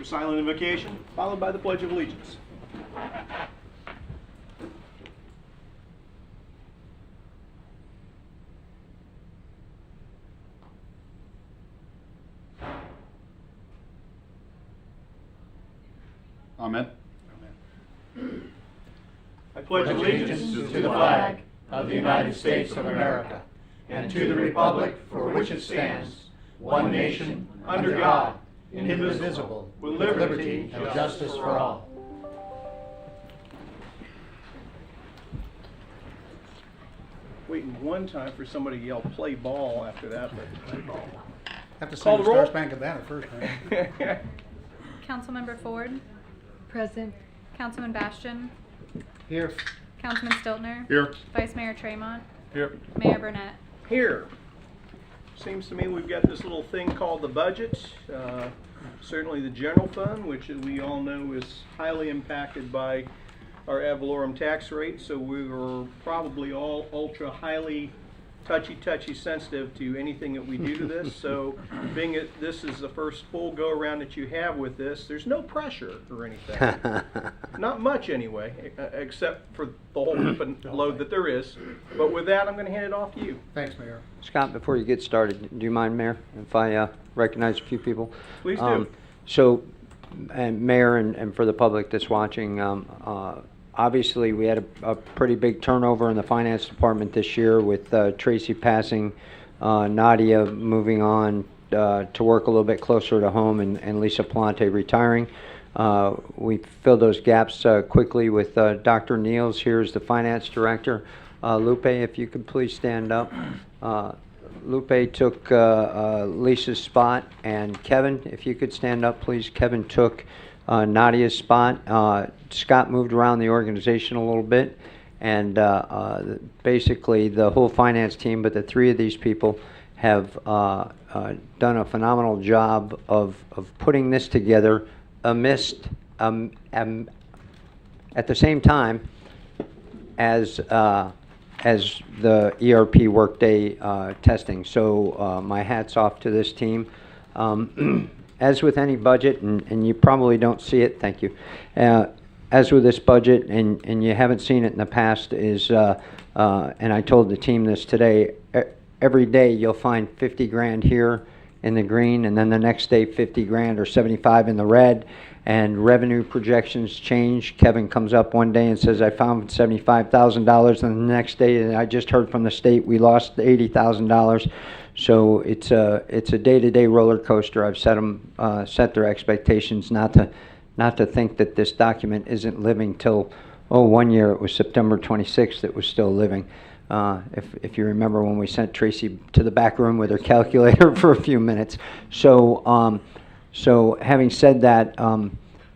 For silent invocation, followed by the Pledge of Allegiance. Amen. I pledge allegiance to the flag of the United States of America and to the republic for which it stands, one nation, under God, indivisible, with liberty and justice for all. Waiting one time for somebody to yell "play ball" after that, but play ball. Have to Call sing the the roll. Star Spangled Banner first, right? Councilmember Ford, Present. Councilman Bastian, Here. Councilman Stiltner, Here. Vice Mayor Tremont, Here. Mayor Burnett. Here. Seems to me we've got this little thing called the budget. Certainly the general fund, which we all know is highly impacted by our ad valorem tax rate, so we were probably all ultra highly touchy sensitive to anything that we do to this. So being that this is the first full go around that you have with this, there's no pressure or anything. Not much anyway, except for the whole load that there is. But with that, I'm going to hand it off to you. Thanks, Mayor. Scott, before you get started, do you mind, Mayor, if I recognize a few people? Please do. So, and Mayor, and for the public that's watching, obviously we had a pretty big turnover in the finance department this year with Tracy passing, Nadia moving on to work a little bit closer to home, and Lisa Palante retiring. We filled those gaps quickly with Dr. Niels here as the finance director. Lupe, if you could please stand up. Lupe took Lisa's spot, and Kevin, if you could stand up, please. Kevin took Nadia's spot. Scott moved around the organization a little bit, and basically the whole finance team, but the three of these people have done a phenomenal job of putting this together amidst, at the same time as the ERP Workday testing. So my hat's off to this team. As with any budget, and you probably don't see it, thank you. As with this budget, and you haven't seen it in the past, is, and I told the team this today, every day you'll find 50 grand here in the green, and then the next day 50 grand or 75 in the red, and revenue projections change. Kevin comes up one day and says, I found $75,000, and the next day, I just heard from the state we lost $80,000. So it's a day-to-day roller coaster. I've set their expectations not to think that this document isn't living till, 1 year it was September 26th it was still living. If you remember when we sent Tracy to the back room with her calculator for a few minutes. So having said that,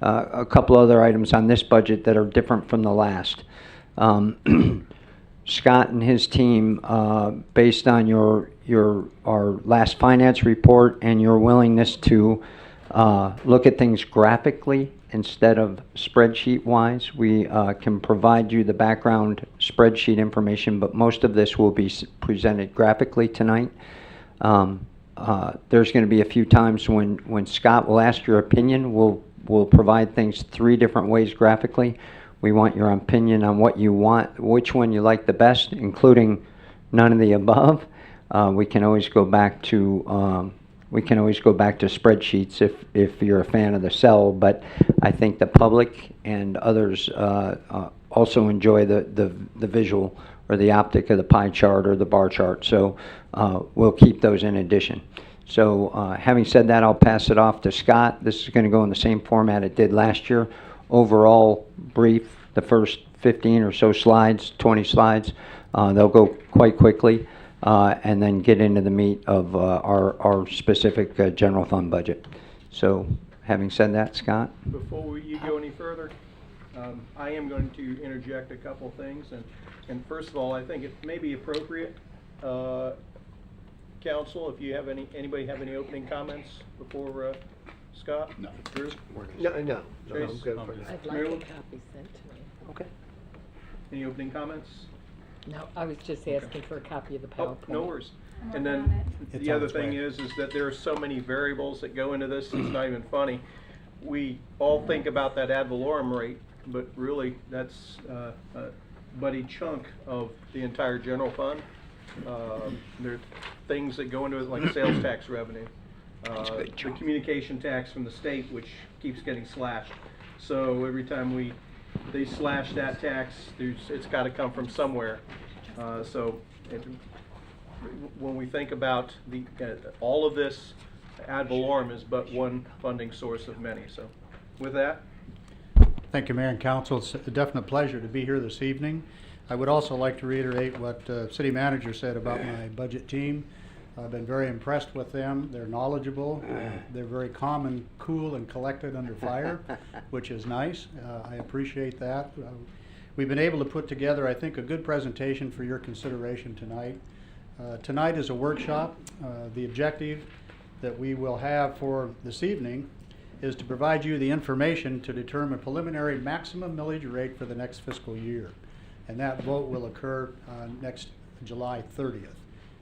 a couple other items on this budget that are different from the last. Scott and his team, based on our last finance report and your willingness to look at things graphically instead of spreadsheet-wise, we can provide you the background spreadsheet information, but most of this will be presented graphically tonight. There's going to be a few times when Scott will ask your opinion. We'll provide things 3 different ways graphically. We want your opinion on what you want, which one you like the best, including none of the above. We can always go back to spreadsheets if you're a fan of the cell. But I think the public and others also enjoy the visual or the optic of the pie chart or the bar chart. So we'll keep those in addition. So having said that, I'll pass it off to Scott. This is going to go in the same format it did last year. Overall brief, the first 15 or so slides, 20 slides. They'll go quite quickly, and then get into the meat of our specific general fund budget. So having said that, Scott? Before you go any further, I am going to interject a couple things. And first of all, I think it may be appropriate, Council, if you have anybody have any opening comments before Scott? No. Drew? No, I'm Trace? good for now. I'd like Marilyn? a copy sent to me. Okay. Any opening comments? No, I was just asking for a copy of the Oh, PowerPoint. no worries. I'm And working then on it. It's the on other its thing way. is that there are so many variables that go into this, it's not even funny. we all think about that ad valorem rate, but really that's a buddy chunk of the entire general fund. There are things that go into it like sales tax revenue, the communication tax from the state, which keeps getting slashed. So every time they slash that tax, it's got to come from somewhere. When we think about all of this, ad valorem is but one funding source of many. So with that, Thank you, Mayor and Council. It's a definite pleasure to be here this evening. I would also like to reiterate what City Manager said about my budget team. I've been very impressed with them. They're knowledgeable. They're very calm and cool and collected under fire, which is nice. I appreciate that. We've been able to put together, I think, a good presentation for your consideration tonight. Tonight is a workshop. The objective that we will have for this evening is to provide you the information to determine preliminary maximum millage rate for the next fiscal year. And that vote will occur next July 30th.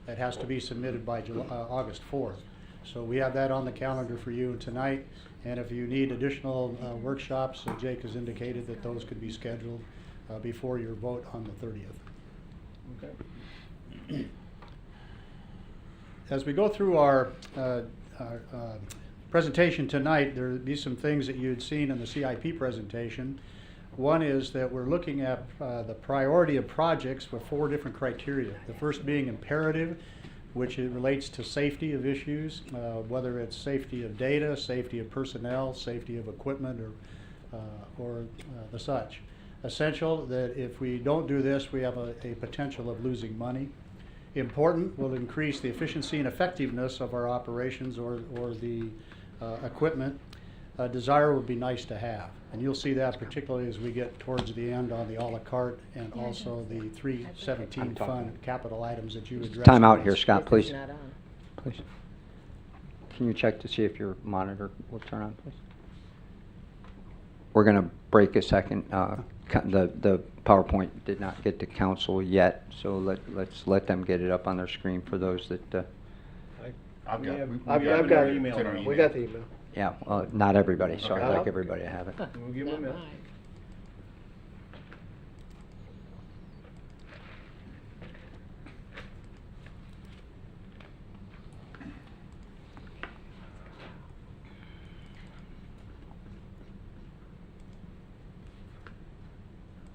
That has to be submitted by August 4th. So we have that on the calendar for you tonight. And if you need additional workshops, Jake has indicated that those could be scheduled before your vote on the 30th. okay. As we go through our presentation tonight, there will be some things that you'd seen in the CIP presentation. One is that we're looking at the priority of projects with 4 different criteria. The first being imperative, which it relates to safety of issues, whether it's safety of data, safety of personnel, safety of equipment, or the such. Essential, that if we don't do this, we have a potential of losing money. Important, will increase the efficiency and effectiveness of our operations or the equipment. Desire would be nice to have. And you'll see that particularly as we get towards the end on the a la carte and also the 317 fund capital items that you addressed. Time out here, Scott, This please. is not on. Please. Can you check to see if your monitor will turn on, please? We're going to break a second. The PowerPoint did not get to council yet, so let's let them get it up on their screen for those that, I've We got, have- we we got have it it in our in email. our We got the email. yeah, not everybody, so Okay. I'd like everybody to have it. We'll give them a Not minute. mine.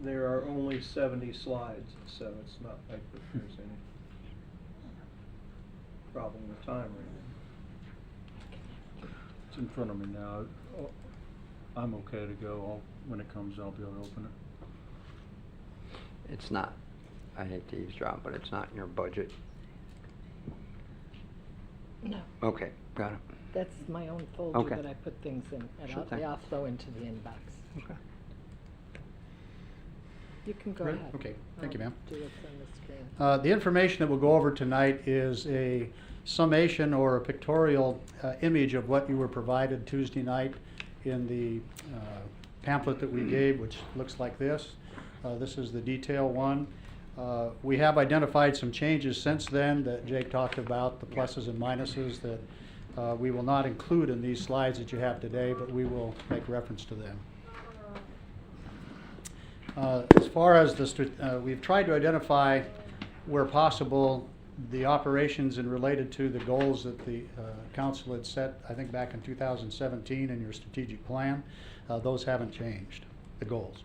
There are only 70 slides, so it's not like that there's any problem with time or anything. It's in front of me now. I'm okay to go. When it comes, I'll be able to open it. It's not, I hate to eavesdrop, but it's not in your budget. No, Okay, got it. that's my own folder Okay. that I put things in, and Sure thing. they'll flow into the inbox. Okay. You can go Great. ahead. Okay, thank you, I'll ma'am. do it from the screen. The information that we'll go over tonight is a summation or a pictorial image of what you were provided Tuesday night in the pamphlet that we gave, which looks like this. This is the detail one. We have identified some changes since then that Jake talked about, the pluses and minuses that we will not include in these slides that you have today, but we will make reference to them. As far as we've tried to identify where possible the operations and related to the goals that the council had set, I think back in 2017 in your strategic plan. Those haven't changed, the goals.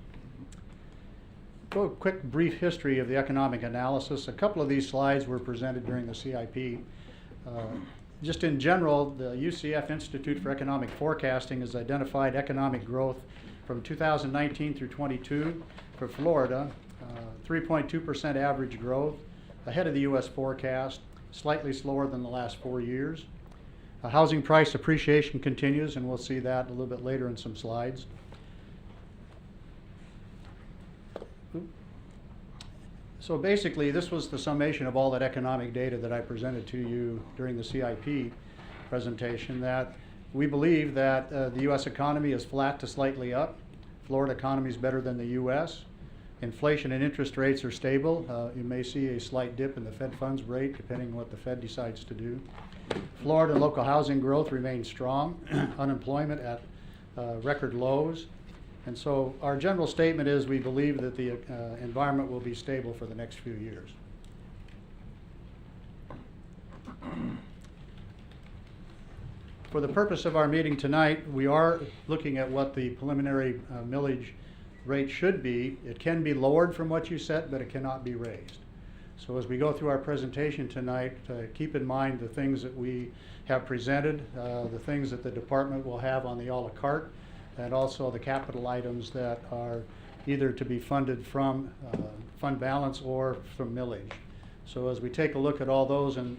Go a quick brief history of the economic analysis. A couple of these slides were presented during the CIP. Just in general, the UCF Institute for Economic Forecasting has identified economic growth from 2019 through 22 for Florida, 3.2% average growth, ahead of the U.S. forecast, slightly slower than the last 4 years. Housing price appreciation continues, and we'll see that a little bit later in some slides. So basically, this was the summation of all that economic data that I presented to you during the CIP presentation, that we believe that the U.S. economy is flat to slightly up. Florida economy is better than the U.S. Inflation and interest rates are stable. You may see a slight dip in the Fed funds rate depending on what the Fed decides to do. Florida local housing growth remains strong. Unemployment at record lows. And so our general statement is we believe that the environment will be stable for the next few years. For the purpose of our meeting tonight, we are looking at what the preliminary millage rate should be. It can be lowered from what you set, but it cannot be raised. So as we go through our presentation tonight, keep in mind the things that we have presented, the things that the department will have on the a la carte, and also the capital items that are either to be funded from fund balance or from millage. So as we take a look at all those, and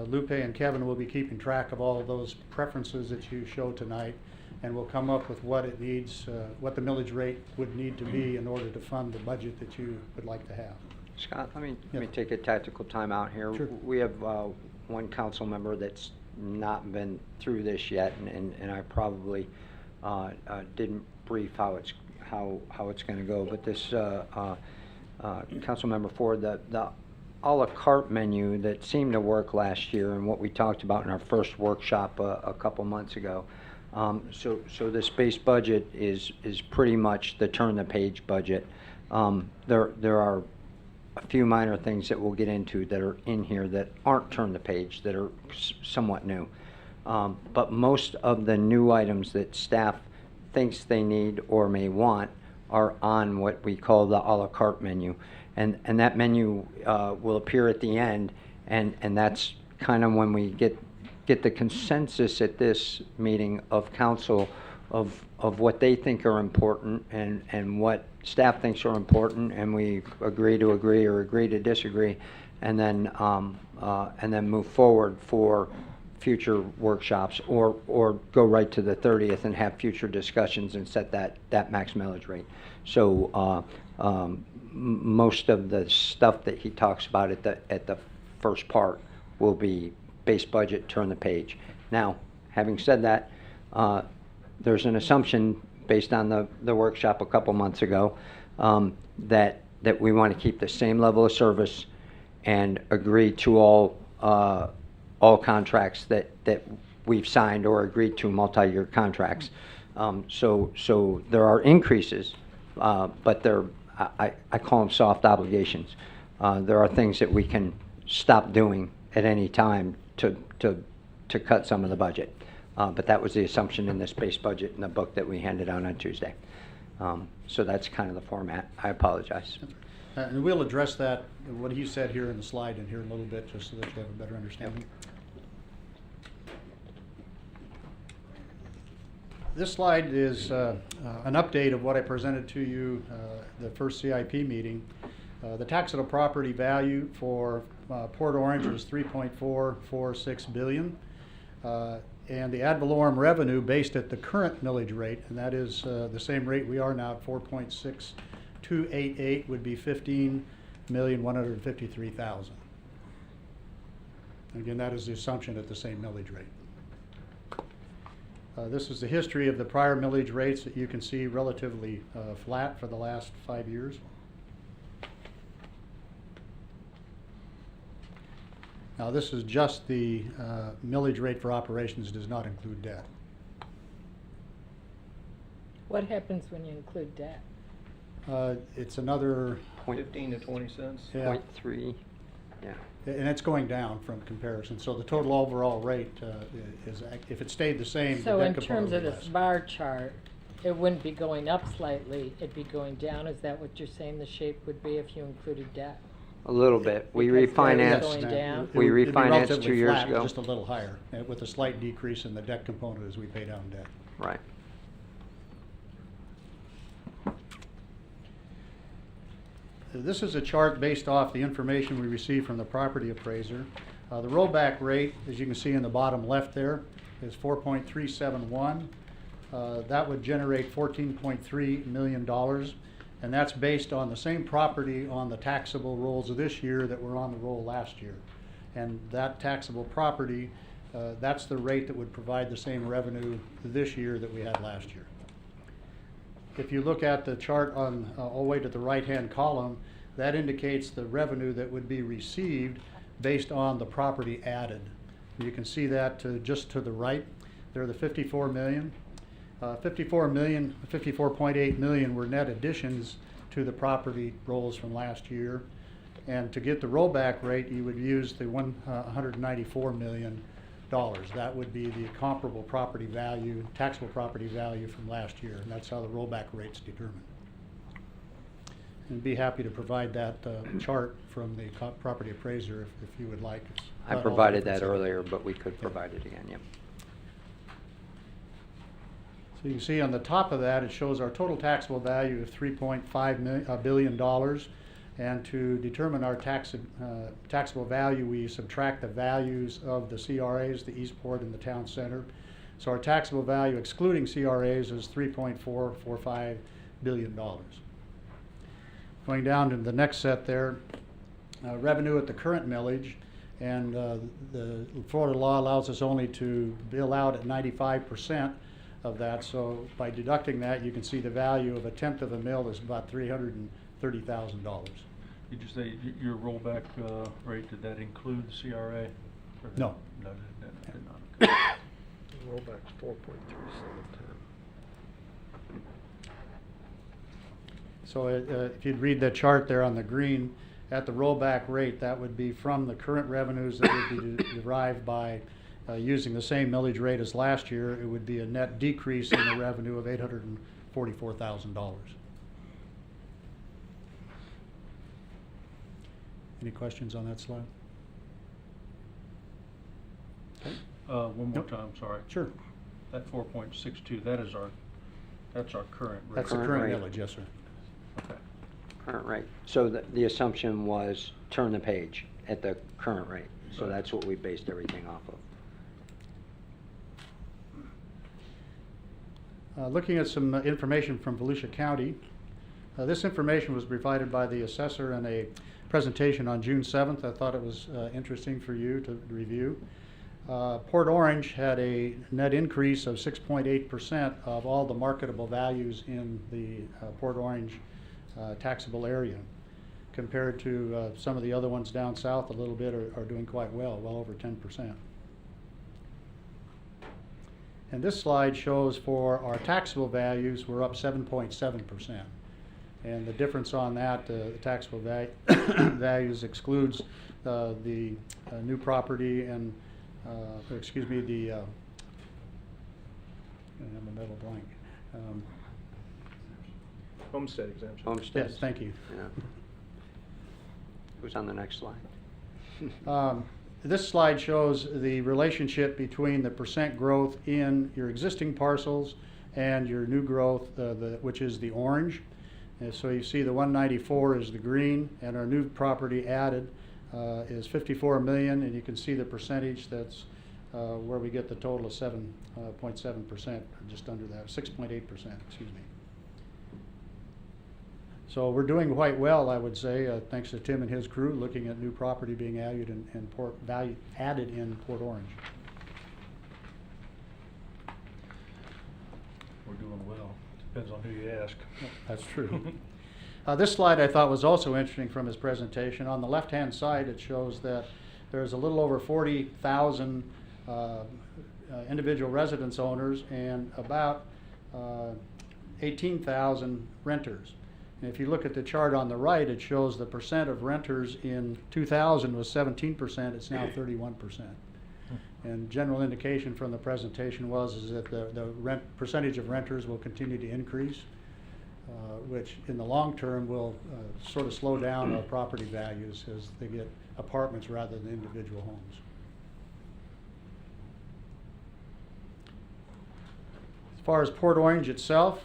Lupe and Kevin will be keeping track of all of those preferences that you show tonight, and we'll come up with what it needs, what the millage rate would need to be in order to fund the budget that you would like to have. Scott, let me Yeah. take a tactical time out here. Sure. We have one council member that's not been through this yet, and I probably didn't brief how it's going to go. But this council member Ford, the a la carte menu that seemed to work last year, and what we talked about in our first workshop a couple months ago. So this base budget is pretty much the turn the page budget. There are a few minor things that we'll get into that are in here that aren't turn the page, that are somewhat new. But most of the new items that staff thinks they need or may want are on what we call the a la carte menu. And that menu will appear at the end, and that's kind of when we get the consensus at this meeting of council of what they think are important and what staff thinks are important, and we agree to agree or agree to disagree, and then move forward for future workshops, or go right to the 30th and have future discussions and set that max millage rate. So most of the stuff that he talks about at the first part will be base budget, turn the page. Now, having said that, there's an assumption based on the workshop a couple months ago that we want to keep the same level of service and agree to all contracts that we've signed or agreed to multi-year contracts. So there are increases, but I call them soft obligations. There are things that we can stop doing at any time to cut some of the budget. But that was the assumption in this base budget in the book that we handed out on Tuesday. So that's kind of the format. I apologize. And we'll address that, what he said here in the slide in here in a little bit, just so that you have a better understanding. This slide is an update of what I presented to you the first CIP meeting. The taxable property value for Port Orange was $3.446 billion. And the ad valorem revenue based at the current millage rate, and that is the same rate we are now at 4.6288, would be $15,153,000. Again, that is the assumption at the same millage rate. This is the history of the prior millage rates that you can see relatively flat for the last 5 years. Now, this is just the millage rate for operations, does not include debt. What happens when you include debt? It's another, 15 to 20 cents. yeah, 0.3, yeah. and it's going down from comparison. So the total overall rate is, if it stayed the same, the So debt in component terms of would be this less. bar chart, it wouldn't be going up slightly, it'd be going down? Is that what you're saying the shape would be if you included debt? A little bit. We Because the rate is refinanced. going down? It We would- it'd be refinanced relatively 2 years flat, ago. just a little higher, with a slight decrease in the debt component as we pay down debt. Right. This is a chart based off the information we received from the property appraiser. The rollback rate, as you can see in the bottom left there, is 4.371. That would generate $14.3 million, and that's based on the same property on the taxable rolls of this year that were on the roll last year. And that taxable property, that's the rate that would provide the same revenue this year that we had last year. If you look at the chart on all the way to the right-hand column, that indicates the revenue that would be received based on the property added. You can see that just to the right, there are the 54 million. 54.8 million were net additions to the property rolls from last year. And to get the rollback rate, you would use the $194 million. That would be the comparable property value, taxable property value from last year, and that's how the rollback rate's determined. And be happy to provide that chart from the property appraiser if you would like. It's I not all provided different that sections. earlier, but we could provide it again, yep. So you can see on the top of that, it shows our total taxable value of $3.5 billion. And to determine our taxable value, we subtract the values of the CRAs, the Eastport and the town center. So our taxable value excluding CRAs is $3.445 billion. Going down to the next set there, revenue at the current millage, and the Florida law allows us only to bill out at 95% of that. So by deducting that, you can see the value of a tenth of a mill is about $330,000. Did you say your rollback rate, did that include the CRA? Or No. No, that did not. Rollback's 4.3710. So if you'd read the chart there on the green, at the rollback rate, that would be from the current revenues that would be derived by using the same millage rate as last year. It would be a net decrease in the revenue of $844,000. Any questions on that slide? Okay. One more Nope. time, sorry. Sure. That 4.62, that's our current rate. That's the Current current rate. millage, yes, sir. Okay. Current rate. So the assumption was turn the page at the current rate. So Right. that's what we based everything off of. Looking at some information from Volusia County, this information was provided by the assessor in a presentation on June 7th. I thought it was interesting for you to review. Port Orange had a net increase of 6.8% of all the marketable values in the Port Orange taxable area, compared to some of the other ones down south a little bit are doing quite well over 10%. And this slide shows for our taxable values, we're up 7.7%. And the difference on that, the taxable values excludes the new property and, excuse me, the, I'm a mental blank. Homestead exemption. Homestead. Yes, thank you. Yeah. Who's on the next slide? This slide shows the relationship between the percent growth in your existing parcels and your new growth, which is the orange. And so you see the 194 is the green, and our new property added is 54 million, and you can see the percentage that's where we get the total of 7.7%, just under that, 6.8%, excuse me. So we're doing quite well, I would say, thanks to Tim and his crew, looking at new property being added in Port Orange. We're doing well. Depends on who you ask. That's true. This slide I thought was also interesting from his presentation. On the left-hand side, it shows that there's a little over 40,000 individual residence owners and about 18,000 renters. And if you look at the chart on the right, it shows the percent of renters in 2000 was 17%, it's now 31%. And general indication from the presentation is that the percentage of renters will continue to increase, which in the long term will sort of slow down our property values as they get apartments rather than individual homes. As far as Port Orange itself,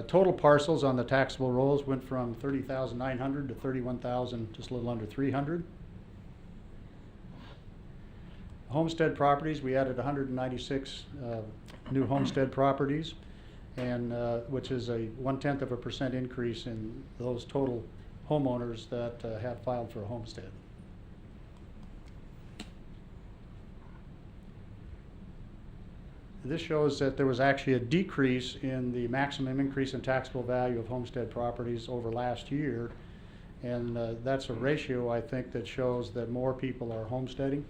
total parcels on the taxable rolls went from 30,900 to 31,000, just a little under 300. Homestead properties, we added 196 new homestead properties, and which is a 0.1% increase in those total homeowners that have filed for a homestead. This shows that there was actually a decrease in the maximum increase in taxable value of homestead properties over last year, and that's a ratio, I think, that shows that more people are homesteading.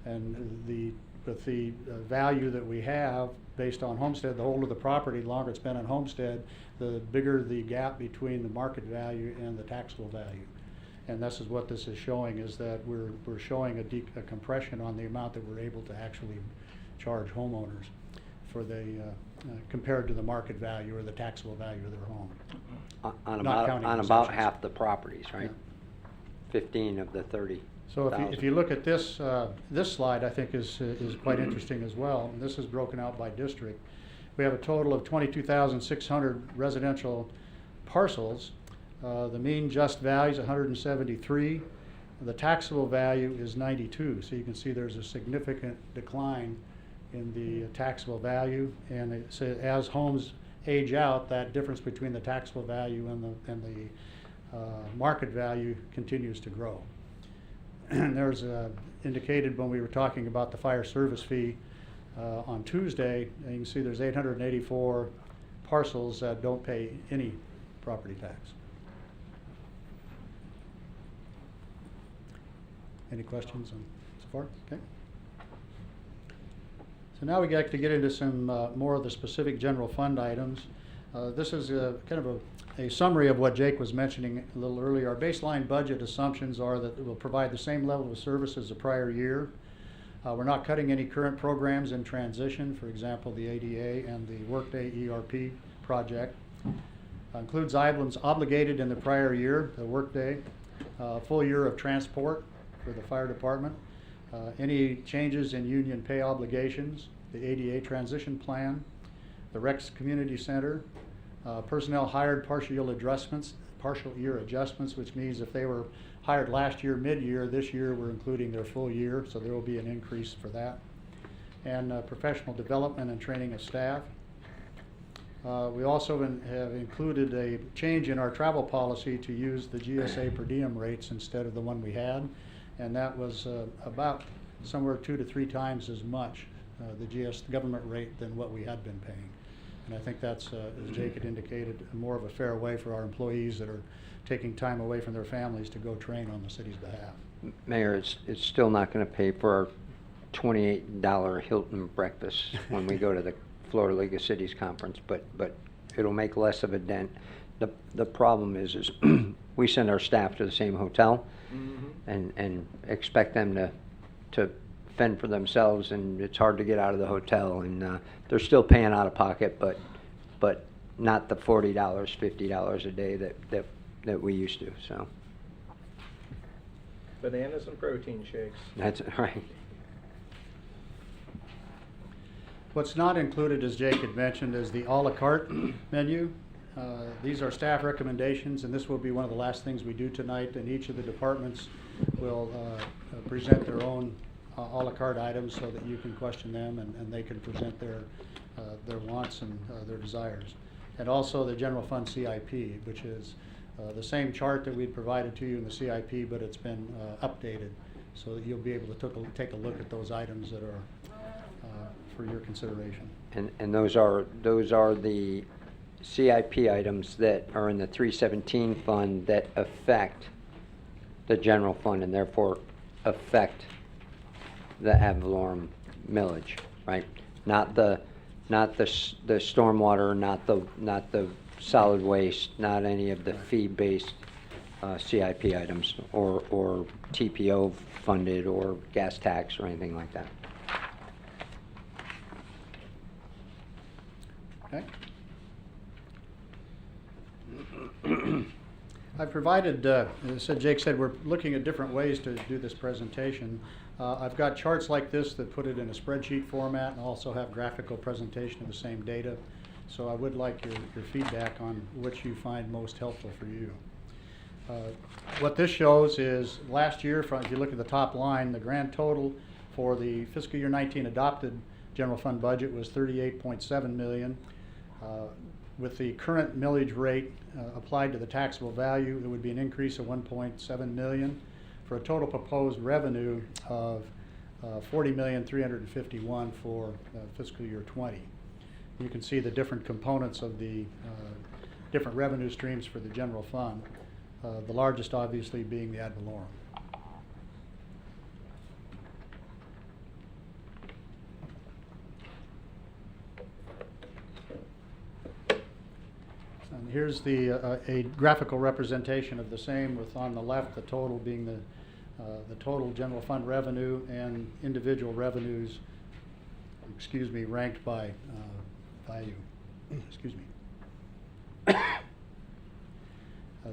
And the with the value that we have based on homestead, the older the property, the longer it's been on homestead, the bigger the gap between the market value and the taxable value. And this is what this is showing, is that we're showing a compression on the amount that we're able to actually charge homeowners for the, compared to the market value or the taxable value of their home. On Not about, counting on about concessions. half the properties, right? 15 of the 30. So if you look at this, this slide, I think is quite interesting as well. And this is broken out by district. We have a total of 22,600 residential parcels. The mean just value is 173. The taxable value is 92. So you can see there's a significant decline in the taxable value. And it says as homes age out, that difference between the taxable value and the market value continues to grow. And there's indicated when we were talking about the fire service fee on Tuesday, and you can see there's 884 parcels that don't pay any property tax. Any questions on so far? Okay. So now we get to get into some more of the specific general fund items. This is kind of a summary of what Jake was mentioning a little earlier. Our baseline budget assumptions are that it will provide the same level of service as the prior year. We're not cutting any current programs in transition, for example, the ADA and the Workday ERP project. Includes items obligated in the prior year, the Workday, full year of transport for the fire department, any changes in union pay obligations, the ADA transition plan, the Rex Community Center, personnel hired partial year adjustments, which means if they were hired last year mid-year, this year we're including their full year, so there will be an increase for that. And professional development and training of staff. We also have included a change in our travel policy to use the GSA per diem rates instead of the one we had, and that was about somewhere 2 to 3 times as much the government rate than what we had been paying. And I think that's, as Jake had indicated, more of a fair way for our employees that are taking time away from their families to go train on the city's behalf. Mayor, it's still not going to pay for our $28 Hilton breakfast when we go to the Florida League of Cities conference, but it'll make less of a dent. The problem is we send our staff to the same hotel and expect them to fend for themselves, and it's hard to get out of the hotel, and they're still paying out of pocket, but not the $40, $50 a day that we used to. So Bananas and protein shakes. that's right. What's not included, as Jake had mentioned, is the a la carte menu. These are staff recommendations, and this will be one of the last things we do tonight, and each of the departments will present their own a la carte items so that you can question them and they can present their wants and their desires. And also the general fund CIP, which is the same chart that we provided to you in the CIP, but it's been updated so that you'll be able to take a look at those items that are for your consideration. And those are the CIP items that are in the 317 fund that affect the general fund and therefore affect the ad valorem millage, right? Not the stormwater, not the solid waste, not any of the fee-based CIP items or TPO funded or gas tax or anything like that. Okay. I've provided, as Jake said, we're looking at different ways to do this presentation. I've got charts like this that put it in a spreadsheet format and also have graphical presentation of the same data. So I would like your feedback on which you find most helpful for you. What this shows is last year, if you look at the top line, the grand total for the fiscal year 19 adopted general fund budget was $38.7 million. With the current millage rate applied to the taxable value, it would be an increase of $1.7 million for a total proposed revenue of $40,351,000 for fiscal year 20. You can see the different components of the different revenue streams for the general fund. The largest obviously being the ad valorem. here's a graphical representation of the same, with on the left the total being the total general fund revenue and individual revenues, ranked by value.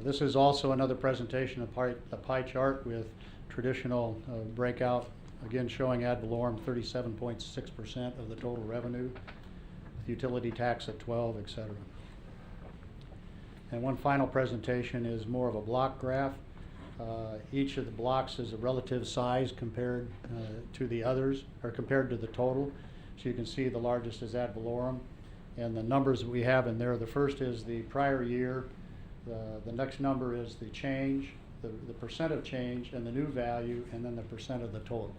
This is also another presentation of a pie chart with traditional breakout, again showing ad valorem 37.6% of the total revenue, with utility tax at 12, etc. And one final presentation is more of a block graph. Each of the blocks is a relative size compared to the others, or compared to the total. So you can see the largest is ad valorem, and the numbers that we have in there, the first is the prior year, the next number is the change, the percent of change, and the new value, and then the percent of the total.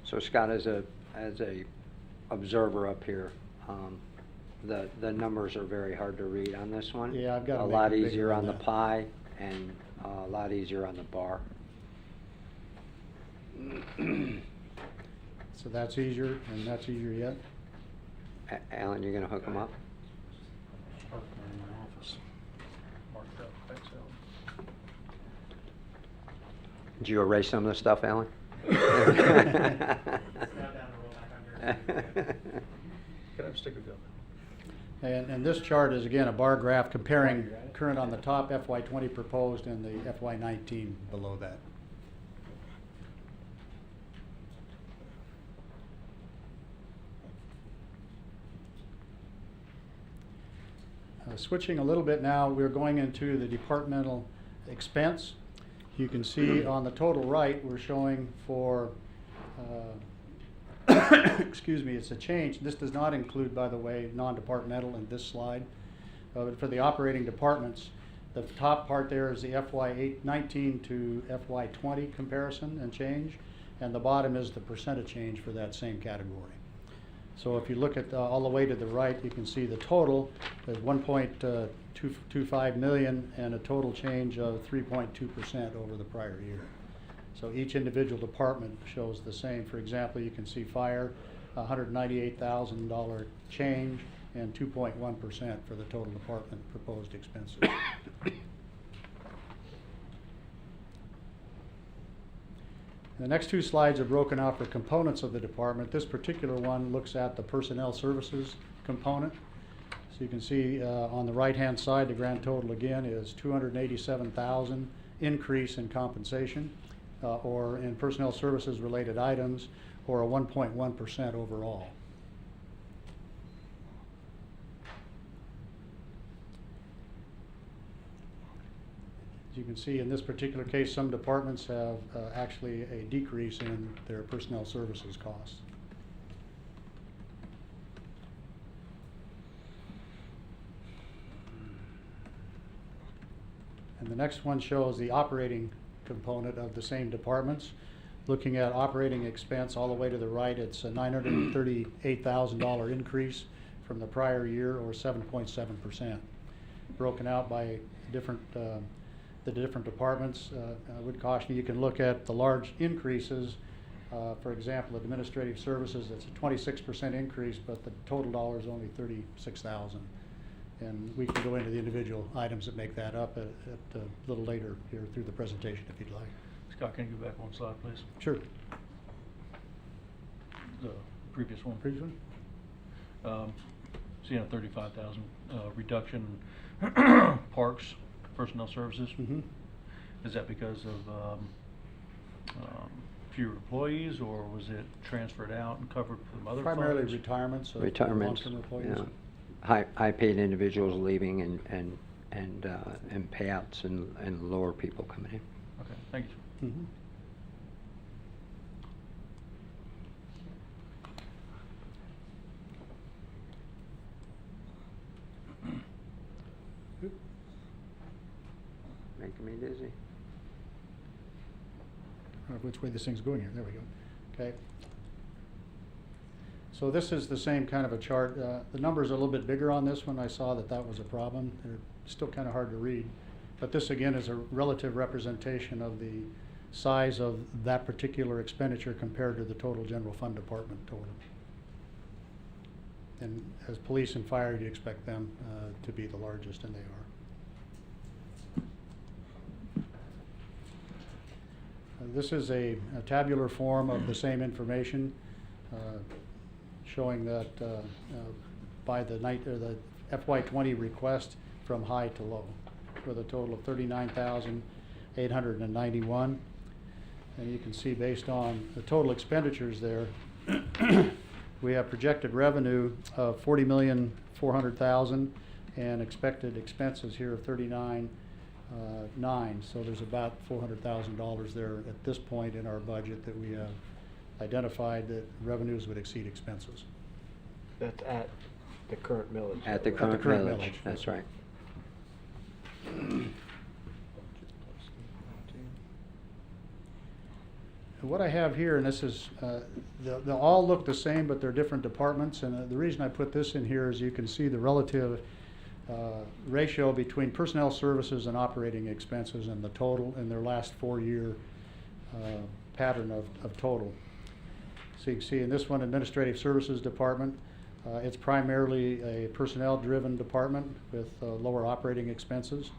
So Scott, as a observer up here, the numbers are very hard to read on this one. Yeah, I've got to a make lot it bigger easier on the that. pie and a lot easier on the bar. So that's easier, and that's easier yet. Alan, you're going to hook them up? Parked in my office. Marked up, thanks, Alan. Did you erase some of the stuff, Alan? Can I have a sticker gun? And this chart is again a bar graph comparing current on the top, FY20 proposed, and the FY19 below that. Switching a little bit now, we're going into the departmental expense. You can see on the total right, we're showing for, it's a change. This does not include, by the way, non-departmental in this slide. But for the operating departments, the top part there is the FY19 to FY20 comparison and change, and the bottom is the percent of change for that same category. So if you look at all the way to the right, you can see the total is 1.225 million and a total change of 3.2% over the prior year. So each individual department shows the same. For example, you can see fire, $198,000 change and 2.1% for the total department proposed expenses. The next two slides are broken out for components of the department. This particular one looks at the personnel services component. So you can see on the right-hand side, the grand total again is $287,000 increase in compensation or in personnel services related items, or a 1.1% overall. As you can see, in this particular case, some departments have actually a decrease in their personnel services costs. And the next one shows the operating component of the same departments. Looking at operating expense all the way to the right, it's a $938,000 increase from the prior year, or 7.7%. Broken out by different the different departments. I would caution you can look at the large increases. For example, administrative services, it's a 26% increase, but the total dollar is only $36,000. And we can go into the individual items that make that up at a little later here through the presentation if you'd like. Scott, can you go back one slide, please? Sure. The previous one. Previous one? Seeing a 35,000 reduction parks personnel services. Mm-hmm. Is that because of fewer employees, or was it transferred out and covered from other Primarily funds? retirements of Retirements, long-term employees. yeah. High-paid individuals leaving and payouts and lower people coming in. Okay, thank you. Mm-hmm. Making me dizzy. I don't know which way this thing's going here. There we go. Okay. So this is the same kind of a chart. The numbers are a little bit bigger on this one. I saw that that was a problem. They're still kind of hard to read. But this again is a relative representation of the size of that particular expenditure compared to the total general fund department total. And as police and fire, you expect them to be the largest, and they are. This is a tabular form of the same information, showing that by the FY20 request from high to low, with a total of 39,891. And you can see, based on the total expenditures there, we have projected revenue of $40,400,000 and expected expenses here of $39,900,000. So there's about $400,000 there at this point in our budget that we have identified that revenues would exceed expenses. That's at the current millage. At the current current millage, millage. that's right. What I have here, and this is, they'll all look the same, but they're different departments, and the reason I put this in here is you can see the relative ratio between personnel services and operating expenses and the total in their last 4-year pattern of total. So you can see in this one, Administrative Services Department, it's primarily a personnel-driven department with lower operating expenses.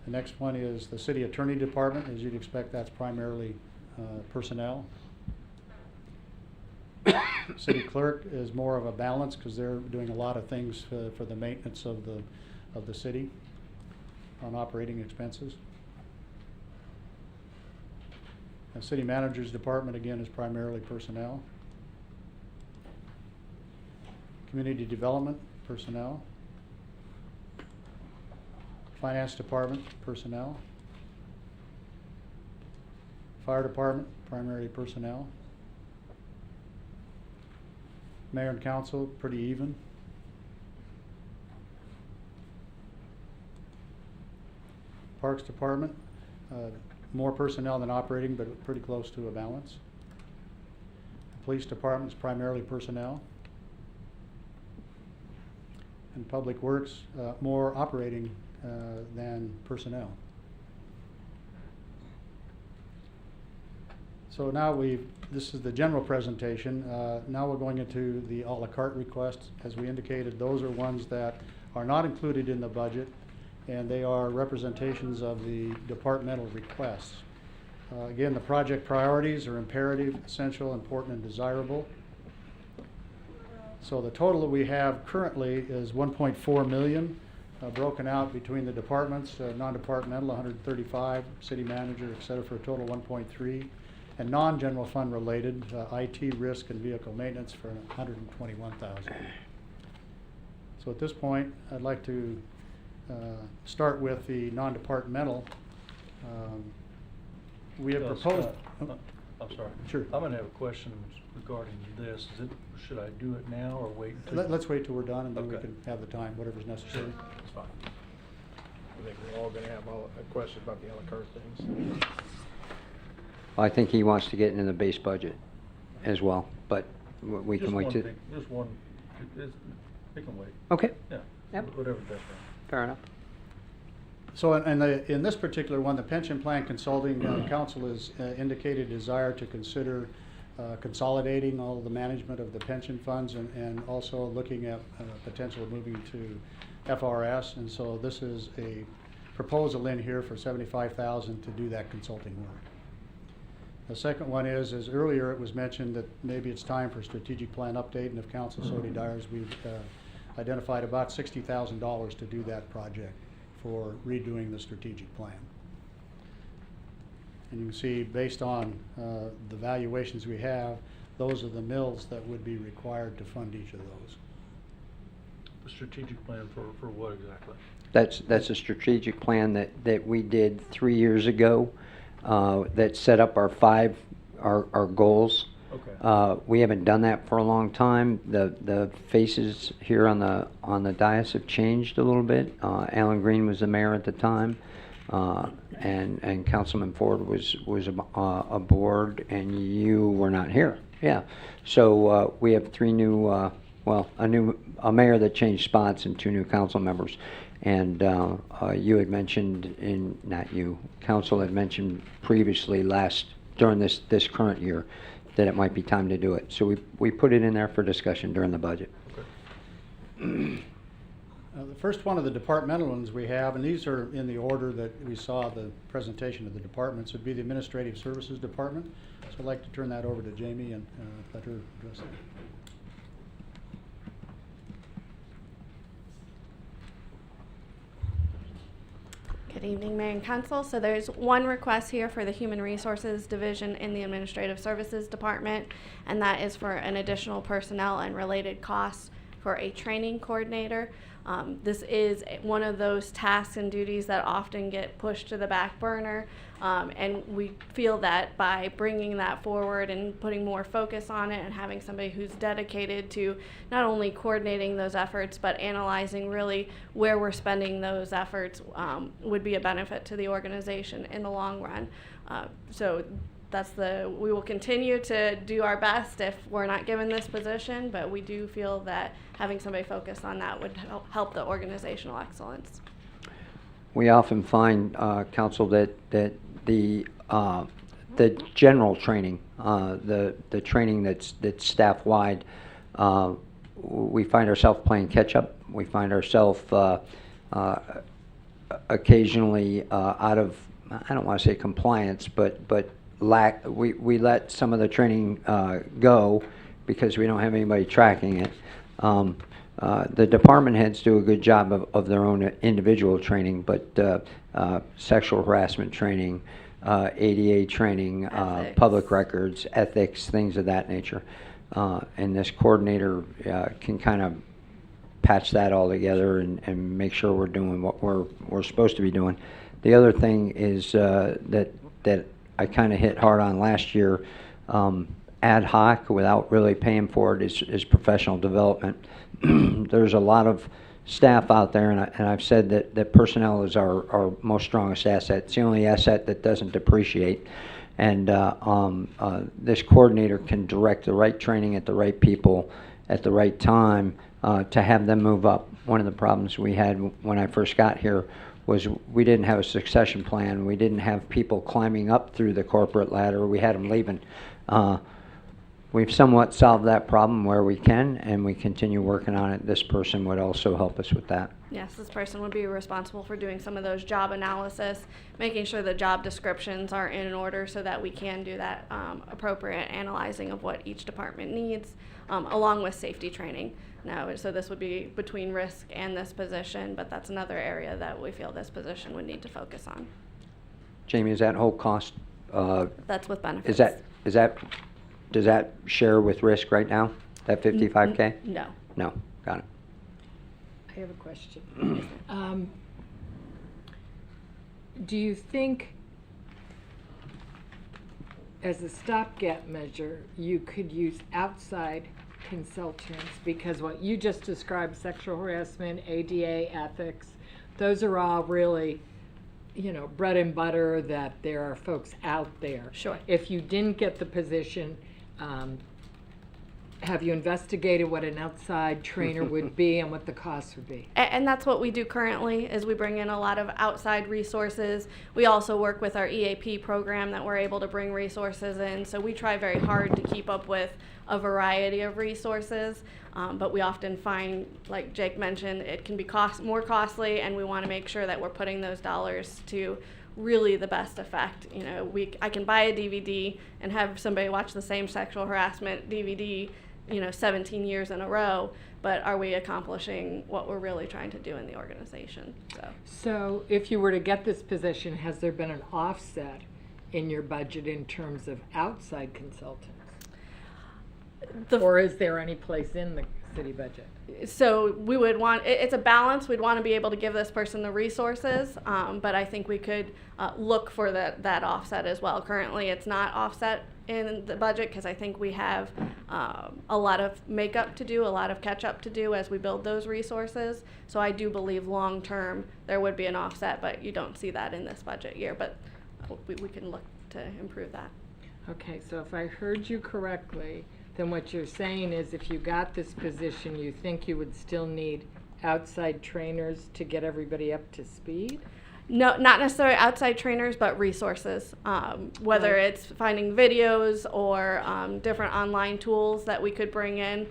The next one is the City Attorney Department. As you'd expect, that's primarily personnel. City Clerk is more of a balance because they're doing a lot of things for the maintenance of the city on operating expenses. The City Manager's Department, again, is primarily personnel. Community Development, personnel. Finance Department, personnel. Fire Department, primarily personnel. Mayor and Council, pretty even. Parks Department, more personnel than operating, but pretty close to a balance. Police Department is primarily personnel. And Public Works, more operating than personnel. So now this is the general presentation. Now we're going into the a la carte requests. As we indicated, those are ones that are not included in the budget, and they are representations of the departmental requests. Again, the project priorities are imperative, essential, important, and desirable. So the total that we have currently is $1.4 million. Broken out between the departments, non-departmental 135, city manager, et cetera, for a total 1.3, and non-general fund related, IT, risk, and vehicle maintenance for 121,000. So at this point, I'd like to start with the non-departmental. We have proposed. I'm sorry. Sure. I'm gonna have a question regarding this. Should I do it now or wait until? Let's wait till we're done, and then we Okay. can have the time, whatever's necessary. That's fine. I think we're all gonna have a question about the a la carte things. I think he wants to get into the base budget as well, but we can Just wait one to. thing, just one, it can wait, Okay, yeah. Yep. Whatever's best. fair enough. So in this particular one, the Pension Plan Consulting Council has indicated desire to consider consolidating all the management of the pension funds and also looking at potential moving to FRS. And so this is a proposal in here for $75,000 to do that consulting work. The second one is, as earlier it was mentioned, that maybe it's time for strategic plan update, and if council so desires, we've identified about $60,000 to do that project for redoing the strategic plan. And you can see, based on the valuations we have, those are the mills that would be required to fund each of those. The strategic plan for what exactly? That's a strategic plan that we did 3 years ago that set up our goals. Okay. We haven't done that for a long time. The faces here on the dais have changed a little bit. Alan Green was the mayor at the time, and Councilman Ford was aboard, and you were not here. Yeah. So we have 3 new, a mayor that changed spots and 2 new council members. And you had mentioned council had mentioned previously during this current year that it might be time to do it. So we put it in there for discussion during the budget. The first one of the departmental ones we have, and these are in the order that we saw the presentation of the departments, would be the Administrative Services Department. So I'd like to turn that over to Jamie and let her address that. Good evening, Mayor and Council. So there's one request here for the Human Resources Division in the Administrative Services Department, and that is for an additional personnel and related costs for a training coordinator. This is one of those tasks and duties that often get pushed to the back burner, and we feel that by bringing that forward and putting more focus on it and having somebody who's dedicated to not only coordinating those efforts but analyzing really where we're spending those efforts would be a benefit to the organization in the long run. So we will continue to do our best if we're not given this position, but we do feel that having somebody focus on that would help the organizational excellence. We often find, Council, that the general training, the training that's staff-wide, we find ourselves playing catch-up. We find ourselves occasionally out of, I don't want to say compliance, but we let some of the training go because we don't have anybody tracking it. The department heads do a good job of their own individual training, but sexual harassment training, ADA training, public records, ethics, things of that nature. And this coordinator can kind of patch that all together and make sure we're doing what we're supposed to be doing. The other thing is that I kind of hit hard on last year, ad hoc, without really paying for it, is professional development. There's a lot of staff out there, and I've said that personnel is our most strongest asset. It's the only asset that doesn't depreciate. And this coordinator can direct the right training at the right people at the right time to have them move up. One of the problems we had when I first got here was we didn't have a succession plan. We didn't have people climbing up through the corporate ladder. We had them leaving. We've somewhat solved that problem where we can, and we continue working on it. This person would also help us with that. Yes, this person would be responsible for doing some of those job analysis, making sure the job descriptions are in order so that we can do that appropriate analyzing of what each department needs, along with safety training. Now, so this would be between risk and this position, but that's another area that we feel this position would need to focus on. Jamie, is that whole cost? That's with benefits. Does that share with risk right now? That 55K? No. No. Got it. I have a question. Do you think, as a stopgap measure, you could use outside consultants? Because what you just described, sexual harassment, ADA, ethics, those are all really, bread and butter, that there are folks out there. Sure. If you didn't get the position, have you investigated what an outside trainer would be and what the cost would be? And that's what we do currently, is we bring in a lot of outside resources. We also work with our EAP program that we're able to bring resources in. So we try very hard to keep up with a variety of resources. But we often find, like Jake mentioned, it can be more costly, and we want to make sure that we're putting those dollars to really the best effect. I can buy a DVD and have somebody watch the same sexual harassment DVD 17 years in a row, but are we accomplishing what we're really trying to do in the organization? So if you were to get this position, has there been an offset in your budget in terms of outside consultants? Or is there any place in the city budget? So we would want, it's a balance. We'd want to be able to give this person the resources, but I think we could look for that offset as well. Currently, it's not offset in the budget because I think we have a lot of makeup to do, a lot of catch up to do as we build those resources. So I do believe long term there would be an offset, but you don't see that in this budget year. But we can look to improve that. Okay, so if I heard you correctly, then what you're saying is if you got this position, you think you would still need outside trainers to get everybody up to speed? No, not necessarily outside trainers, but resources. Whether Right. it's finding videos or different online tools that we could bring in,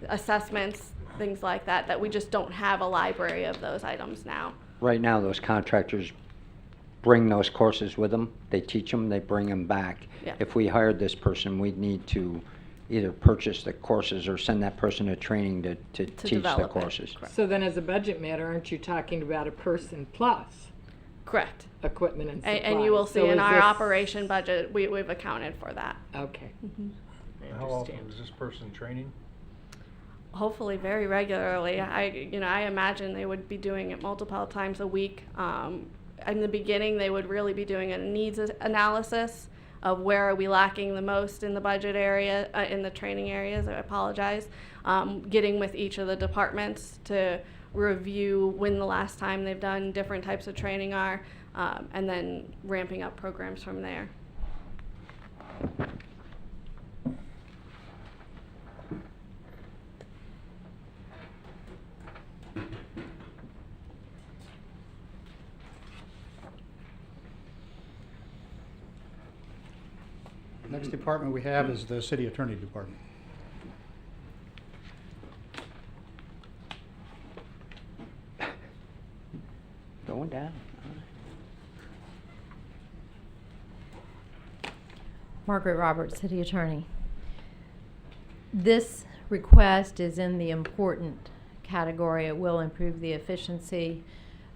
assessments, things like that, that we just don't have a library of those items now. Right now, those contractors bring those courses with them. They teach them, they bring them back. Yeah. If we hired this person, we'd need to either purchase the courses or send that person to training to teach the develop it. courses. Correct. So then as a budget matter, aren't you talking about a person plus Correct. equipment and supplies? And you will see So in is our this- operation budget, we've accounted for that. Okay. I How often understand. is this person training? Hopefully very regularly. I imagine they would be doing it multiple times a week. In the beginning, they would really be doing a needs analysis of where are we lacking the most in the budget area, in the training areas, I apologize. Getting with each of the departments to review when the last time they've done different types of training are, and then ramping up programs from there. Next department we have is the city attorney department. Going down. Margaret Roberts, City Attorney. This request is in the important category. It will improve the efficiency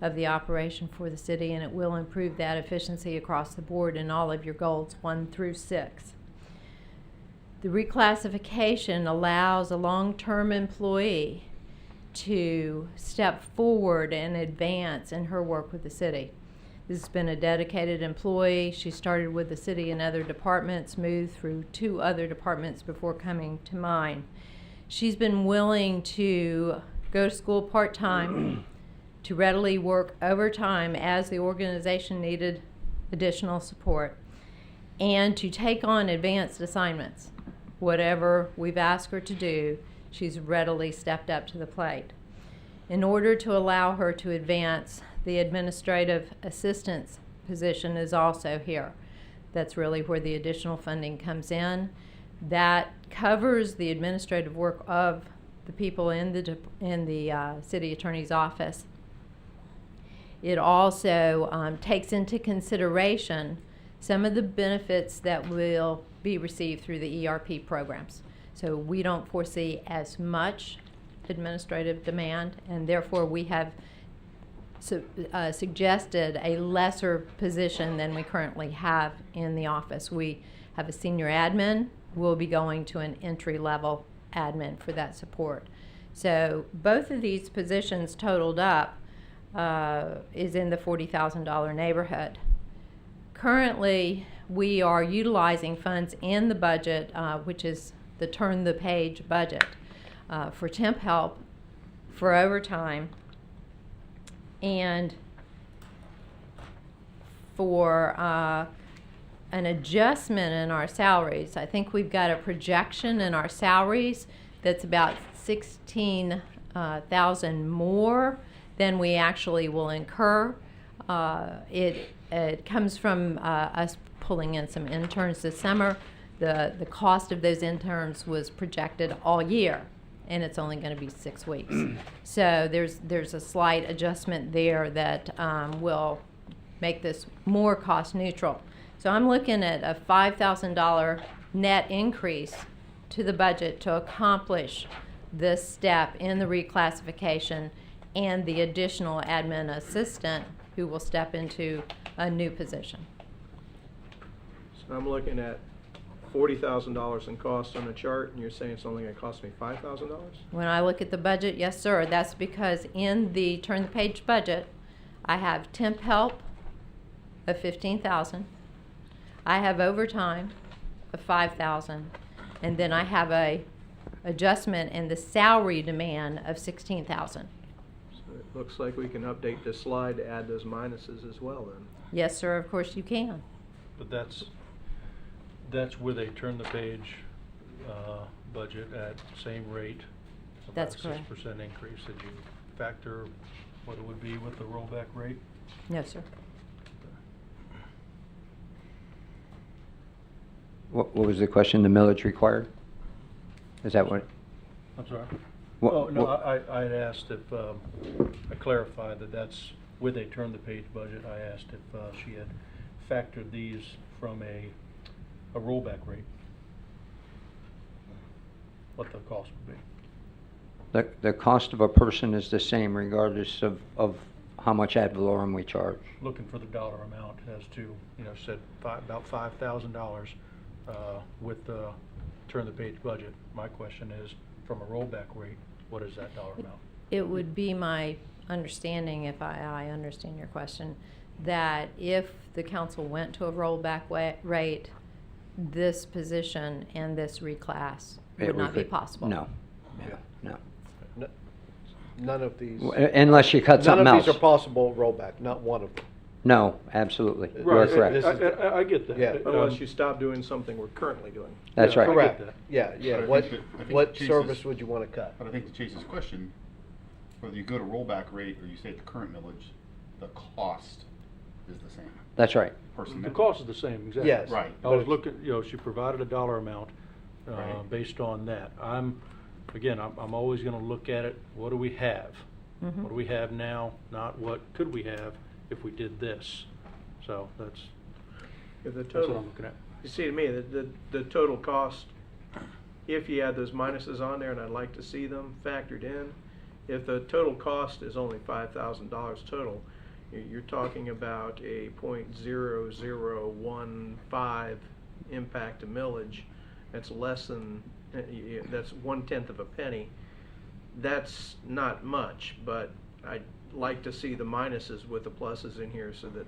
of the operation for the city, and it will improve that efficiency across the board in all of your goals 1 through 6. The reclassification allows a long-term employee to step forward and advance in her work with the city. This has been a dedicated employee. She started with the city in other departments, moved through 2 other departments before coming to mine. She's been willing to go to school part-time, to readily work overtime as the organization needed additional support, and to take on advanced assignments. Whatever we've asked her to do, she's readily stepped up to the plate. In order to allow her to advance, the administrative assistance position is also here. That's really where the additional funding comes in. That covers the administrative work of the people in the city attorney's office. It also takes into consideration some of the benefits that will be received through the ERP programs. So we don't foresee as much administrative demand, and therefore we have suggested a lesser position than we currently have in the office. We have a senior admin. We'll be going to an entry-level admin for that support. So both of these positions totaled up is in the $40,000 neighborhood. Currently, we are utilizing funds in the budget, which is the turn the page budget, for temp help, for overtime, and for an adjustment in our salaries. I think we've got a projection in our salaries that's about 16,000 more than we actually will incur. It comes from us pulling in some interns this summer. The cost of those interns was projected all year, and it's only going to be 6 weeks. So there's a slight adjustment there that will make this more cost neutral. So I'm looking at a $5,000 net increase to the budget to accomplish this step in the reclassification and the additional admin assistant who will step into a new position. So I'm looking at $40,000 in cost on the chart, and you're saying it's only gonna cost me $5,000? When I look at the budget, yes, sir, that's because in the turn the page budget, I have temp help of $15,000. I have overtime of $5,000, and then I have a adjustment in the salary demand of $16,000. So it looks like we can update this slide to add those minuses as well then. Yes, sir, of course you can. But that's where they turn the page budget at same rate. That's about correct. a 6% increase. Did you factor what it would be with the rollback rate? No, sir. What was the question? The millage required? Is that what? I'm sorry? what- Oh, no, what- I had asked if, I clarified that that's with a turn-the-page budget. I asked if she had factored these from a rollback rate, what the cost would be. The cost of a person is the same regardless of how much ad valorem we charge. Looking for the dollar amount as to, said about $5,000 with the turn-the-page budget. My question is, from a rollback rate, what is that dollar amount? It would be my understanding, if I understand your question, that if the council went to a rollback rate, this position and this reclass would not be possible. No, no. None of these. Unless you cut something None else. of these are possible rollback, not one of them. No, absolutely. You're Right, correct. this is- I get that. Yeah. Unless you stop doing something we're currently doing. That's Yeah, right. Correct, that. yeah, yeah. But I What, think that- I think what Chase's- service would you want to cut? But I think to Chase's question, whether you go to rollback rate or you stay at the current millage, the cost is the same. That's right. Person The cost is the same, exactly. Yes. Right. I was looking, she provided a dollar amount Right. based on that. I'm always going to look at it, what do we have? Mhm. What do we have now, not what could we have if we did this? So that's If the what I'm total, looking at. you see to me, the total cost, if you add those minuses on there, and I'd like to see them factored in, if the total cost is only $5,000 total, you're talking about a .0015 impact to millage. That's less than, that's 1/10 of a penny. That's not much, but I'd like to see the minuses with the pluses in here so that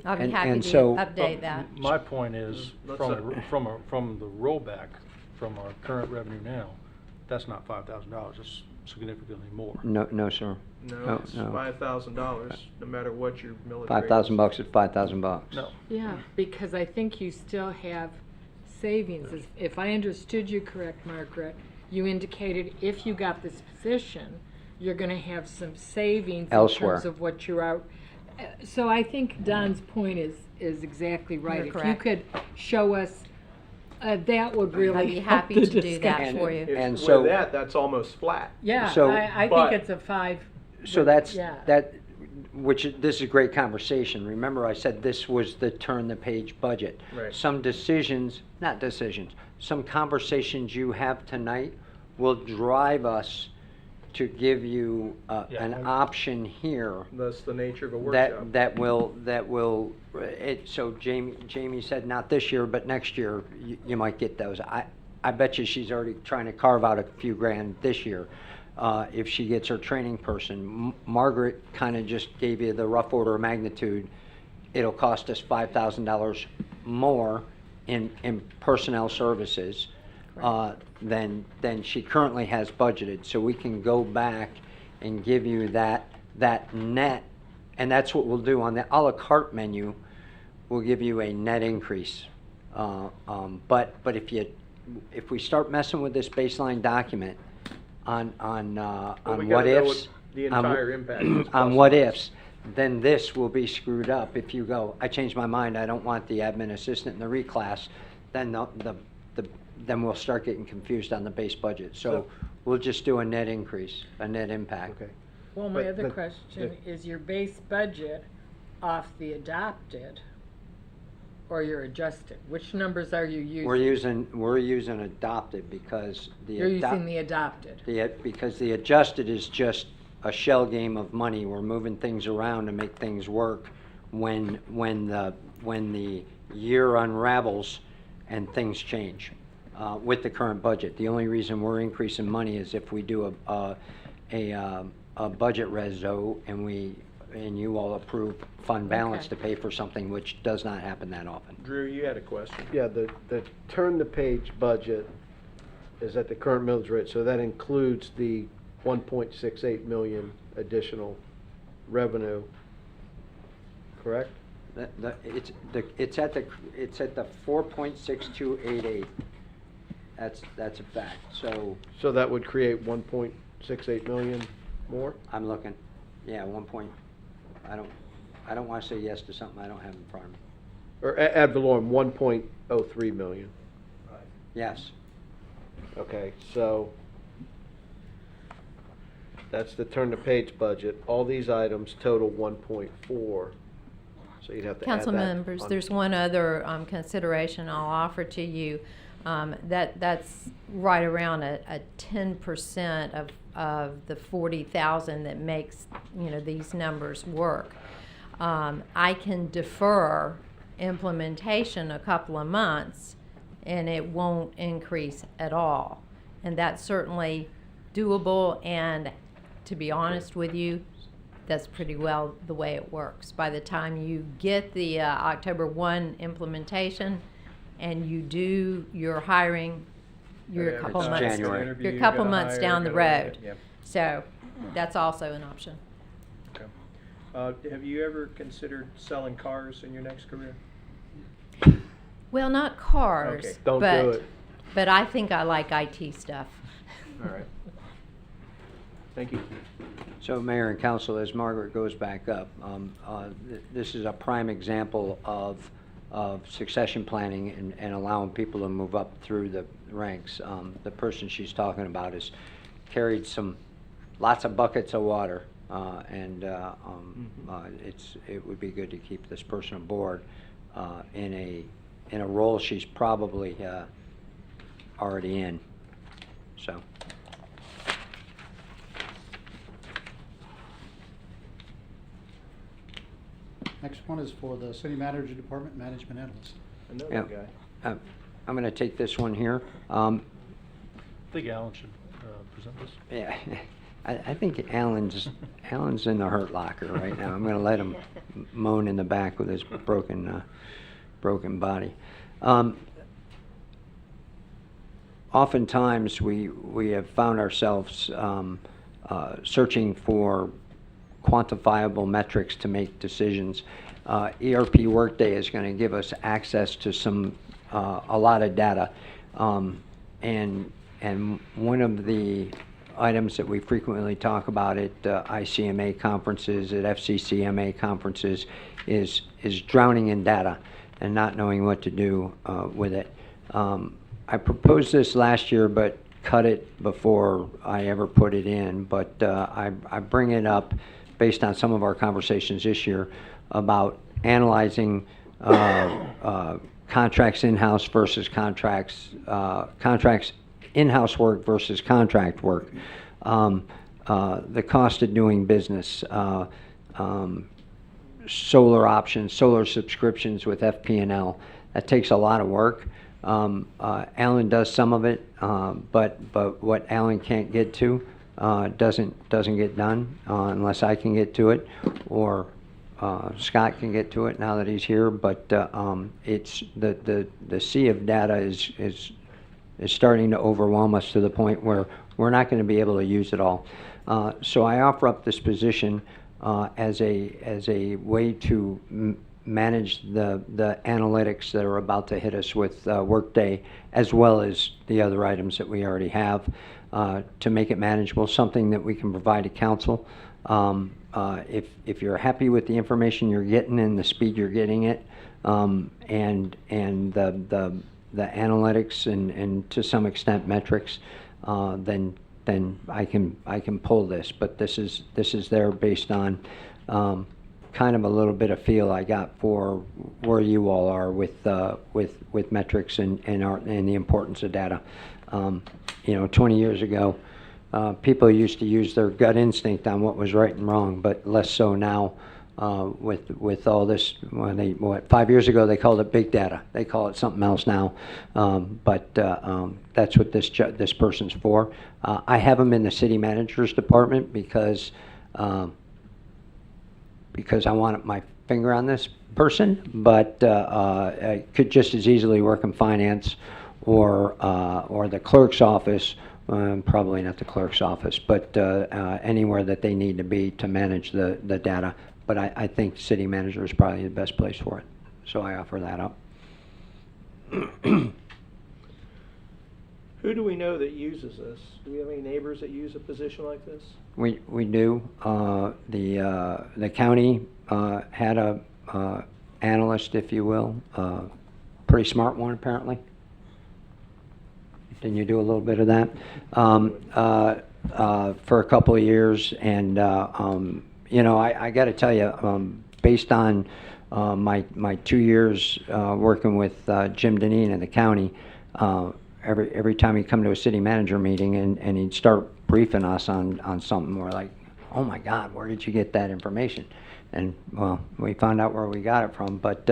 I'll be And- happy and to so- update that. My point is, Let's, from the rollback, from our current revenue now, that's not $5,000, it's significantly more. No, sir. no, it's $5,000, no matter what your millage rate is. $5,000 is $5,000. No. Yeah, because I think you still have savings. If I understood you correct, Margaret, you indicated if you got this position, you're gonna have some savings Elsewhere. in terms of what you're out. So I think Don's point is exactly right. You're If correct. you could show us, that would really I'd be help happy the to do that discussion. for you. And With so- that, that's almost flat. Yeah, So- I But- think it's a 5. So that's, Yeah. this is a great conversation. Remember, I said this was the turn-the-page budget. Right. Some some conversations you have tonight will drive us to give you Yeah, an I'm- option here That's the nature of a workshop. that will, so Jamie said not this year, but next year, you might get those. I bet you she's already trying to carve out a few grand this year, if she gets her training person. Margaret kind of just gave you the rough order of magnitude. It'll cost us $5,000 more in personnel services, than she currently has budgeted. So we can go back and give you that net, and that's what we'll do on the a la carte menu. We'll give you a net increase. But if we start messing with this baseline document on But we what gotta know ifs, what the entire impact is on what plus ifs, then this will be screwed up. If you go, I changed my mind, I don't want the admin assistant in the reclass, then then we'll start getting confused on the base budget. So we'll just do a net increase, a net impact. Okay. Well, my But other the- question is your base budget off the adopted or your adjusted? Which numbers are you using? We're using adopted because You're using the adopted. because the adjusted is just a shell game of money. We're moving things around to make things work when the year unravels and things change with the current budget. The only reason we're increasing money is if we do a budget reso and you all approve fund balance Okay. to pay for something, which does not happen that often. Drew, you had a question. Yeah, the turn-the-page budget is at the current millage rate, so that includes the 1.68 million additional revenue, correct? It's at the 4.6288. That's a fact. So So that would create 1.68 million more? I'm looking, yeah, I I don't want to say yes to something I don't have in front of me. Or ad valorem, 1.03 million. Yes. Okay, so that's the turn the page budget. All these items total 1.4. So you'd have to add Council that members, on. there's one other consideration I'll offer to you. That's right around a 10% of the 40,000 that makes, these numbers work. I can defer implementation a couple of months and it won't increase at all. And that's certainly doable, and to be honest with you, that's pretty well the way it works. By the time you get the October 1 implementation and you do your hiring, you're a couple It's months, January. you're a couple months down the road. So that's also an option. Have you ever considered selling cars in your next career? Well, not cars, Okay. Don't but, do it. but I think I like IT stuff. All right. Thank you. So, Mayor and Council, as Margaret goes back up, this is a prime example of succession planning and allowing people to move up through the ranks. The person she's talking about has carried lots of buckets of water, and it would be good to keep this person aboard in a role she's probably already in. So. Next one is for the City Manager Department, Management Analyst. Another guy. I'm going to take this one here. I think Alan should present this. Yeah, I think Alan's in the hurt locker right now. I'm going to let him moan in the back with his broken body. Oftentimes we have found ourselves searching for quantifiable metrics to make decisions. ERP Workday is going to give us access to a lot of data, and one of the items that we frequently talk about at ICMA conferences, at FCCMA conferences, is drowning in data and not knowing what to do with it. I proposed this last year, but cut it before I ever put it in. But I bring it up based on some of our conversations this year about analyzing contracts in-house versus contracts in-house work versus contract work, the cost of doing business, solar options, solar subscriptions with FP&L. That takes a lot of work. Alan does some of it, but what Alan can't get to doesn't get done unless I can get to it, or Scott can get to it now that he's here. But it's the sea of data is starting to overwhelm us to the point where we're not going to be able to use it all. So I offer up this position as a way to manage the analytics that are about to hit us with Workday, as well as the other items that we already have, to make it manageable, something that we can provide to council. If you're happy with the information you're getting and the speed you're getting it, and the analytics and to some extent metrics, then I can pull this. But this is there based on kind of a little bit of feel I got for where you all are with metrics and the importance of data. 20 years ago, people used to use their gut instinct on what was right and wrong, but less so now. With all this, 5 years ago they called it big data. They call it something else now, but that's what this person's for. I have them in the city manager's department because I want my finger on this person, but I could just as easily work in finance or the clerk's office. Probably not the clerk's office, but anywhere that they need to be to manage the data. But I think city manager is probably the best place for it. So I offer that up. Who do we know that uses this? Do we have any neighbors that use a position like this? We do. The county had a analyst, if you will, pretty smart one apparently. Didn't you do a little bit of that? For a couple of years, and you know, I got to tell you, based on my 2 years working with Jim Deneen in the county, every time he'd come to a city manager meeting and he'd start briefing us on something, we're like, oh my God, where did you get that information? And well, we found out where we got it from. But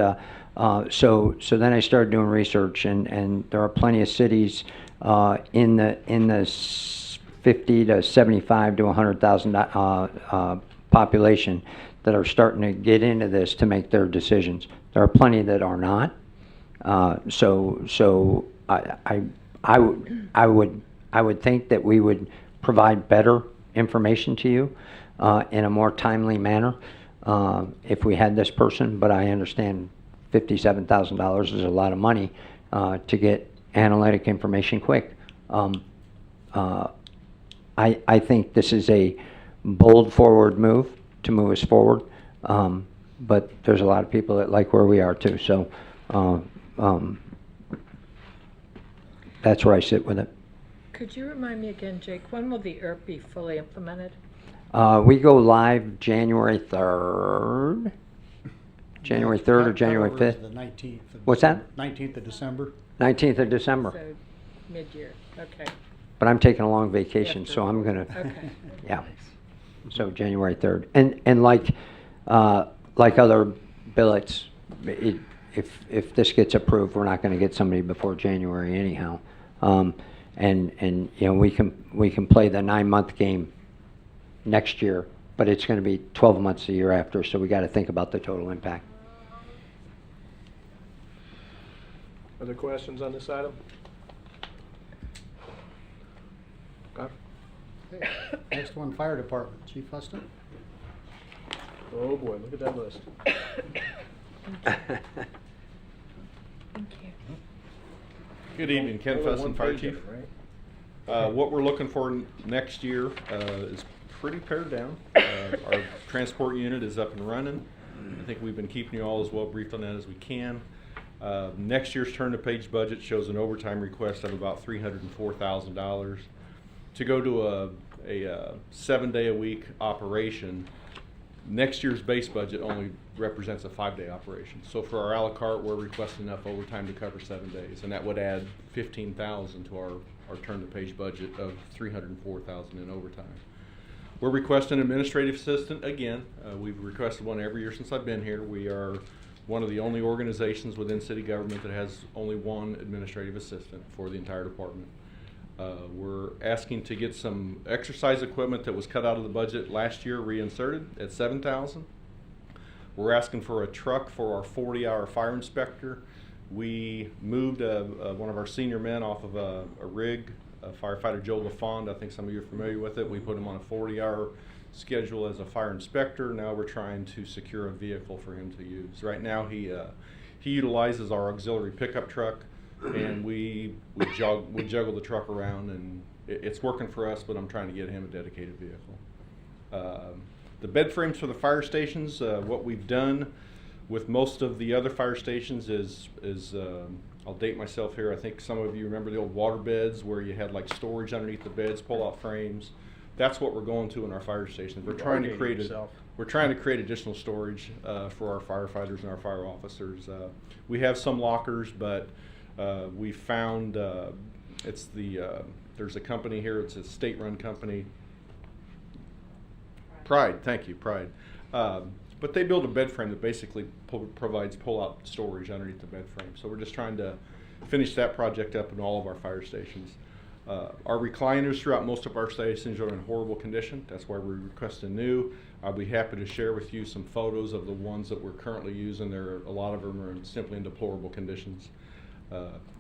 so then I started doing research, and there are plenty of cities in the 50 to 75 to 100,000 population that are starting to get into this to make their decisions. There are plenty that are not. So I would think that we would provide better information to you in a more timely manner if we had this person. But I understand $57,000 is a lot of money to get analytic information quick. I think this is a bold forward move to move us forward, but there's a lot of people that like where we are too. So that's where I sit with it. Could you remind me again, Jake, when will the ERP be fully implemented? We go live January 3rd. January 3rd or January Cutover is 5th? The 19th. What's that? 19th of December. 19th of December. So mid-year, okay. But I'm taking a long vacation, so I'm gonna, Okay. yeah. So January 3rd. And like other billets, if this gets approved, we're not gonna get somebody before January anyhow. And you know, we can play the 9-month game next year, but it's gonna be 12 months the year after, so we gotta think about the total impact. Other questions on this item? Okay. Okay. Next one, fire department. Chief Huston. Oh boy, look at that list. Thank you. Good evening, Ken Only Fussin, one Fire page Chief. of it, right? What we're looking for next year is pretty pared down. Our transport unit is up and running. I think we've been keeping you all as well briefed on that as we can. Next year's turn-to-page budget shows an overtime request of about $304,000. To go to a 7-day-a-week operation, next year's base budget only represents a 5-day operation. So for our a la carte, we're requesting enough overtime to cover 7 days, and that would add $15,000 to our turn-to-page budget of $304,000 in overtime. We're requesting an administrative assistant again. We've requested one every year since I've been here. We are one of the only organizations within city government that has only one administrative assistant for the entire department. We're asking to get some exercise equipment that was cut out of the budget last year reinserted at $7,000. We're asking for a truck for our 40-hour fire inspector. We moved one of our senior men off of a rig, firefighter Joe LaFond. I think some of you are familiar with it. We put him on a 40-hour schedule as a fire inspector. Now we're trying to secure a vehicle for him to use. Right now he utilizes our auxiliary pickup truck, and we juggle the truck around, and it's working for us, but I'm trying to get him a dedicated vehicle. The bed frames for the fire stations, what we've done with most of the other fire stations is I'll date myself here. I think some of you remember the old water beds where you had like storage underneath the beds, pull-out frames. That's what we're going to in our fire stations. We're trying to create additional storage for our firefighters and our fire officers. We have some lockers, but we found there's a company here. It's a state-run company. Pride, thank you, Pride. But they build a bed frame that basically provides pull-out storage underneath the bed frame. So we're just trying to finish that project up in all of our fire stations. Our recliners throughout most of our stations are in horrible condition. That's why we're requesting new. I'll be happy to share with you some photos of the ones that we're currently using. A lot of them are simply in deplorable conditions.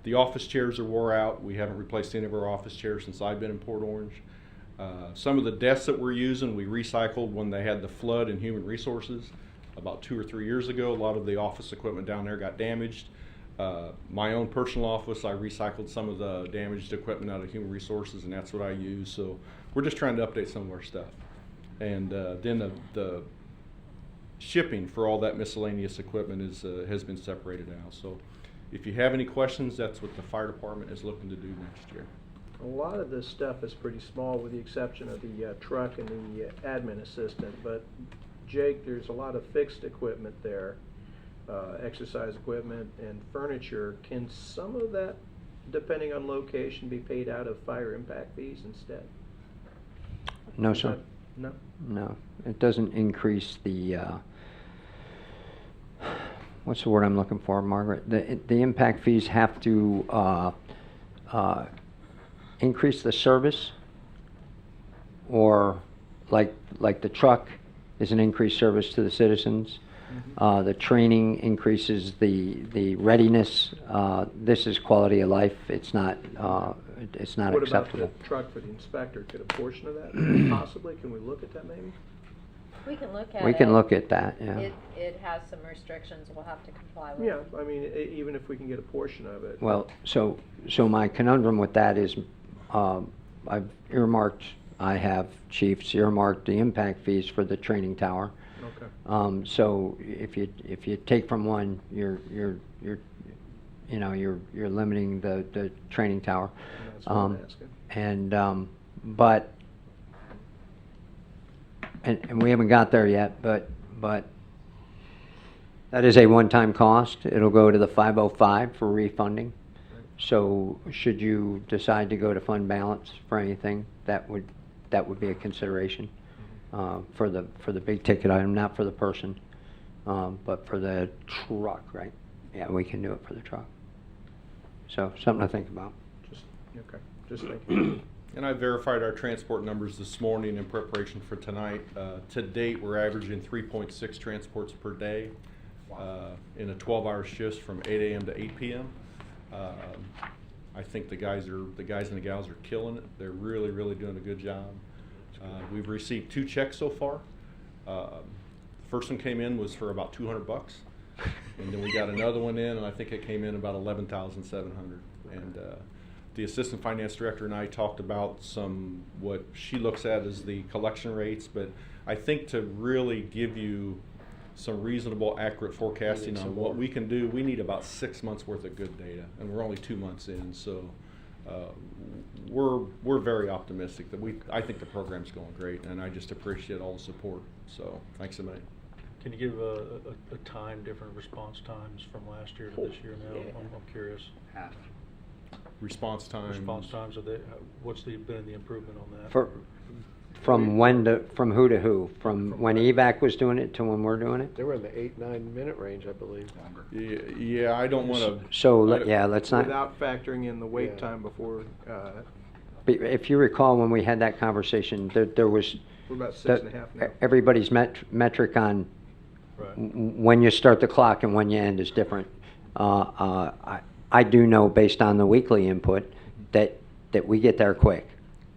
The office chairs are wore out. We haven't replaced any of our office chairs since I've been in Port Orange. Some of the desks that we're using, we recycled when they had the flood in Human Resources about 2 or 3 years ago. A lot of the office equipment down there got damaged. My own personal office, I recycled some of the damaged equipment out of Human Resources, and that's what I use. So we're just trying to update some of our stuff. And then the shipping for all that miscellaneous equipment has been separated out. So if you have any questions, that's what the fire department is looking to do next year. A lot of this stuff is pretty small with the exception of the truck and the admin assistant, but Jake, there's a lot of fixed equipment there, exercise equipment and furniture. Can some of that, depending on location, be paid out of fire impact fees instead? No, sir. No? No, it doesn't increase the, what's the word I'm looking for, Margaret? The impact fees have to increase the service, or like the truck is an increased service to the citizens. The training increases the readiness. This is quality of life. It's not acceptable. What about the truck for the inspector? Could a portion of that possibly? Can we look at that maybe? We can look at it. We can look at that, yeah. It has some restrictions we'll have to comply with. Yeah, I mean, even if we can get a portion of it. Well, so my conundrum with that is, I've earmarked, I have chiefs earmarked the impact fees for the training tower. Okay. So if you take from one, you're limiting the training tower. And that's what I'm asking. But we haven't got there yet, but that is a one-time cost. It'll go to the 505 for refunding. So should you decide to go to fund balance for anything, that would be a consideration for the big ticket item, not for the person, but for the truck, right? Yeah, we can do it for the truck. So something to think about. Just thinking. And I verified our transport numbers this morning in preparation for tonight. To date, we're averaging 3.6 transports per day in a 12-hour shift from 8 a.m. to 8 p.m. I think the guys and the gals are killing it. They're really, really doing a good job. We've received 2 checks so far. The first one came in was for about $200, and then we got another one in, and I think it came in about $11,700. And the assistant finance director and I talked about what she looks at as the collection rates, but I think to really give you some reasonable, accurate forecasting on what we can do, we need about 6 months worth of good data, and we're only 2 months in, so we're very optimistic that I think the program's going great, and I just appreciate all the support. So thanks a million. Can you give a time, different response times from last year to this year now? Yeah. I'm curious. Half. Response times. Response times, what's been the improvement on that? From who to who? From when EVAC was doing it to when we're doing it? They were in the 8-9 minute range, I believe. Longer. Yeah, I don't want to. So let's not. Without factoring in the wait Yeah. time before, If you recall, when we had that conversation, there was we're about 6.5 now. everybody's metric on Right. when you start the clock and when you end is different. I do know, based on the weekly input, that we get there quick.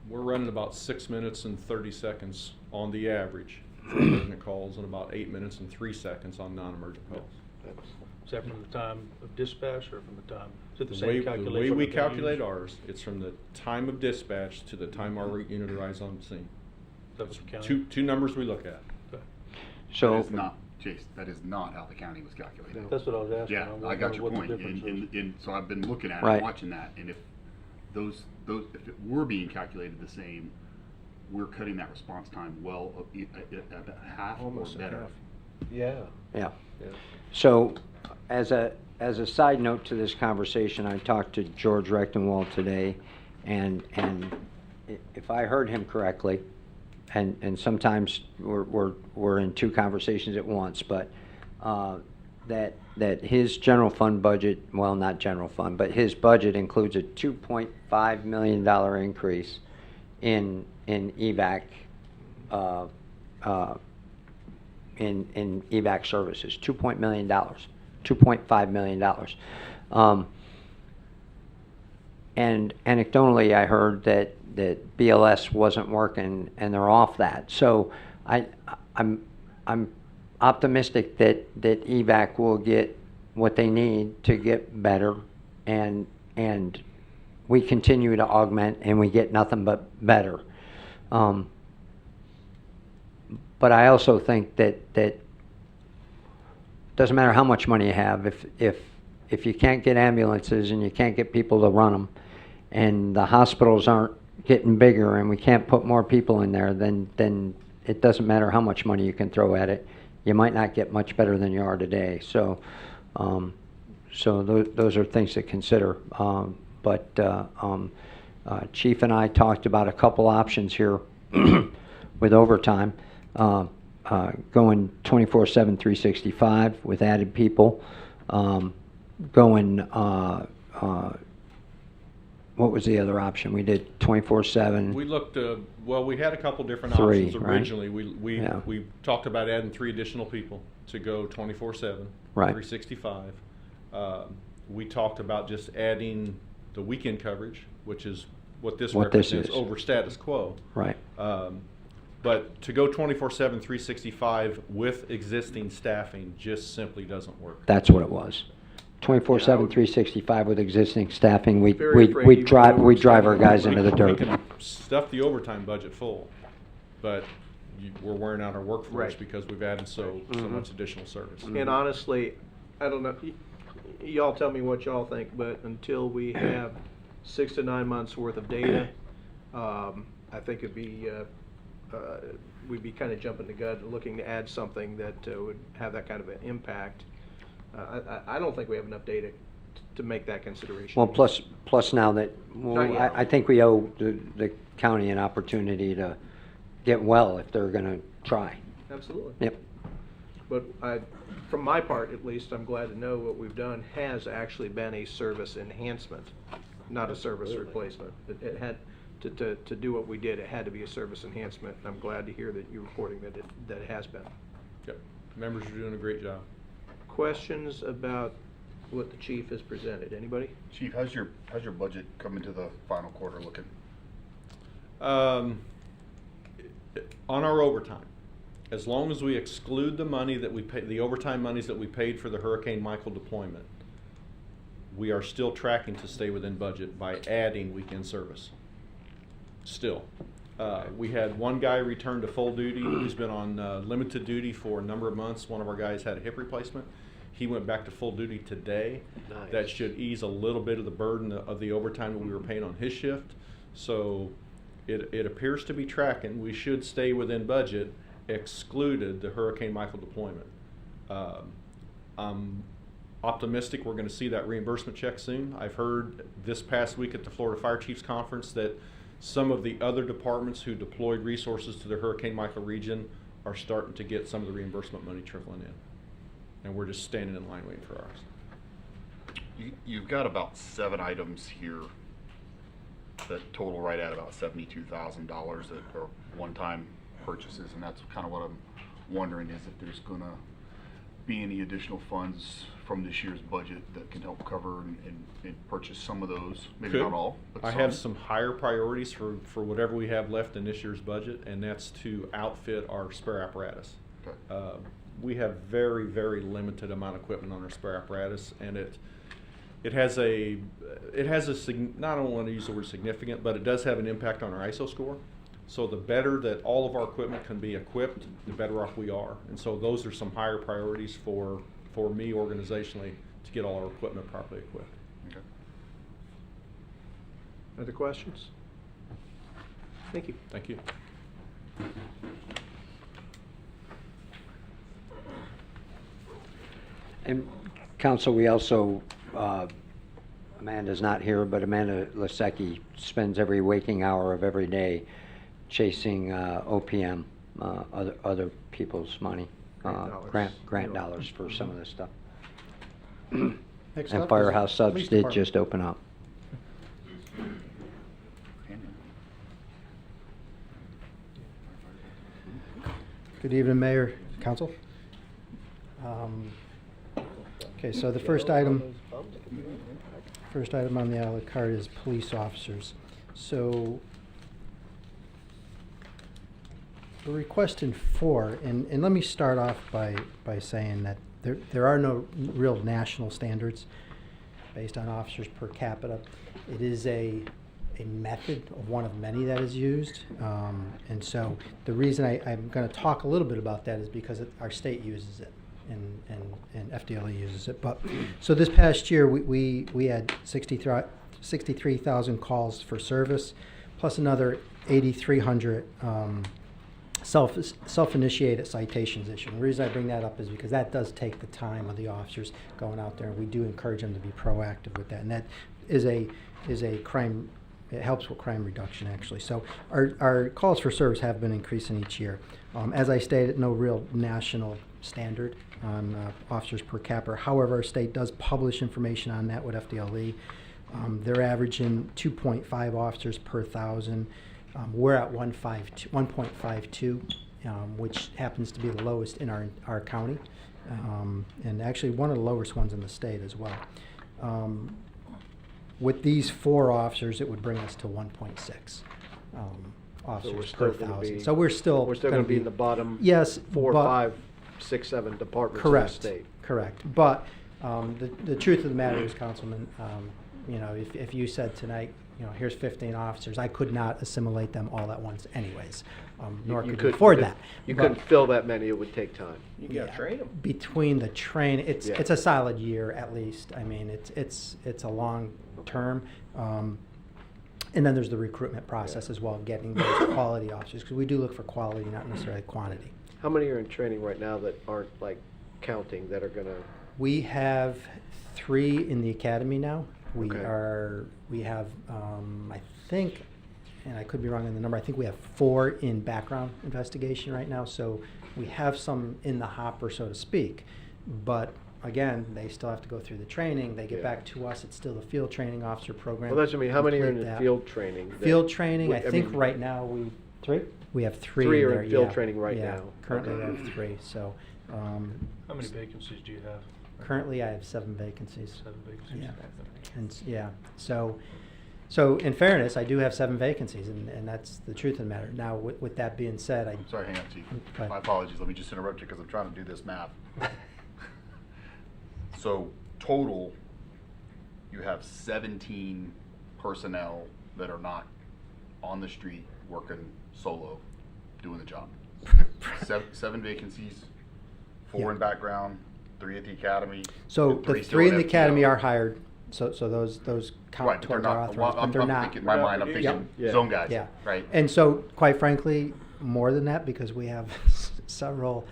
We're running about 6 minutes and 30 seconds on the average for emergent calls, and about 8 minutes and 3 seconds on non-emergent calls. Is that from the time of dispatch or from the time? Is it the The same way calculation? we that they calculate use? ours, it's from the time of dispatch to the time our unit arrives on scene. Is that what the county- Two numbers we look at. Okay. So That is not, Jace, that is not how the county was calculated. That's what I was asking. Yeah, I'm I got wondering your what the point, difference is. so I've been looking at it, Right. and watching that, and if if it were being calculated the same, we're cutting that response time well, at half or Almost better. half. Yeah. yeah. So as a side note to this conversation, I talked to George Rechtenwald today, and if I heard him correctly, and sometimes we're in 2 conversations at once, but that his general fund budget, well, not general fund, but his budget includes a $2.5 million increase in EVAC in EVAC services, $2.5 million. And anecdotally, I heard that BLS wasn't working, and they're off that. So I'm optimistic that EVAC will get what they need to get better, and we continue to augment, and we get nothing but better. But I also think that doesn't matter how much money you have, if you can't get ambulances and you can't get people to run them, and the hospitals aren't getting bigger and we can't put more people in there, then it doesn't matter how much money you can throw at it. You might not get much better than you are today. So those are things to consider. Chief and I talked about a couple options here with overtime, going 24/7, 365 with added people, going. What was the other option? We did 24/7. We looked, well, we had a couple different 3, options right? originally. We Yeah. we talked about adding 3 additional people to go 24/7, Right. 365. We talked about just adding the weekend coverage, which is what this What this represents is. over status quo. Right. But to go 24/7, 365 with existing staffing just simply doesn't work. That's what it was. 24/7, 365 with existing staffing. We Very afraid we you drive would we drive our overstep. guys into the We dirt. can stuff the overtime budget full, but we're wearing out our workforce Right. because we've added so much additional service. And honestly, I don't know, y'all tell me what y'all think, but until we have 6 to 9 months worth of data, I think it'd be, we'd be kind of jumping the gun, looking to add something that would have that kind of an impact. I don't think we have enough data to make that consideration. Well, plus now that, well, Not yet. I think we owe the county an opportunity to get well if they're going to try. Absolutely. Yep. But from my part, at least, I'm glad to know what we've done has actually been a service enhancement, not a service replacement. It had, to do what we did, it had to be a service enhancement, and I'm glad to hear that you're reporting that it has been. Yep. Members are doing a great job. Questions about what the chief has presented? Anybody? Chief, how's your budget coming to the final quarter looking? On our overtime, as long as we exclude the money that we pay, the overtime monies that we paid for the Hurricane Michael deployment, we are still tracking to stay within budget by adding weekend service. Still. We had one guy return to full duty who's been on limited duty for a number of months. One of our guys had a hip replacement. He went back to full duty today. Nice. That should ease a little bit of the burden of the overtime that we were paying on his shift. So it appears to be tracking. We should stay within budget, excluded the Hurricane Michael deployment. I'm optimistic we're going to see that reimbursement check soon. I've heard this past week at the Florida Fire Chiefs Conference that some of the other departments who deployed resources to the Hurricane Michael region are starting to get some of the reimbursement money trickling in. And we're just standing in line waiting for ours. You've got about 7 items here that total right at about $72,000 that are one-time purchases, and that's kind of what I'm wondering is if there's going to be any additional funds from this year's budget that can help cover and purchase some of those, maybe Could. not all, but I have some higher priorities for whatever we have left in this year's budget, and that's to outfit our spare apparatus. Okay. We have very, very limited amount of equipment on our spare apparatus, and it has a not, I don't want to use the word significant, but it does have an impact on our ISO score. So the better that all of our equipment can be equipped, the better off we are. And so those are some higher priorities for me organizationally to get all our equipment properly equipped. Okay. Other questions? Thank you. Thank you. And council, we also, Amanda's not here, but Amanda Lasecki spends every waking hour of every day chasing OPM, other people's money, grant dollars for some of this stuff. Next And up is Firehouse Subs Police did Department. just open up. Good evening, Mayor, Council. Okay, so the first item on the a la carte is police officers. So we're requesting 4, and let me start off by saying that there are no real national standards based on officers per capita. It is a method of one of many that is used. And so the reason I'm going to talk a little bit about that is because our state uses it and FDLE uses it. But so this past year we had 63,000 calls for service, plus another 8,300 self-initiated citations issued. The reason I bring that up is because that does take the time of the officers going out there, and we do encourage them to be proactive with that. And that is a crime. It helps with crime reduction, actually. So our calls for service have been increasing each year. As I stated, no real national standard on officers per capita. However, our state does publish information on that with FDLE. They're averaging 2.5 officers per 1,000. We're at 1.52, which happens to be the lowest in our county, and actually one of the lowest ones in the state as well. With these 4 officers, it would bring us to 1.6 officers per 1,000. So we're still going to be in the bottom yes, 4, but- 5, 6, 7 departments Correct. in the state. Correct. But the truth of the matter is, Councilman, if you said tonight, here's 15 officers, I could not assimilate them all at once anyways, nor could we afford that. You But- couldn't fill that many, it would take time. You gotta train them. Between the it's Yeah. a solid year at least. I mean, it's a long term. And then there's the recruitment process as well, getting those quality officers, because we do look for quality, not necessarily quantity. How many are in training right now that aren't like counting, that are going to? We have 3 in the academy now. We Okay. have, I think, and I could be wrong on the number, I think we have 4 in background investigation right now. So we have some in the hopper, so to speak. But again, they still have to go through the training. They get Yeah. back to us. It's still the field training officer program. Well, that's what I mean. How many are in Complete the that. field training? that- Field training, I I think mean- right now 3? We have 3 3 in are in there, field yeah. training right Yeah, now. Currently Okay. we have 3, so. How many vacancies do you have? Currently I have 7 vacancies. 7 vacancies. Yeah. And, so in fairness, I do have 7 vacancies, and that's the truth of the matter. Now, with that being said, I'm sorry, hang on, Chief. Go ahead. My apologies, let me just interrupt you because I'm trying to do this math. So total, you have 17 personnel that are not on the street working solo, doing the job. 7 vacancies, 4 in background, 3 at the academy. So and the 3 still 3 in at the academy FTO. are hired, so those count Right, but they're towards our not, authorized, but they're I'm not. thinking, in my mind, I'm Yep. thinking Yeah. zone guys, Yeah. right? And so, quite frankly, more than that, because we have several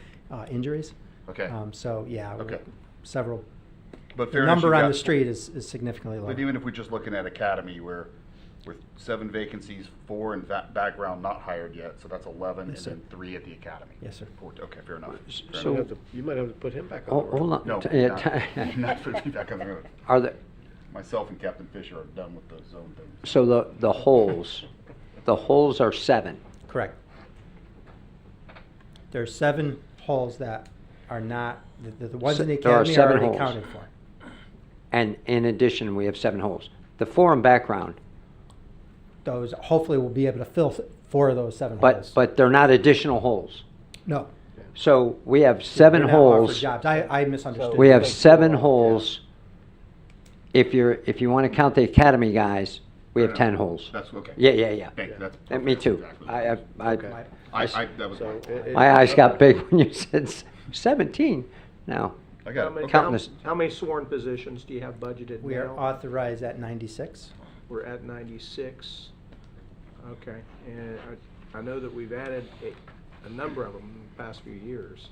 injuries. Okay. So, yeah, Okay. several. But The fairness, number you've on got- the street is significantly lower. But even if we're just looking at academy, where with 7 vacancies, 4 in background not hired yet, so that's 11, Yes, and sir. then 3 at the academy. Yes, sir. Okay, fair enough. Fair So- enough. You might have to put him back on. the road. Hold on. No, Yeah, not for me back on the road. Are there, Myself and Captain Fisher are done with the zone thing. so the holes are 7. Correct. There's 7 holes that are not, the ones in the There are academy are 7 already holes. counted for. And in addition, we have 7 holes. The 4 in background, Those, hopefully we'll be able to fill 4 of those 7 but holes. they're not additional holes. No. So we have 7 They're not offered holes. jobs. I misunderstood. We have you. 7 holes. If you want to count the academy guys, we have 10 holes. That's okay. Yeah. Thank you, that's. Me too. exactly. Okay. That was. So it- My eyes got big when you said 17. Now, I got it. Counting this- How many sworn positions do you have budgeted We are now? authorized at 96. We're at 96. Okay, and I know that we've added a number of them in the past few years.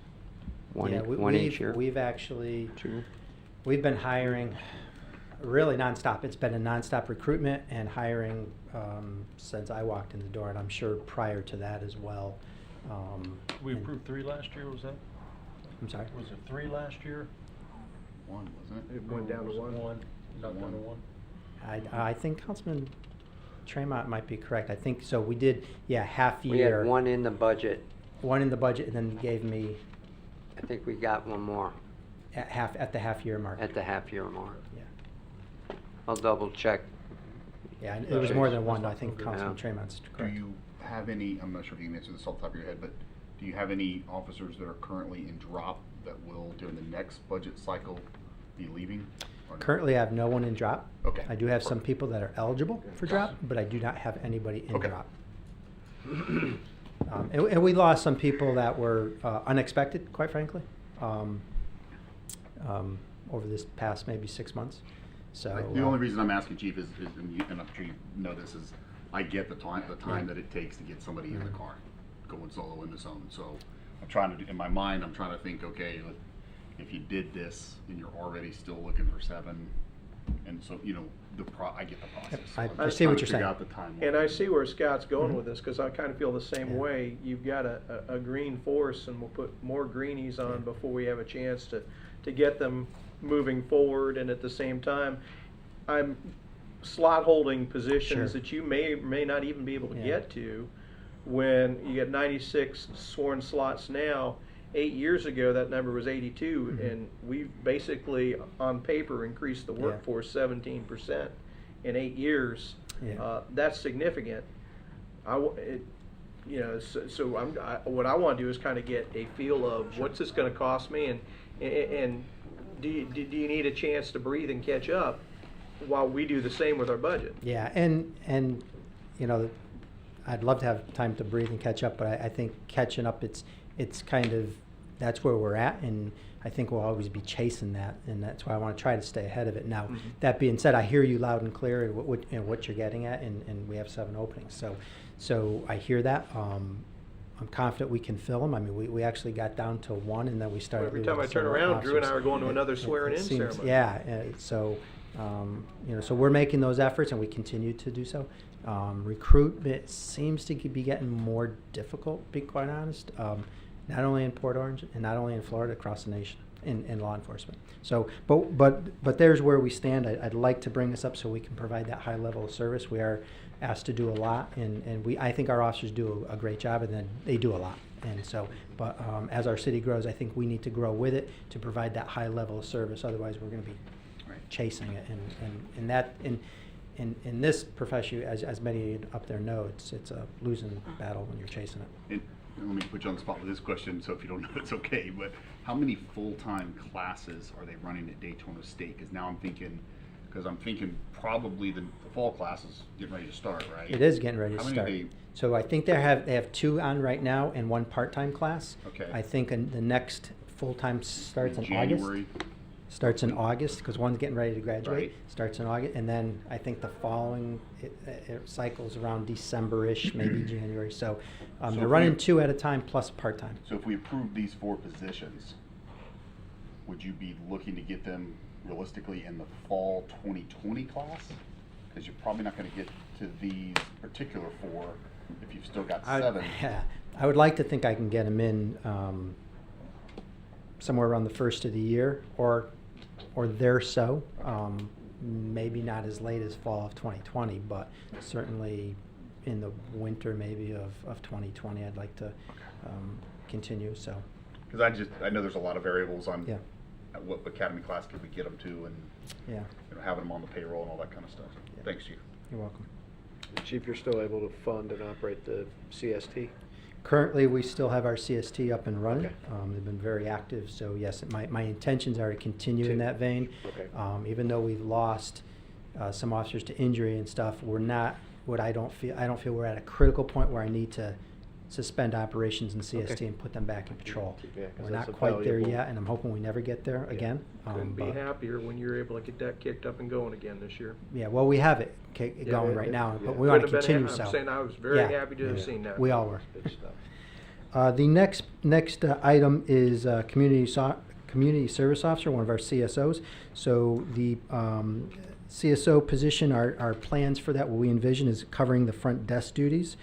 one Yeah, one each year. We've actually, 2. we've been hiring really nonstop. It's been a nonstop recruitment and hiring since I walked in the door, and I'm sure prior to that as well. We and- approved 3 last year, was that? I'm sorry? Was it 3 last year? 1, wasn't it? It went down to Was it 1. 1, not down to 1. I think Councilman Tremont might be correct. I think, so we did, half We year. had 1 in the budget. 1 in the budget, and then he gave me I think we got 1 more at the half year mark. at the half-year mark. Yeah. I'll double check. Yeah, and it was more than 1, I That's think not so good. Councilman Yeah. Tremont's Do correct. you have any, I'm not sure if you can answer this off the top of your head, but do you have any officers that are currently in drop that will, during the next budget cycle, be leaving? Or no? Currently, I have no one in drop. Okay. I do have some Perfect. people that are eligible for drop, but I do not have anybody in Okay. drop. And we lost some people that were unexpected, quite frankly, over this past maybe 6 months. So The only reason I'm asking, Chief, is and I'm sure you know this, is I get the time that it takes to get somebody in the car, going solo in the zone. So I'm trying to, in my mind, I'm trying to think, okay, if you did this and you're already still looking for 7, and so, you know, I get the process. So I I'm see just trying what to you're figure saying. out the timeline. And I see where Scott's going with this, because I kind of feel the same Yeah. way. You've got a green force, and we'll put more greenies on before we have a chance to get them moving forward. And at the same time, I'm slot holding positions Sure. that you may or may not even be able to Yeah. get to when you get 96 sworn slots now. 8 years ago, that number was 82, and we've basically, on paper, increased the Yeah. workforce 17% in 8 years. Yeah. That's significant. What I want to do is kind of get a feel of what's this going to cost me, and do you need a chance to breathe and catch up while we do the same with our budget? Yeah, and you know, I'd love to have time to breathe and catch up, but I think catching up, it's kind of, that's where we're at, and I think we'll always be chasing that, and that's why I want to try to stay ahead of it. Now, that being said, I hear you loud and clear and what you're getting at, and we have 7 openings, so I hear that. I'm confident we can fill them. I mean, we actually got down to 1, and then we started. Every time I turn around, Drew and I are going to another swearing-in ceremony. Yeah, so, you know, so we're making those efforts, and we continue to do so. Recruitment seems to be getting more difficult, to be quite honest, not only in Port Orange and not only in Florida, across the nation in law enforcement. So, but there's where we stand. I'd like to bring this up so we can provide that high level of service. We are asked to do a lot, and I think our officers do a great job, and then they do a lot. And so, but as our city grows, I think we need to grow with it to provide that high level of service. Otherwise, we're going to be chasing it, and that in this profession, as many up there know, it's a losing battle when you're chasing it. And let me put you on the spot with this question, so if you don't know, it's okay, but how many full-time classes are they running at Daytona State? Because now I'm thinking probably the fall class is getting ready to start, right? It is getting ready to How many start. do they- So I think they have 2 on right now and 1 part-time class. Okay. I think the next full-time starts in January? August. Starts in August, because one's getting ready to graduate. Right. Starts in August, and then I think the following, it cycles around December-ish, maybe January. So So they're if running we- 2 at a time plus part-time. So if we approve these 4 positions, would you be looking to get them realistically in the fall 2020 class? Because you're probably not going to get to these particular 4 if you've still got 7. I would like to think I can get them in somewhere around the first of the year, or there so. Maybe not as late as fall of 2020, but certainly in the winter maybe of 2020, I'd like to continue. So, Because I know there's a lot of variables on yeah, at what academy class could we get them to, and yeah, having them on the payroll and all that kind of stuff. Yeah. Thanks, Chief. you're welcome. Chief, you're still able to fund and operate the CST? Currently, we still have our CST up and running. Okay. They've been very active, so yes, my intentions are to continue in that vein. Okay. Even though we've lost some officers to injury and stuff, we're not, I don't feel we're at a critical point where I need to suspend operations in CST Okay. and put them back in patrol. Yeah, 'cause We're that's not a quite there valuable- yet, and I'm hoping we never get there again. Couldn't be but- happier when you're able to get that kicked up and going again this year. Yeah, well, we have it Yeah, going it- right now, yeah. but we want to Couldn't have been continue ha- so. I'm saying I was very Yeah. happy to have Yeah. seen that. We all were. Good stuff. The next item is community service officer, one of our CSOs. So the CSO position, our plans for that, what we envision is covering the front desk duties.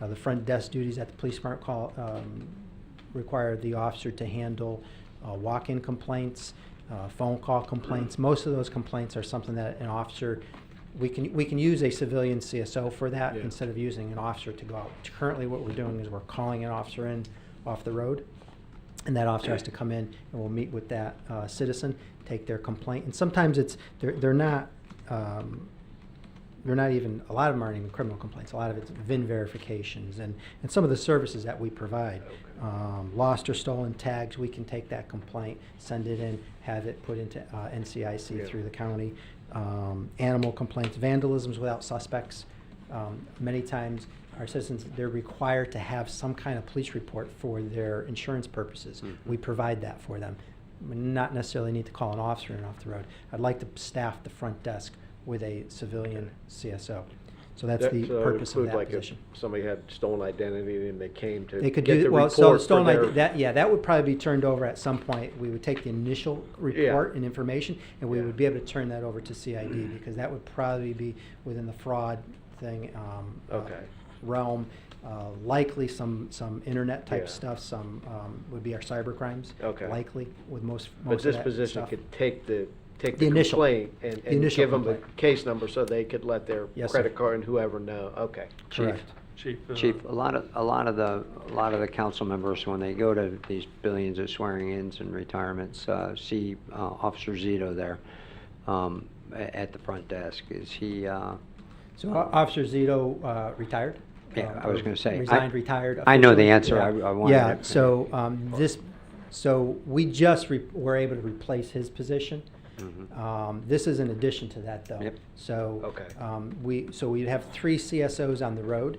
The front desk duties at the police department require the officer to handle walk-in complaints, phone call complaints. Most of those complaints are something that an officer, we can use a civilian CSO for that Yeah. instead of using an officer to go out. Currently, what we're doing is we're calling an officer in off the road, and that officer has to come in, and we'll meet with that citizen, take their complaint. And sometimes they're not they're not even, a lot of them aren't even criminal complaints. A lot of it's VIN verifications and some of the services that we provide. Lost or stolen tags, we can take that complaint, send it in, have it put into NCIC through the county. Animal complaints, vandalisms without suspects. Many times our citizens, they're required to have some kind of police report for their insurance purposes. We provide that for them. We not necessarily need to call an officer in off the road. I'd like to staff the front desk with a civilian CSO. So that's the purpose of that like position. if somebody had stolen identity and they came to They could get do, the well, report so for stolen their- that would probably be turned over at some point. We would take the initial report and information, and we would be able to turn that over to CID, because that would probably be within the fraud thing realm. Likely some internet type Yeah. stuff, some would be our cyber crimes. Okay. Likely with most But of this that position stuff. could take the The initial- complaint and the initial give them the complaint. case number so they could let their Yes, credit sir. card and whoever know. Okay. Correct. Chief, Chief, a lot of the council members, when they go to these billions of swearing-ins and retirements, see Officer Zito there at the front desk. Is he? So Officer Zito retired. Yeah, I was going to say. Resigned, retired. I know the officially. answer. Yeah. I wanted Yeah, to- so so we just were able to replace his position. This is in addition to that, though. Yep. So Okay. we have 3 CSOs on the road.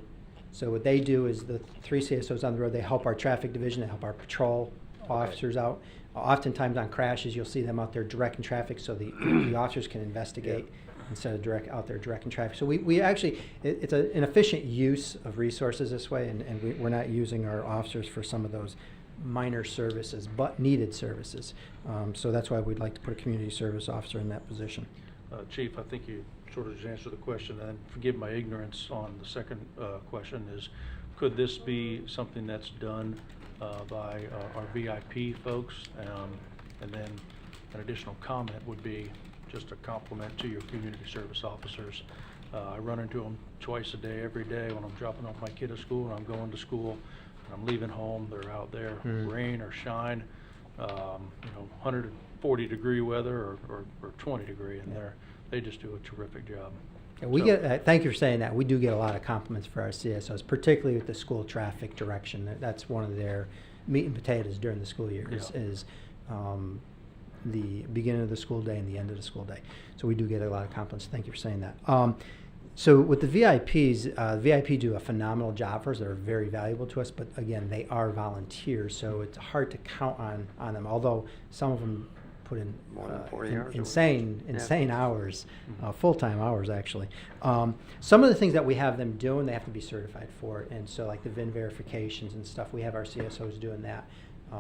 So what they do is the 3 CSOs on the road, they help our traffic division, they help our patrol officers out. Oftentimes on crashes, you'll see them out there directing traffic, so the officers can investigate instead of out there directing traffic. So we actually, it's an efficient use of resources this way, and we're not using our officers for some of those minor services, but needed services. So that's why we'd like to put a community service officer in that position. Chief, I think you sort of just answered the question, and forgive my ignorance on the second question is, could this be something that's done by our VIP folks? And then an additional comment would be just a compliment to your community service officers. I run into them twice a day, every day, when I'm dropping off my kid at school and I'm going to school and I'm leaving home. They're out there, rain or shine, 140 degree weather or 20 degree, and they just do a terrific job. And we get, thank you for saying that. We do get a lot of compliments for our CSOs, particularly with the school traffic direction. That's one of their meat and potatoes during the school year is the beginning of the school day and the end of the school day. So we do get a lot of compliments. Thank you for saying that. So with the VIPs, VIP do a phenomenal job for us. They're very valuable to us, but again, they are volunteers, so it's hard to count on them, although some of them put in More than 40 hours a week. insane hours, full-time hours actually. Some of the things that we have them doing, they have to be certified for, and so like the VIN verifications and stuff, we have our CSOs doing that.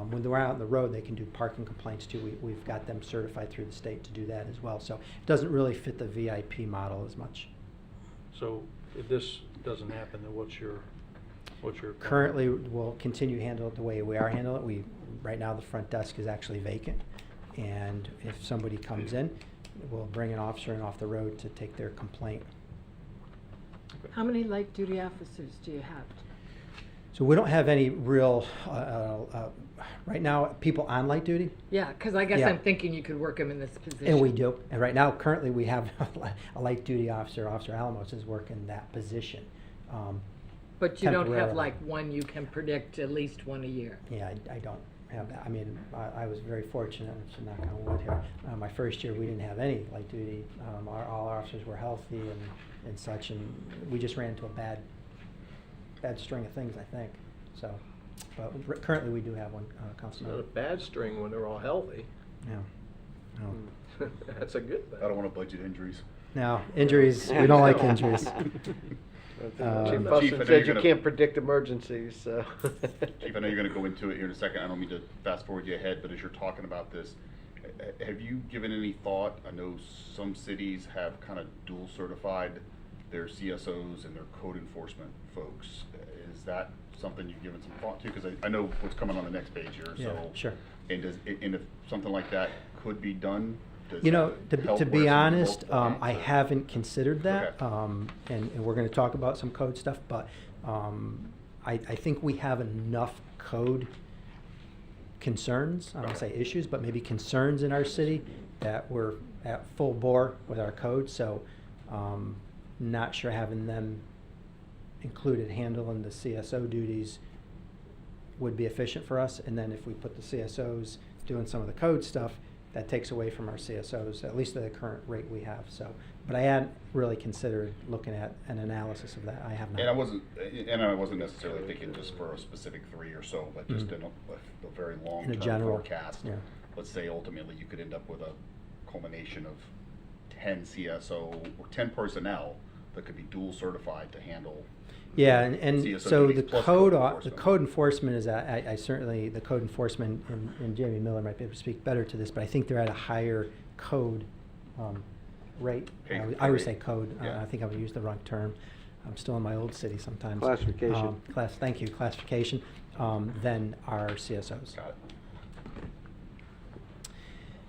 When they're out on the road, they can do parking complaints too. We've got them certified through the state to do that as well. So it doesn't really fit the VIP model as much. So if this doesn't happen, then what's your Currently, we'll continue to handle it the way we are handling it. Right now, the front desk is actually vacant, and if somebody comes in, we'll bring an officer in off the road to take their complaint. How many light duty officers do you have? So we don't have any real, right now, people on light duty. Yeah, because I guess Yeah. I'm thinking you could work them in this position. And we do. And right now, currently, we have a light duty officer, Officer Alamos, is working that position. But you don't have temporarily. like one you can predict at least one a year. Yeah, I don't have that. I mean, I was very fortunate, to knock on wood here. My first year, we didn't have any light duty. All our officers were healthy and such, and we just ran into a bad string of things, I think. So, but currently, we do have one, It's Councilman. not a bad string when they're all healthy. Yeah. No. That's a good thing. I don't want to budget injuries. No, injuries, we don't like injuries. Chief Chief, I know Buston you're said you gonna- can't predict emergencies, so. Chief, I know you're going to go into it here in a second. I don't mean to fast forward you ahead, but as you're talking about this, have you given any thought? I know some cities have kind of dual certified their CSOs and their code enforcement folks. Is that something you've given some thought to? Because I know what's coming on the next page here. Yeah, So, sure. And if something like that could be done, does You know, that help to where be some honest, multiple hands, I or- haven't considered that, Okay. and we're gonna talk about some code stuff, but, I think we have enough code concerns, I don't wanna say issues, but maybe concerns in our city that we're at full bore with our code, so, not sure having them included handling the CSO duties would be efficient for us. And then if we put the CSOs doing some of the code stuff, that takes away from our CSOs, at least at the current rate we have. So, but I hadn't really considered looking at an analysis of that. I have not. And I wasn't necessarily thinking just for a specific 3 or so, but just in a very long-term general forecast. yeah. Let's say ultimately you could end up with a culmination of 10 CSO or 10 personnel that could be dual certified to handle. Yeah, and CSO so the duties plus code enforcement is, I certainly, the code enforcement, and Jamie Miller might be able to speak better to this, but I think they're at a higher code rate. I would say code. Yeah. I think I would use the wrong term. I'm still in my old city sometimes. Classification. Thank you, classification, than our CSOs. Got it.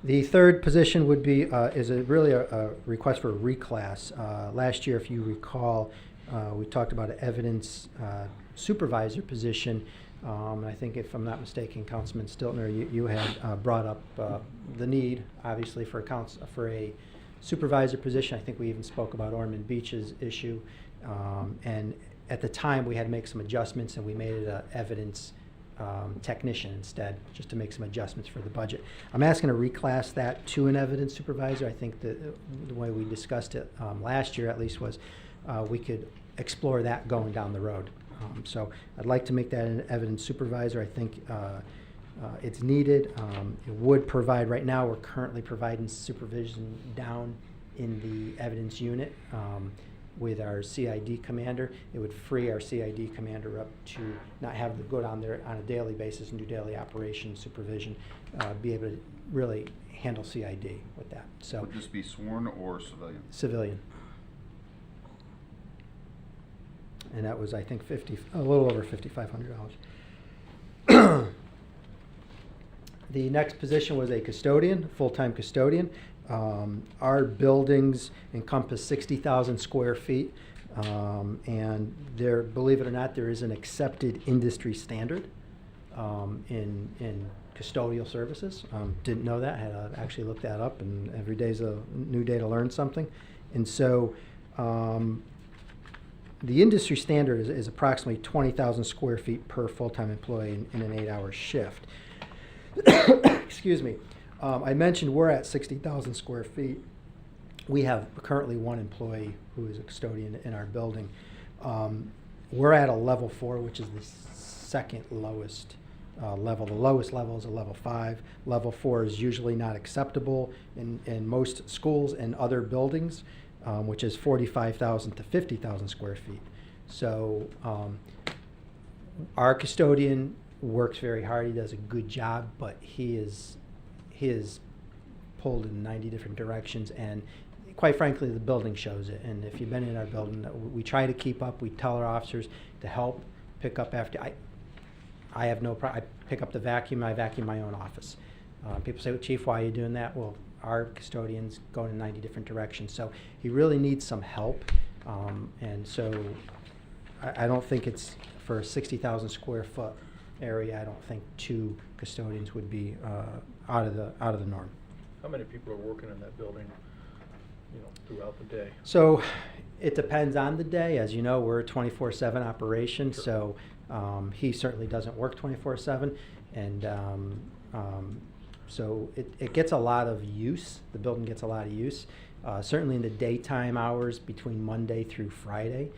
The third position would be, is really a request for a reclass. Last year, if you recall, we talked about an evidence supervisor position. I think if I'm not mistaken, Councilman Stiltner, you had brought up the need, obviously, for a supervisor position. I think we even spoke about Ormond Beach's issue. And at the time, we had to make some adjustments, and we made it an evidence technician instead, just to make some adjustments for the budget. I'm asking to reclass that to an evidence supervisor. I think the way we discussed it last year, at least, was we could explore that going down the road. So I'd like to make that an evidence supervisor. I think it's needed. It would provide, right now we're currently providing supervision down in the evidence unit with our CID commander. It would free our CID commander up to not have to go down there on a daily basis and do daily operation supervision, be able to really handle CID with that. So Would this be sworn or civilian? civilian. And that was, I think, a little over $5,500. The next position was a custodian, full-time custodian. Our buildings encompass 60,000 square feet, and there, believe it or not, there is an accepted industry standard in custodial services. Didn't know that. Had to actually look that up, and every day's a new day to learn something. And so the industry standard is approximately 20,000 square feet per full-time employee in an 8-hour shift. Excuse me. I mentioned we're at 60,000 square feet. We have currently one employee who is a custodian in our building. We're at a level 4, which is the second lowest level. The lowest level is a level 5. Level 4 is usually not acceptable in most schools and other buildings, which is 45,000 to 50,000 square feet. So our custodian works very hard. He does a good job, but he is pulled in 90 different directions, and quite frankly, the building shows it. And if you've been in our building, we try to keep up. We tell our officers to help pick up after. I have no problem. I pick up the vacuum. I vacuum my own office. People say, well, Chief, why are you doing that? Well, our custodian's going in 90 different directions, so he really needs some help. And so I don't think it's for a 60,000 square foot area. I don't think 2 custodians would be out of the norm. How many people are working in that building, throughout the day? So it depends on the day. As you know, we're a 24/7 operation, Sure. so he certainly doesn't work 24/7, and so it gets a lot of use. The building gets a lot of use. Certainly in the daytime hours between Monday through Friday,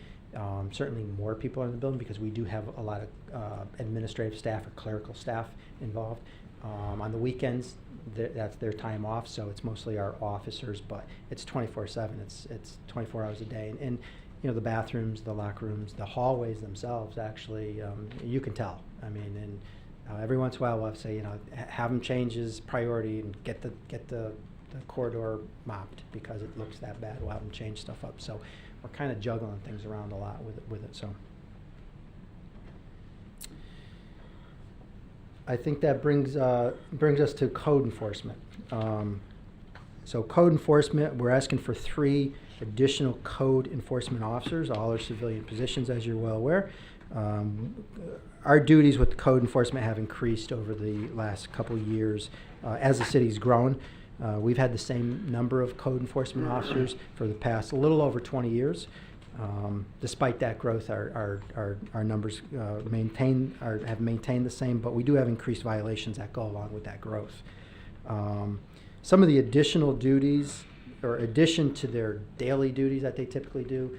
certainly more people are in the building because we do have a lot of administrative staff or clerical staff involved. On the weekends, that's their time off, so it's mostly our officers, but it's 24/7. It's 24 hours a day. And the bathrooms, the locker rooms, the hallways themselves, actually, you can tell. I mean, and every once in a while we'll have to say, have them change his priority and get the corridor mopped because it looks that bad. We'll have them change stuff up. So we're kind of juggling things around a lot with it. So I think that brings us to code enforcement. So code enforcement, we're asking for 3 additional code enforcement officers. All are civilian positions, as you're well aware. Our duties with code enforcement have increased over the last couple years as the city's grown. We've had the same number of code enforcement officers for the past a little over 20 years. Despite that growth, our numbers have maintained the same, but we do have increased violations that go along with that growth. Some of the additional duties, or addition to their daily duties that they typically do,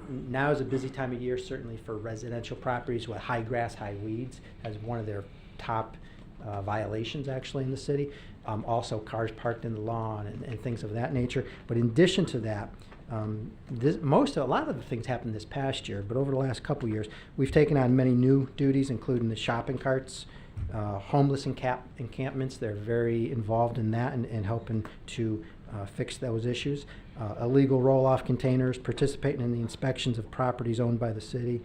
now is a busy time of year, certainly for residential properties with high grass, high weeds, as one of their top violations actually in the city. Also cars parked in the lawn and things of that nature. But in addition to that, a lot of the things happened this past year, but over the last couple years, we've taken on many new duties, including the shopping carts, homeless encampments. They're very involved in that and helping to fix those issues. Illegal roll-off containers, participating in the inspections of properties owned by the city,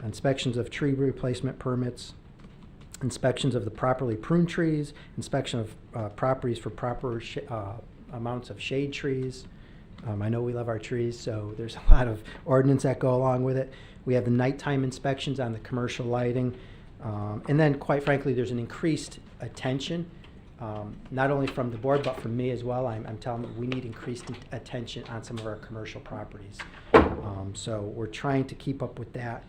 inspections of tree replacement permits, inspections of the properly pruned trees, inspection of properties for proper amounts of shade trees. I know we love our trees, so there's a lot of ordinance that go along with it. We have the nighttime inspections on the commercial lighting. And then, quite frankly, there's an increased attention, not only from the board, but from me as well. I'm telling them we need increased attention on some of our commercial properties. So we're trying to keep up with that.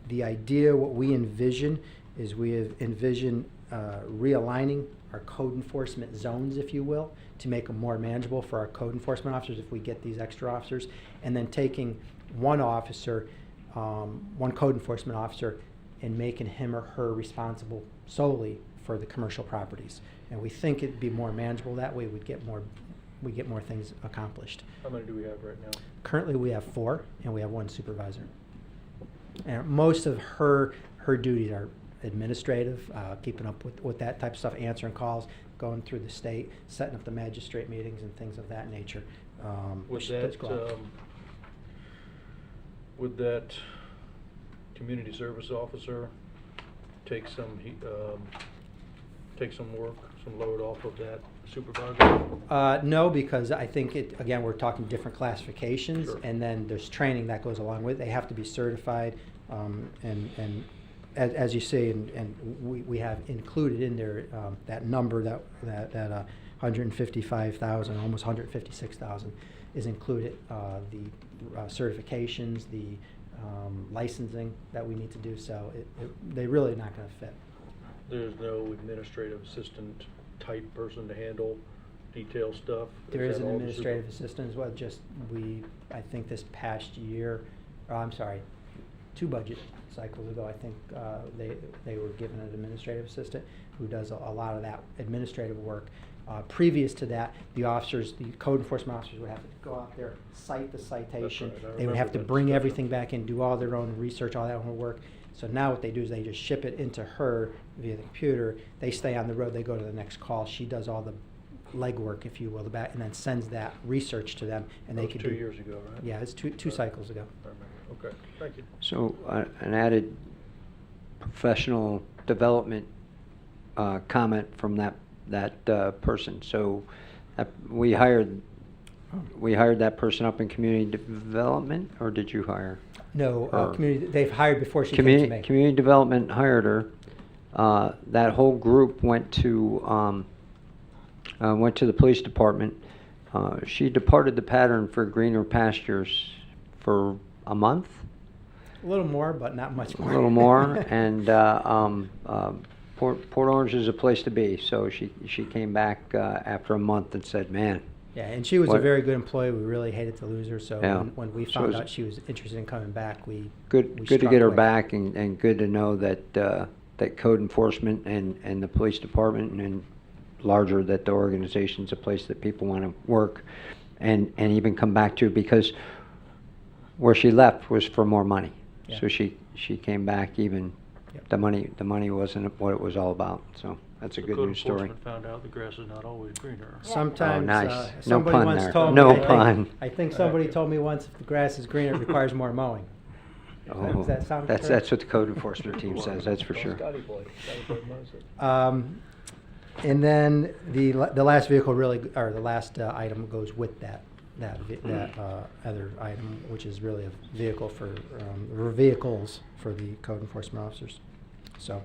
The idea, what we envision, is we have envisioned realigning our code enforcement zones, if you will, to make them more manageable for our code enforcement officers if we get these extra officers, and then taking one officer, one code enforcement officer, and making him or her responsible solely for the commercial properties. And we think it'd be more manageable that way. We get more things accomplished. How many do we have right now? Currently, we have 4, and we have 1 supervisor. And most of her duties are administrative, keeping up with that type of stuff, answering calls, going through the state, setting up the magistrate meetings and things of that nature. Would that community service officer take some work, some load off of that supervisor? No, because I think again, we're talking different classifications, Sure. and then there's training that goes along with it. They have to be certified, and as you say, and we have included in there that number that 155,000, almost 156,000, is included. The certifications, the licensing that we need to do. So they're really not going to fit. There's no administrative assistant type person to handle detail stuff? There is that an all the administrative assistant as well. I think this past year, 2 budget cycles ago, I think they were given an administrative assistant who does a lot of that administrative work. Previous to that, the code enforcement officers would have to go out there, cite the citation. That's right, I They would have to remember that bring discussion. everything back in, do all their own research, all that own work. So now what they do is they just ship it into her via the computer. They stay on the road. They go to the next call. She does all the legwork, if you will, and then sends that research to them, and they That can was do. 2 years ago, right? Yeah, it's two cycles ago. I remember. Okay, thank you. So an added professional development comment from that person. So we hired that person up in community development, or did you hire? No, Or- community. They've hired before she came to me. Community development hired her. That whole group went to the police department. She departed the pattern for greener pastures for a month. A little more, but not much more. A little more, and Port Orange is a place to be. So she came back after a month and said, "Man." Yeah, and she was a What- very good employee. We really hated to lose her. So Yeah. when we So found is- out she was interested in coming back, we Good to struck get her quick. back, and good to know that that code enforcement and the police department and larger, that the organization's a place that people want to work and even come back to, because where she left was for more money. Yeah. So she came back even. Yep. The money wasn't what it was all about. So that's a The good code news story. enforcement found out the grass is not always greener. Sometimes, Oh, nice. No somebody pun once there. told No me, pun. I think somebody told me once, if the grass is green, it requires more mowing. Does that sound correct? That's what the code enforcement team says. That's for sure. Scotty boy knows it. And then the last vehicle the last item goes with that other item, which is really a vehicle for vehicles for the code enforcement officers. So.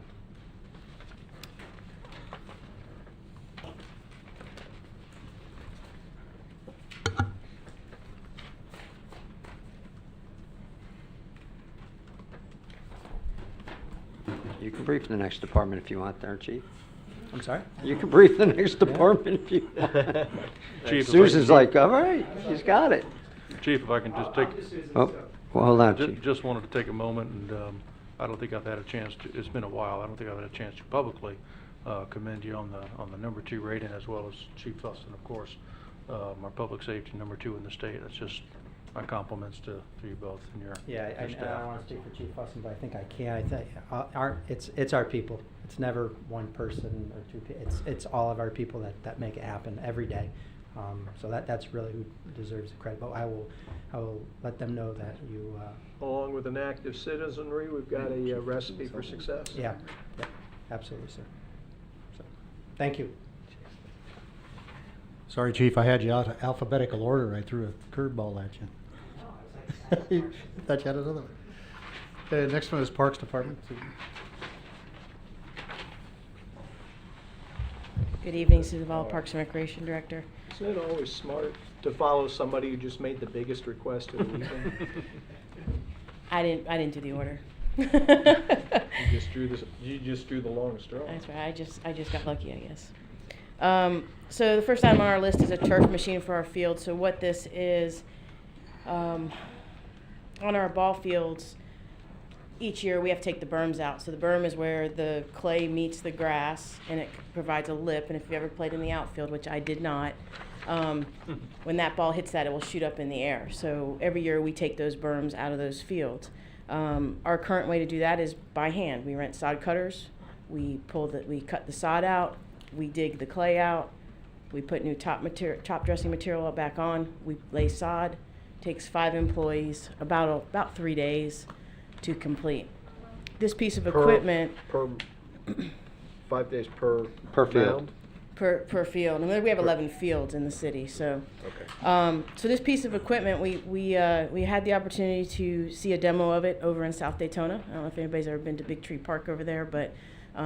You can brief the next department if you want there, Chief. I'm sorry? You can brief the next department if you want. Chief, if I Susan's can- like, all right, she's got it. Chief, if I can just take, Oh, well, hold on, Chief. just wanted to take a moment, and I don't think I've had a chance to, it's been a while, I don't think I've had a chance to publicly commend you on the number 2 rating, as well as Chief Fuston, of course, our public safety number 2 in the state. That's just my compliments to you both and your Yeah, your and I staff. don't want to speak for Chief Fussin, but I think I can. I think it's our people. It's never one person or two people. It's all of our people that make it happen every day. So that's really who deserves the credit. But I will let them know that you. Along with an active citizenry, we've got a recipe for success. Yeah, absolutely, sir. So, thank you. Sorry, Chief, I had you out of alphabetical order. I threw a curveball at you. Thought you had another one. Okay, next one is Parks Department. Good evening, Susan Ball, Parks and Recreation Director. Isn't it always smart to follow somebody who just made the biggest request of the evening? I didn't do the order. You just drew the long straw. That's right. I just got lucky, I guess. So the first item on our list is a turf machine for our field. So what this is, on our ball fields, each year we have to take the berms out. So the berm is where the clay meets the grass, and it provides a lip. And if you've ever played in the outfield, which I did not, when that ball hits that, it will shoot up in the air. So every year we take those berms out of those fields. Our current way to do that is by hand. We rent sod cutters. We cut the sod out. We dig the clay out. We put new top dressing material back on. We lay sod. Takes 5 employees about 3 days to complete. This piece of equipment Per 5 days per Per field. mound? per field, and we have 11 fields in the city. So, so this piece of equipment, we had the opportunity to see a demo of it over in South Daytona. I don't know if anybody's ever been to Big Tree Park over there, but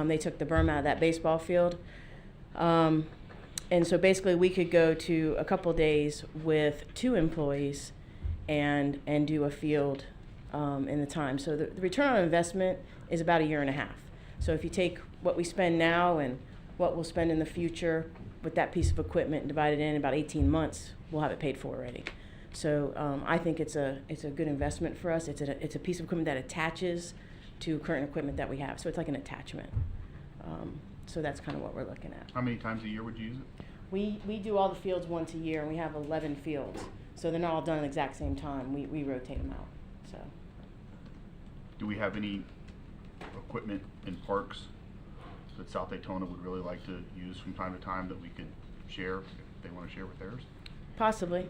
they took the berm out of that baseball field. And so basically we could go to a couple days with 2 employees and do a field in the time. So the return on investment is about 1.5 years. So if you take what we spend now and what we'll spend in the future with that piece of equipment and divide it in about 18 months, we'll have it paid for already. So I think it's a good investment for us. It's a piece of equipment that attaches to current equipment that we have. So it's like an attachment. So that's kind of what we're looking at. How many times a year would you use it? We do all the fields once a year, and we have 11 fields. So they're not all done at the exact same time. We rotate them out. So Do we have any equipment in parks that South Daytona would really like to use from time to time that we could share if they want to share with theirs? possibly.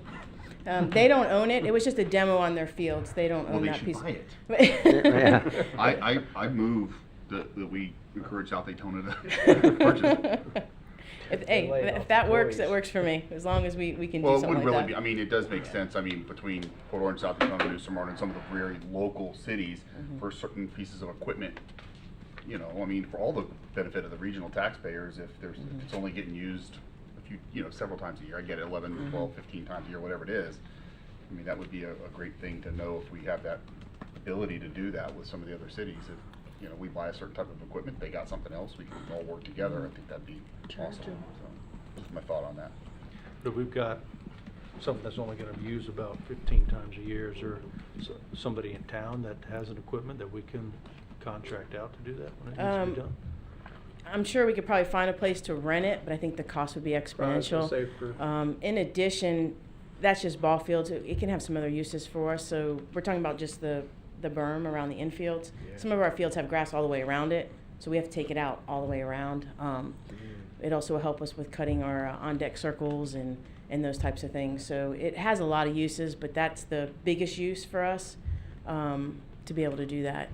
They don't own it. It was just a demo on their fields. They don't Well, own they that should piece. buy it. Yeah. I move that we encourage South Daytona to purchase it. If that works, it works for me. As long as we can Well, do it something wouldn't like really that. be, I mean, it does make sense, I mean, between Port Orange, South Daytona, New Smyrna, and some of the very local cities for certain pieces of equipment, you know, I mean, for all the benefit of the regional taxpayers, if it's only getting used a few, several times a year, I get it, 11, 12, 15 times a year, whatever it is. I mean, that would be a great thing to know if we have that ability to do that with some of the other cities. If, we buy a certain type of equipment, they got something else, we can all work together. I think that'd be awesome. So, that's my thought on that. But we've got something that's only gonna be used about 15 times a year. Is there somebody in town that has an equipment that we can contract out to do that when it needs to be done? I'm sure we could probably find a place to rent it, but I think the cost would be exponential. In addition, that's just ball fields. It can have some other uses for us. So we're talking about just the berm around the infields. Yeah. Some of our fields have grass all the way around it, so we have to take it out all the way around. It also will help us with cutting our on-deck circles and those types of things. So it has a lot of uses, but that's the biggest use for us, to be able to do that.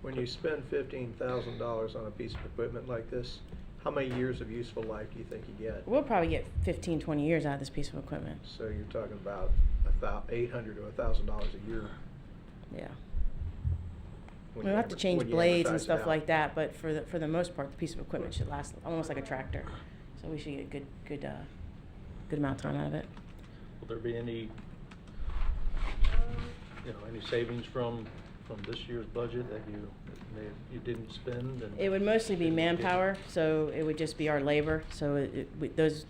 When you spend $15,000 on a piece of equipment like this, how many years of useful life do you think you get? We'll probably get 15, 20 years out of this piece of equipment. So you're talking about $800 to $1,000 a year. Yeah. when We'll you have to adver- change when you blades and advertise it stuff out. like that, but for the most part, the piece of equipment should last almost like a tractor. So we should get good amount of time out of it. Will there be any, any savings from from this year's budget that you didn't spend? And It would mostly be manpower, so it would just be our labor. So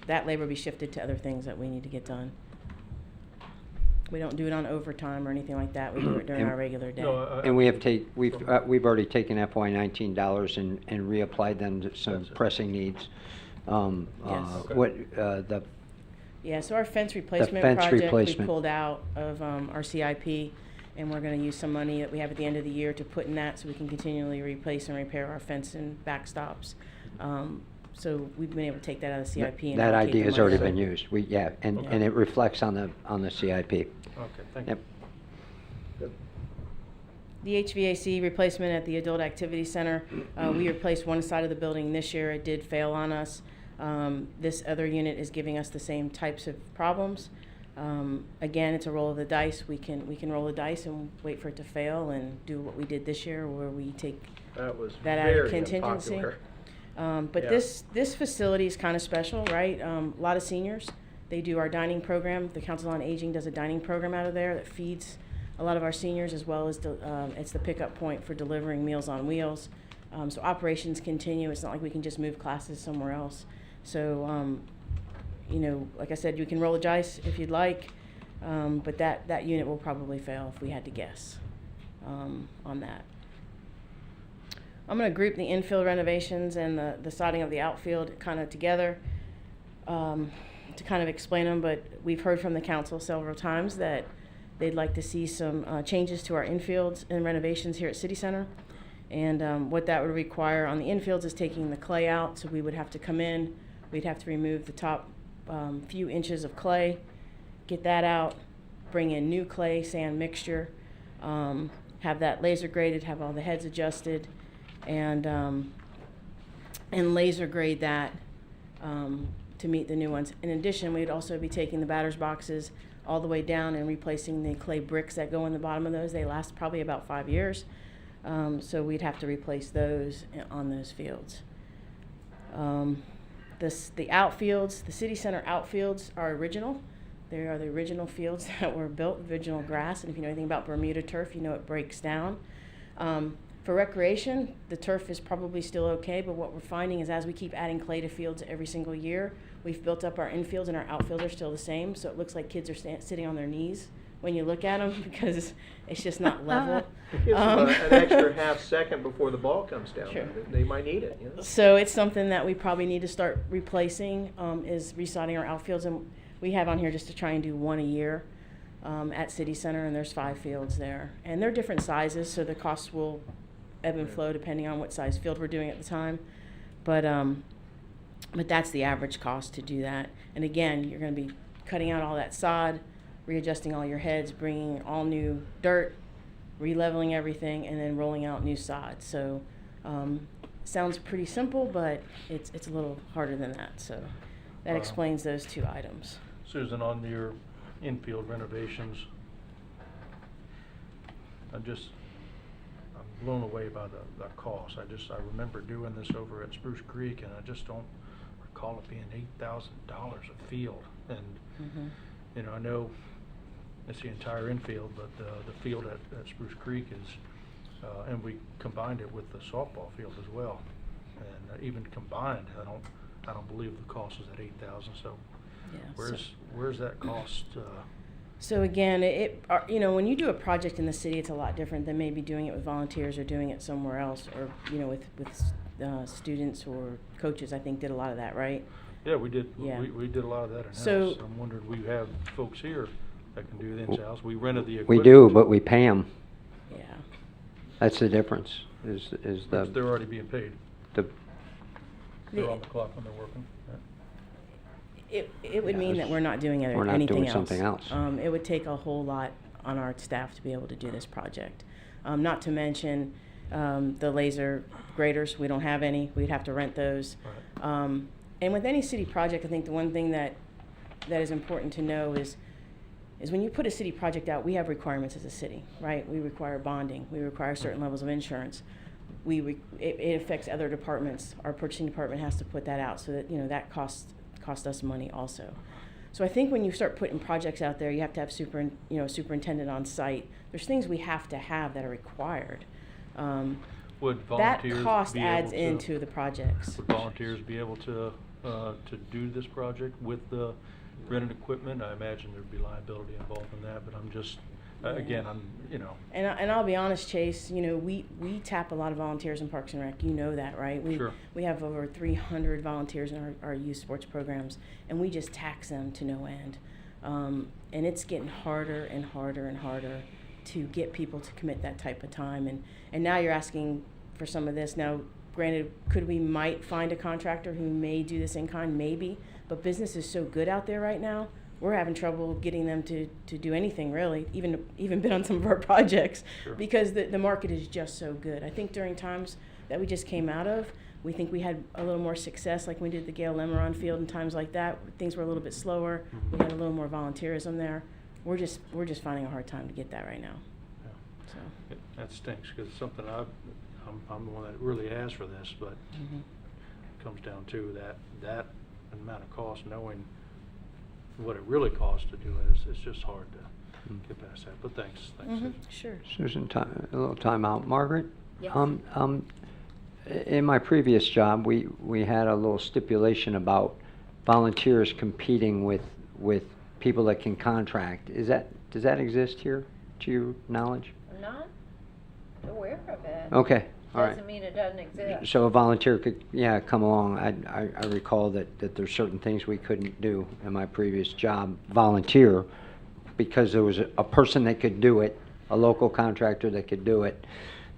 that labor would be shifted to other things that we need to get done. We don't do it on overtime or anything like that. We do it during our regular day. No, And we've already taken FY19 dollars and reapplied them to some That's it. pressing needs. Yes. Yeah, so our fence replacement fence project, we replacement. pulled out of our CIP, and we're gonna use some money that we have at the end of the year to put in that so we can continually replace and repair our fence and backstops. So we've been able to take that out of the CIP and That allocate idea the has money. already been used. And Okay. it reflects on the CIP. Okay, thank you. Yep. The HVAC replacement at the Adult Activity Center, we replaced one side of the building this year. It did fail on us. This other unit is giving us the same types of problems. Again, it's a roll of the dice. We can roll the dice and wait for it to fail and do what we did this year, where we take That was that out of very contingency. unpopular. But Yeah. this facility is kind of special, right? A lot of seniors, they do our dining program. The Council on Aging does a dining program out of there that feeds a lot of our seniors, as well as it's the pickup point for delivering Meals on Wheels. So operations continue. It's not like we can just move classes somewhere else. So, like I said, you can roll the dice if you'd like, but that unit will probably fail if we had to guess on that. I'm going to group the infield renovations and the sodding of the outfield kind of together to kind of explain them, but we've heard from the council several times that they'd like to see some changes to our infields and renovations here at City Center. And what that would require on the infields is taking the clay out, so we would have to come in, we'd have to remove the top few inches of clay, get that out, bring in new clay sand mixture, have that laser graded, have all the heads adjusted, and laser grade that to meet the new ones. In addition, we'd also be taking the batter's boxes all the way down and replacing the clay bricks that go in the bottom of those. They last probably about 5 years. So we'd have to replace those on those fields. The outfields, the City Center outfields are original. They are the original fields that were built, original grass. And if you know anything about Bermuda turf, you know it breaks down. For recreation, the turf is probably still okay, but what we're finding is as we keep adding clay to fields every single year, we've built up our infields and our outfields are still the same, so it looks like kids are sitting on their knees when you look at them because it's just not level. It gives them an extra half second before the ball comes down. Sure. They might need it. You know? So it's something that we probably need to start replacing, is resodding our outfields, and we have on here just to try and do one a year at City Center, and there's 5 fields there. And they're different sizes, so the costs will ebb and flow depending on what size field we're doing at the time. But that's the average cost to do that. And again, you're going to be cutting out all that sod, readjusting all your heads, bringing all new dirt, re-leveling everything, and then rolling out new sod. So sounds pretty simple, but it's a little harder than that. So that explains those 2 items. Susan, on your infield renovations, I'm blown away by the cost. I remember doing this over at Spruce Creek, and I just don't recall it being $8,000 a field. And I know it's the entire infield, but the field at Spruce Creek is, and we combined it with the softball field as well. And even combined, I don't believe the cost is at $8,000. So Yeah, where's that cost? So again, when you do a project in the city, it's a lot different than maybe doing it with volunteers or doing it somewhere else, or with students or coaches. I think did a lot of that, right? Yeah, we did. Yeah. We did a lot of that in-house. So- I'm wondering, we have folks here that can do it in-house. We rented the We equipment. do, but we pay them. Yeah. That's the difference, is Which they're already being paid. the, They're on the clock when they're working. Yeah. It would mean that we're not doing we're not anything doing else. something else. It would take a whole lot on our staff to be able to do this project. Not to mention the laser graders. We don't have any. We'd have to rent those. Right. And with any city project, I think the one thing that is important to know is when you put a city project out, we have requirements as a city, right? We require bonding. We require certain levels of insurance. It affects other departments. Our purchasing department has to put that out, so that that costs us money also. So I think when you start putting projects out there, you have to have superintendent on site. There's things we have to have that are required. Would That volunteers cost be adds able to- into the projects. Would volunteers be able to do this project with the rented equipment? I imagine there'd be liability involved in that, but I'm just, again, I'm, And I'll be honest, Chase, we tap a lot of volunteers in Parks and Rec. You know that, right? Sure. We have over 300 volunteers in our youth sports programs, and we just tax them to no end. And it's getting harder and harder and harder to get people to commit that type of time. And now you're asking for some of this. Now, granted, might find a contractor who may do this in kind? Maybe. But business is so good out there right now, we're having trouble getting them to do anything really, even been on some of our projects. Sure. Because the market is just so good. I think during times that we just came out of, we think we had a little more success, like when we did the Gail Lemeron Field and times like that. Things were a little bit slower. Mm-hmm. We had a little more volunteerism there. We're just finding a hard time to get that right now. Yeah. So. That stinks, because it's something I'm the one that really asked for this, but it comes down to that amount of cost, knowing what it really costs to do it, it's just hard to get past that. But thanks, Susan. Sure. Susan, a little time out. Margaret? Yes. In my previous job, we had a little stipulation about volunteers competing with people that can contract. Does that exist here, to your knowledge? I'm not aware of it. Okay, all right. Doesn't mean it doesn't exist. So a volunteer could, come along. I recall that there's certain things we couldn't do in my previous job, volunteer, because there was a person that could do it, a local contractor that could do it.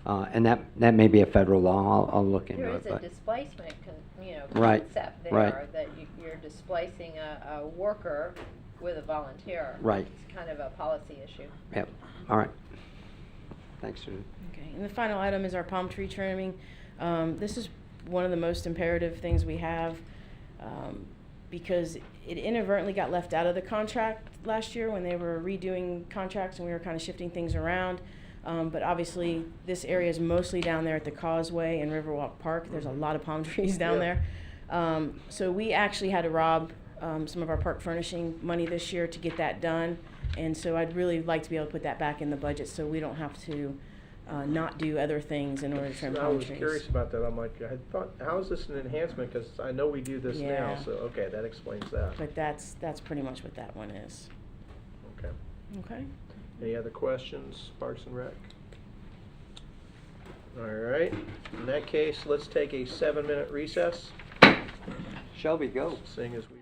And that may be a federal law. I'll look into There it. is a But displacement Right, concept there, right. that you're displacing a worker with a volunteer. Right. It's kind of a policy issue. Yep. All right. Thanks, Susan. Okay, and the final item is our palm tree trimming. This is one of the most imperative things we have, because it inadvertently got left out of the contract last year when they were redoing contracts and we were kind of shifting things around. But obviously, this area is mostly down there at the Causeway and Riverwalk Park. There's a lot of palm trees down there. So we actually had to rob some of our park furnishing money this year to get that done. And so I'd really like to be able to put that back in the budget so we don't have to not do other things in order to trim I palm was trees. curious about that. I'm like, I thought, how is this an enhancement? Because I know we do this now, Yeah. so, okay, that explains that. But that's pretty much what that one is. Okay. Okay? Any other questions, Parks and Rec? All right, in that case, let's take a 7-minute recess, Shelby, go. seeing as we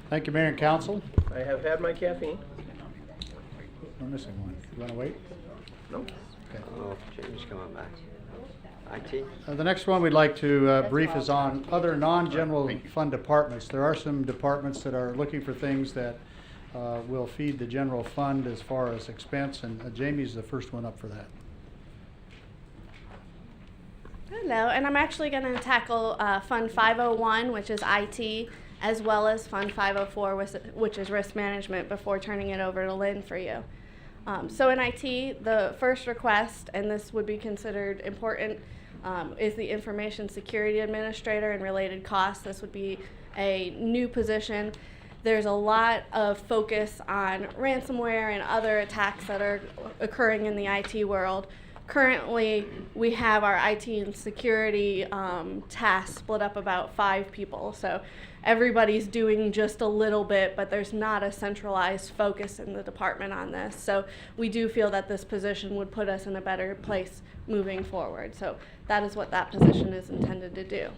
Thank you, Mayor and Council. I have had my caffeine. We're missing one. You want to wait? No. Oh, Jamie's coming back. IT? The next one we'd like to brief is on other non-general fund departments. There are some departments that are looking for things that will feed the general fund as far as expense, and Jamie's the first one up for that. Hello, and I'm actually going to tackle Fund 501, which is IT, as well as Fund 504, which is risk management, before turning it over to Lynn for you. So in IT, the first request, and this would be considered important, is the Information Security Administrator and related costs. This would be a new position. There's a lot of focus on ransomware and other attacks that are occurring in the IT world. Currently, we have our IT and security tasks split up about 5 people. So everybody's doing just a little bit, but there's not a centralized focus in the department on this. So we do feel that this position would put us in a better place moving forward. So that is what that position is intended to do.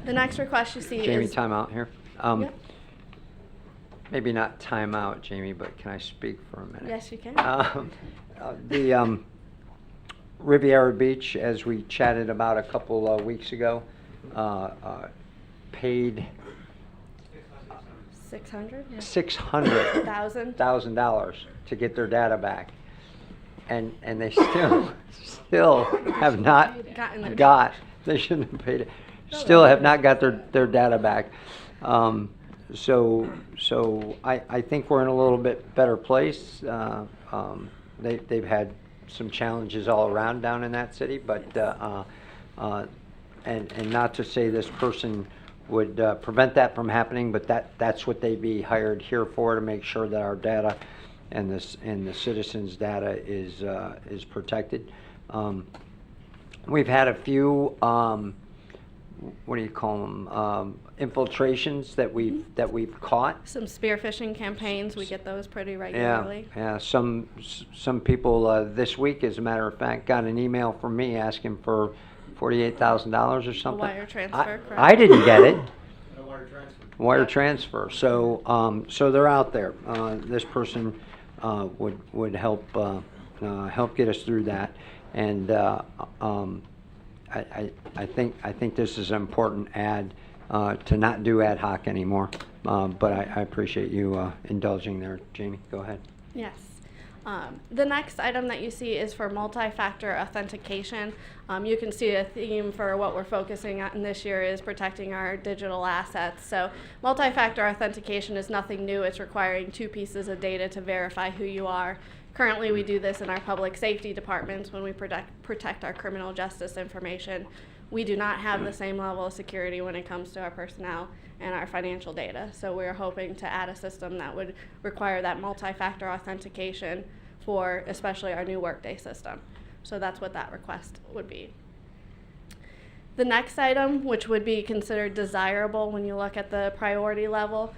The next request you see Jamie, is... time out here. Yep. Maybe not time out, Jamie, but can I speak for a minute? Yes, you can. The Riviera Beach, as we chatted about a couple weeks ago, paid $600,000 to get their data back, and they still have not got. They shouldn't have paid it. Still have not got their data back. So I think we're in a little bit better place. They've had some challenges all around down in that city, but and not to say this person would prevent that from happening, but that's what they'd be hired here for, to make sure that our data and the citizens' data is protected. We've had a few what do you call them, infiltrations that we've caught. Some spear phishing campaigns, we get those pretty regularly. Yeah. Some people this week, as a matter of fact, got an email from me asking for $48,000 or something. A wire transfer, correct? I didn't get it. Wire transfer. So they're out there. This person would help get us through that, and I think this is an important add to not do ad hoc anymore. But I appreciate you indulging there, Jamie. Go ahead. Yes. The next item that you see is for multi-factor authentication. You can see a theme for what we're focusing on this year is protecting our digital assets. So multi-factor authentication is nothing new. It's requiring 2 pieces of data to verify who you are. Currently, we do this in our public safety departments when we protect our criminal justice information. We do not have the same level of security when it comes to our personnel and our financial data. So we're hoping to add a system that would require that multi-factor authentication for especially our new Workday system. So that's what that request would be. The next item, which would be considered desirable when you look at the priority level,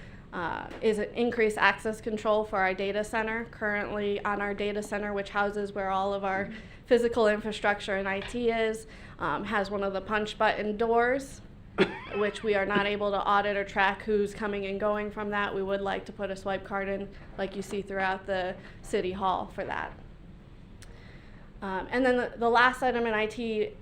is an increased access control for our data center. Currently on our data center, which houses where all of our physical infrastructure and IT is, has one of the punch button doors, which we are not able to audit or track who's coming and going from that. We would like to put a swipe card in like you see throughout the city hall for that. And then the last item in IT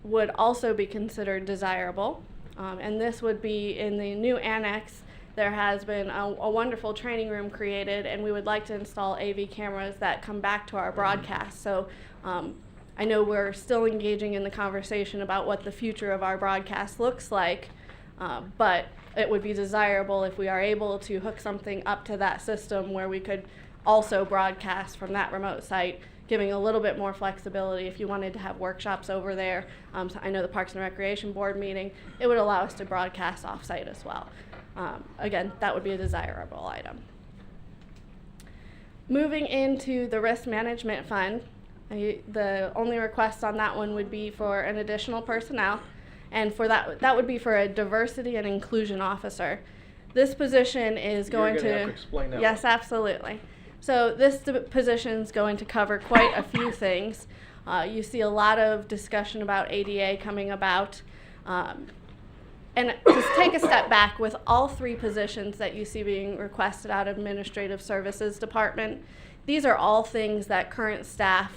would also be considered desirable, and this would be in the new annex. There has been a wonderful training room created, and we would like to install AV cameras that come back to our broadcast. So I know we're still engaging in the conversation about what the future of our broadcast looks like, but it would be desirable if we are able to hook something up to that system where we could also broadcast from that remote site, giving a little bit more flexibility if you wanted to have workshops over there. So I know the Parks and Recreation Board meeting, it would allow us to broadcast off-site as well. Again, that would be a desirable item. Moving into the risk management fund, the only request on that one would be for an additional personnel, and for that would be for a diversity and inclusion officer. This position is going You're gonna have to explain that. Yes, absolutely. So this position is going to cover quite a few things. You see a lot of discussion about ADA coming about. and to take a step back, with all 3 positions that you see being requested out of Administrative Services Department, these are all things that current staff,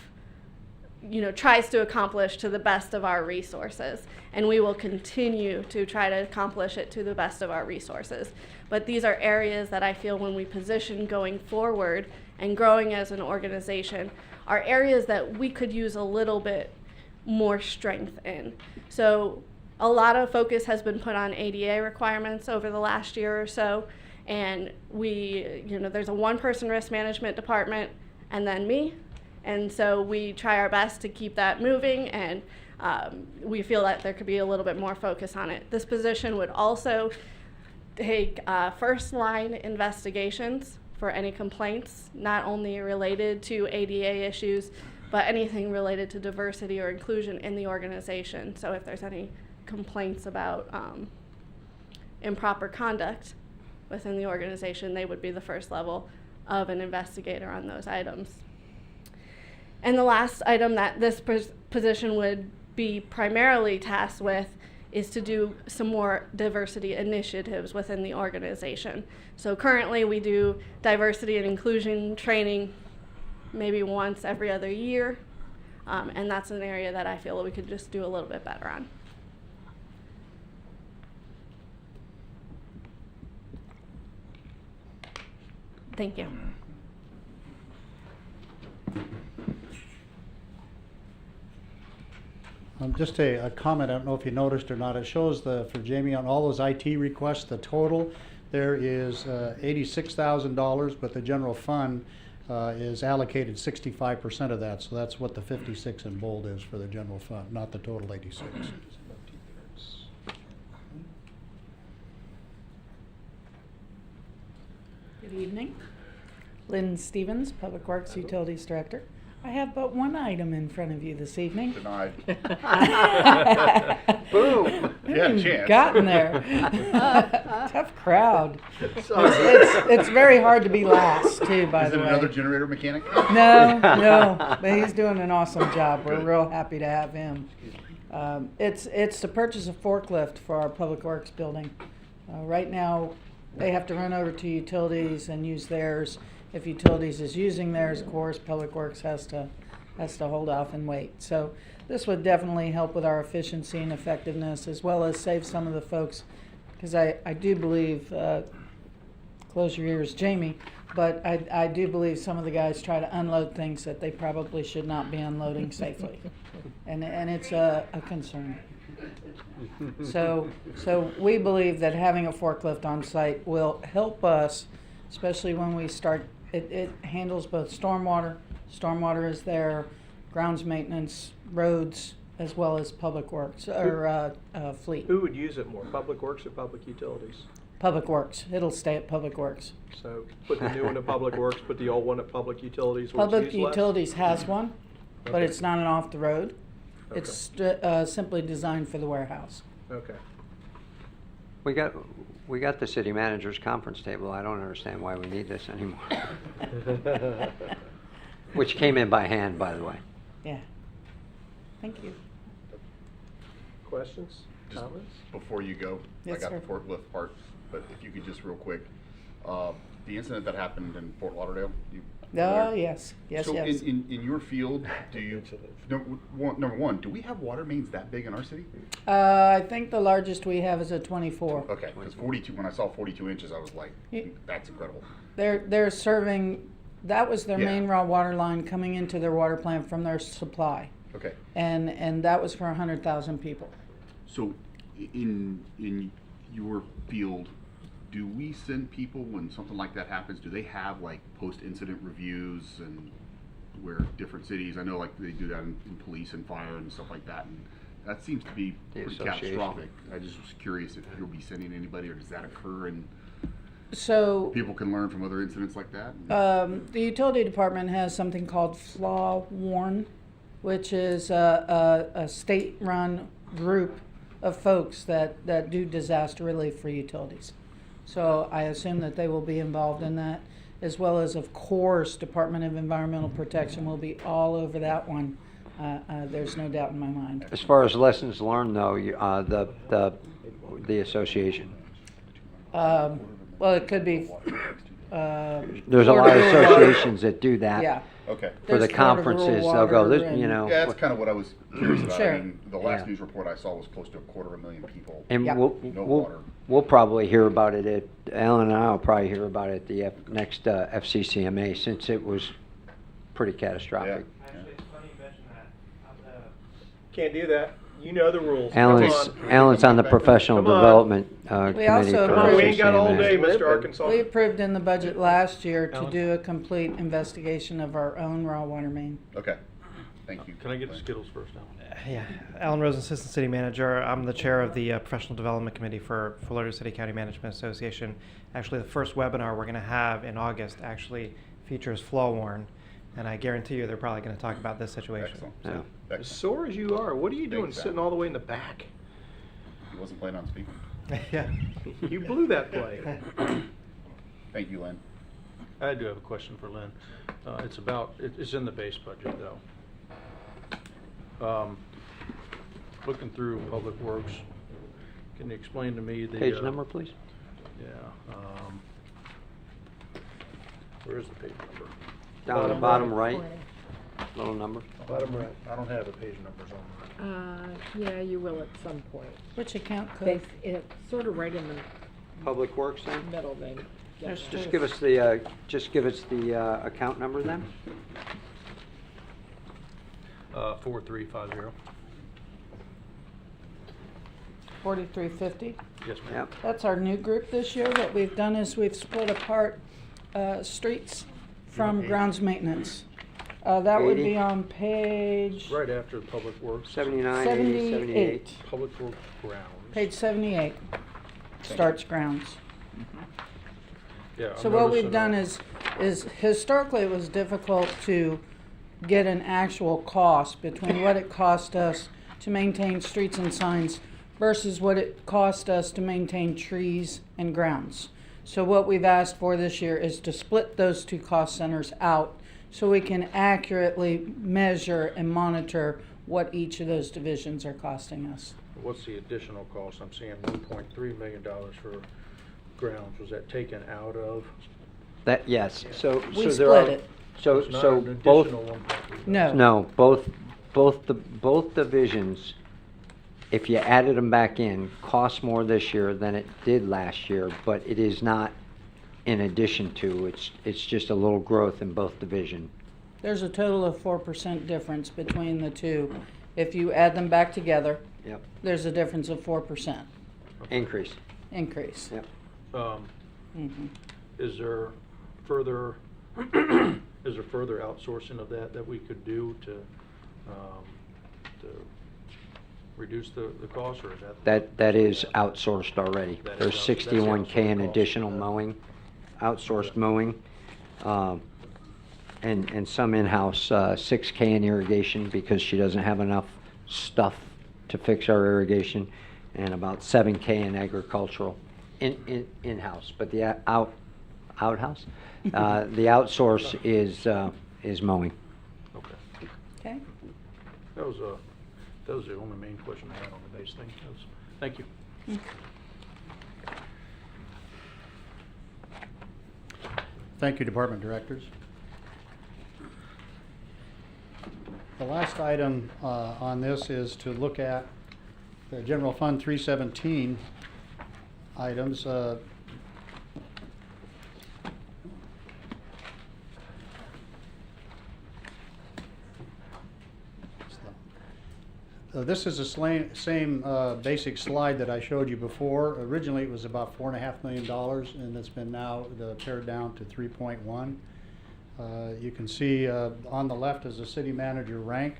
tries to accomplish to the best of our resources. And we will continue to try to accomplish it to the best of our resources. But these are areas that I feel when we position going forward and growing as an organization are areas that we could use a little bit more strength in. So a lot of focus has been put on ADA requirements over the last year or so. And there's a 1-person risk management department and then me. And so we try our best to keep that moving, and we feel that there could be a little bit more focus on it. This position would also take first-line investigations for any complaints, not only related to ADA issues, but anything related to diversity or inclusion in the organization. So if there's any complaints about improper conduct within the organization, they would be the first level of an investigator on those items. And the last item that this position would be primarily tasked with is to do some more diversity initiatives within the organization. So currently we do diversity and inclusion training maybe once every other year, and that's an area that I feel we could just do a little bit better on. Thank you. Just a comment, I don't know if you noticed or not, it shows for Jamie on all those IT requests, the total, there is $86,000, but the general fund is allocated 65% of that, so that's what the 56 in bold is for the general fund, not the total 86. Good evening. Lynn Stevens, Public Works Utilities Director. I have but one item in front of you this evening. Denied. Boom. You had a chance. Gotten there. Tough crowd. It's very hard to be last, too, by Is the it way. another generator mechanic? No, but he's doing an awesome job. We're real happy to have him. It's to purchase a forklift for our Public Works building. Right now, they have to run over to utilities and use theirs. If utilities is using theirs, of course, Public Works has to hold off and wait. So this would definitely help with our efficiency and effectiveness, as well as save some of the folks, because I do believe, close your ears, Jamie, but I do believe some of the guys try to unload things that they probably should not be unloading safely. And it's a concern. So we believe that having a forklift on site will help us, especially when we start. It handles both stormwater is there, grounds maintenance, roads, as well as Public Works, or fleet. Who would use it more, Public Works or Public Utilities? Public Works. It'll stay at Public Works. So put the new one at Public Works, put the old one at Public Utilities where it's Public used less? Utilities has one, but Okay. it's not an off the road. Okay. It's simply designed for the warehouse. Okay. We got the city manager's conference table. I don't understand why we need this anymore. Which came in by hand, by the way. Yeah. Thank you. Questions, Just comments? before you go, Yes, I got sir. the forklift part, but if you could just real quick, the incident that happened in Fort Lauderdale. Oh, yes, yes, So yes. in your field, do you, number one, do we have water mains that big in our city? I think the largest we have is a 24. Okay, because 42, when I saw 42 inches, I was like, Ye- that's incredible. They're serving, that was their Yeah. main raw water line coming into their water plant from their supply. Okay. And that was for 100,000 people. So in your field, do we send people when something like that happens? Do they have like post-incident reviews and where different cities? I know like they do that in police and fire and stuff like that, and that seems to be The pretty association. catastrophic. I just was curious if you'll be sending anybody, or does that occur and So people can learn from other incidents like that? the utility department has something called Flaw Warn, which is a state-run group of folks that do disaster relief for utilities. So I assume that they will be involved in that, as well as, of course, Department of Environmental Protection will be all over that one There's no doubt in my mind. As far as lessons learned, though, the association. Well, it could be. There's a lot of Florida Rural associations that do that. Yeah. Okay. For the There's Florida Rural conferences, they'll go, Water this, you and- know. Yeah, that's kind of what I was curious about. Sure. I mean, the last Yeah. news report I saw was close to 250,000 people. And Yeah. No water. we'll probably hear about it at, Alan and I will probably hear about it at the next FCCMA, since it was pretty catastrophic. Can't do that. You know the rules. Come Alan's on the professional Come on. development We committee also for approved- We ain't got all FCCMA. day, Mr. Arkansas. We approved in the budget last year to Alan? do a complete investigation of our own raw water main. Okay. Thank you. Can I get the Skittles first, Alan? Yeah, Alan Rose, Assistant City Manager. I'm the chair of the Professional Development Committee for Florida City County Management Association. Actually, the first webinar we're going to have in August actually features Flowhorn, and I guarantee you they're probably going to talk about this situation. Excellent. Yeah. As sore as you are, what are you doing Thanks, sitting Al. all the way in the back? He wasn't planning on speaking. Yeah. You blew that play. Thank you, Lynn. I do have a question for Lynn. It's in the base budget, though. Looking through Public Works, can you explain to me the... Page number, please? Yeah. Where is the page number? Down at the bottom right, little number. Bottom right. I don't have the page numbers on Yeah, you will at some point. Which account They, code? it's sort of right in the Public Works then? middle there. Yeah. Just give us the account number then. 4350. 4350. Yes, ma'am. Yep. That's our new group this year. What we've done is we've split apart streets from grounds maintenance. That would 80. be on page Right after the Public Works. 79, 80, 78. Public Works grounds. page 78. Starts grounds. Yeah. I'm So what we've noticing, done is historically it was difficult to get an actual cost between what it cost us to maintain streets and signs versus what it cost us to maintain trees and grounds. So what we've asked for this year is to split those two cost centers out so we can accurately measure and monitor what each of those divisions are costing us. What's the additional cost? I'm seeing $1.3 million for grounds. Was that taken out of? That, yes, so We there split are. it. So, It's not so an both, additional 1.3. No. both divisions, if you added them back in, cost more this year than it did last year, but it is not in addition to, it's just a little growth in both division. There's a total of 4% difference between the two. If you add them back together, Yep, there's a difference of 4% increase, increase. yep. Mhm. Is there further outsourcing of that we could do to reduce the cost, or is that? That is outsourced already. That is There's out- that's the 61K in outsourced cost. additional mowing, outsourced mowing, and some in-house, 6K in irrigation because she doesn't have enough stuff to fix our irrigation, and about 7K in agricultural, in-house. But the outhouse, the outsource is mowing. Okay. Okay. That was the only main question I had on the base thing. Thank you. Thank you, department directors. The last item on this is to look at the General Fund 317 items. This is the same basic slide that I showed you before. Originally, it was about $4.5 million, and it's been now pared down to 3.1. You can see on the left is the city manager rank,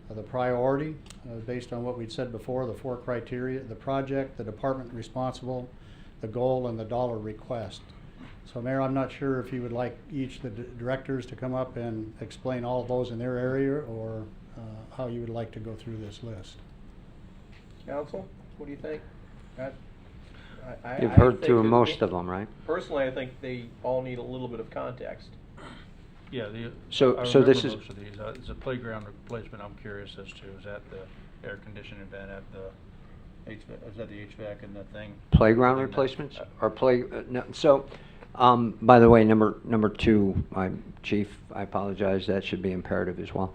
the priority, based on what we'd said before, the 4 criteria: the project, the department responsible, the goal, and the dollar request. So, Mayor, I'm not sure if you would like each of the directors to come up and explain all of those in their area, or how you would like to go through this list. Council, what do you think? You've I heard think through that most of them, right? Personally, I think they all need a little bit of context. Yeah, So- I so this remember is- most of these. It's a playground replacement. I'm curious as to, is that the air conditioning vent at the HVAC, is that the HVAC and the thing? Playground thing that- replacements or no, so, by the way, number two, Chief, I apologize, that should be imperative as well.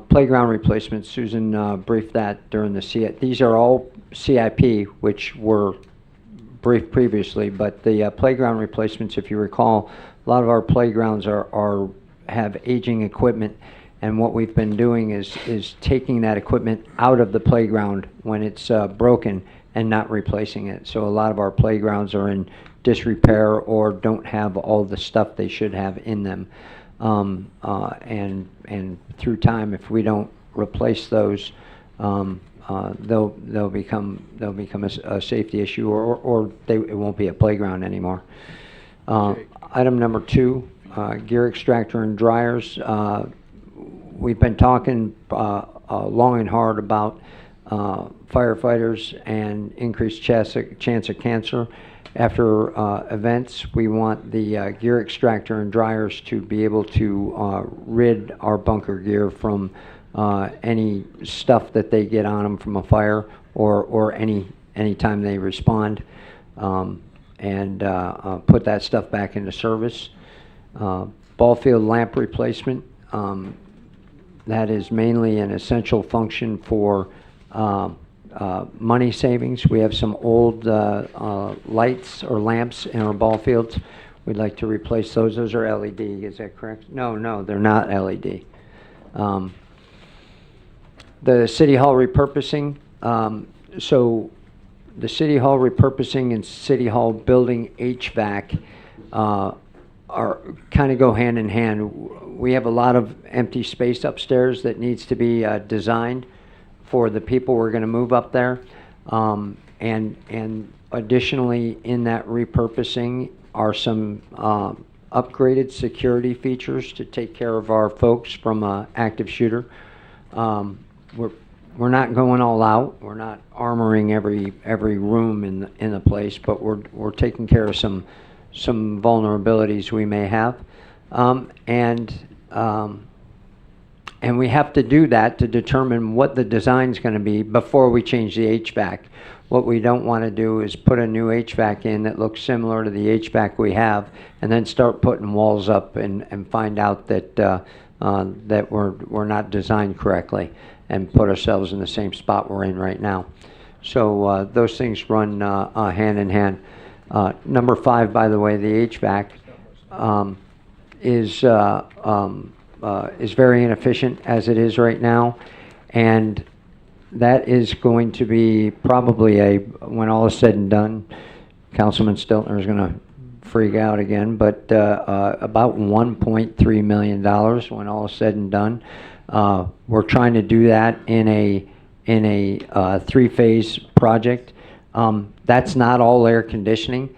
Playground replacements, Susan briefed that during the these are all CIP, which were briefed previously, but the playground replacements, if you recall, a lot of our playgrounds have aging equipment, and what we've been doing is taking that equipment out of the playground when it's broken and not replacing it. So a lot of our playgrounds are in disrepair or don't have all the stuff they should have in them. And through time, if we don't replace those, they'll become a safety issue, or it won't be a playground anymore. Item number two, gear extractor and dryers. We've been talking long and hard about firefighters and increased chance of cancer. After events, we want the gear extractor and dryers to be able to rid our bunker gear from any stuff that they get on them from a fire or any time they respond, and put that stuff back into service. Ball field lamp replacement. That is mainly an essential function for money savings. We have some old lights or lamps in our ball fields. We'd like to replace those. Those are LED, is that correct? No, they're not LED. The City Hall repurposing. So the City Hall repurposing and City Hall building HVAC are kind of go hand in hand. We have a lot of empty space upstairs that needs to be designed for the people we're going to move up there. And additionally, in that repurposing are some upgraded security features to take care of our folks from an active shooter. We're not going all out. We're not armoring every room in the place, but we're taking care of some vulnerabilities we may have, and we have to do that to determine what the design's going to be before we change the HVAC. What we don't want to do is put a new HVAC in that looks similar to the HVAC we have, and then start putting walls up and find out that that we're not designed correctly, and put ourselves in the same spot we're in right now. So those things run hand in hand. Number 5, by the way, the HVAC is very inefficient as it is right now, and that is going to be probably when all is said and done, Councilman Stiltner is going to freak out again, but about $1.3 million when all is said and done. We're trying to do that in a 3-phase project. That's not all air conditioning.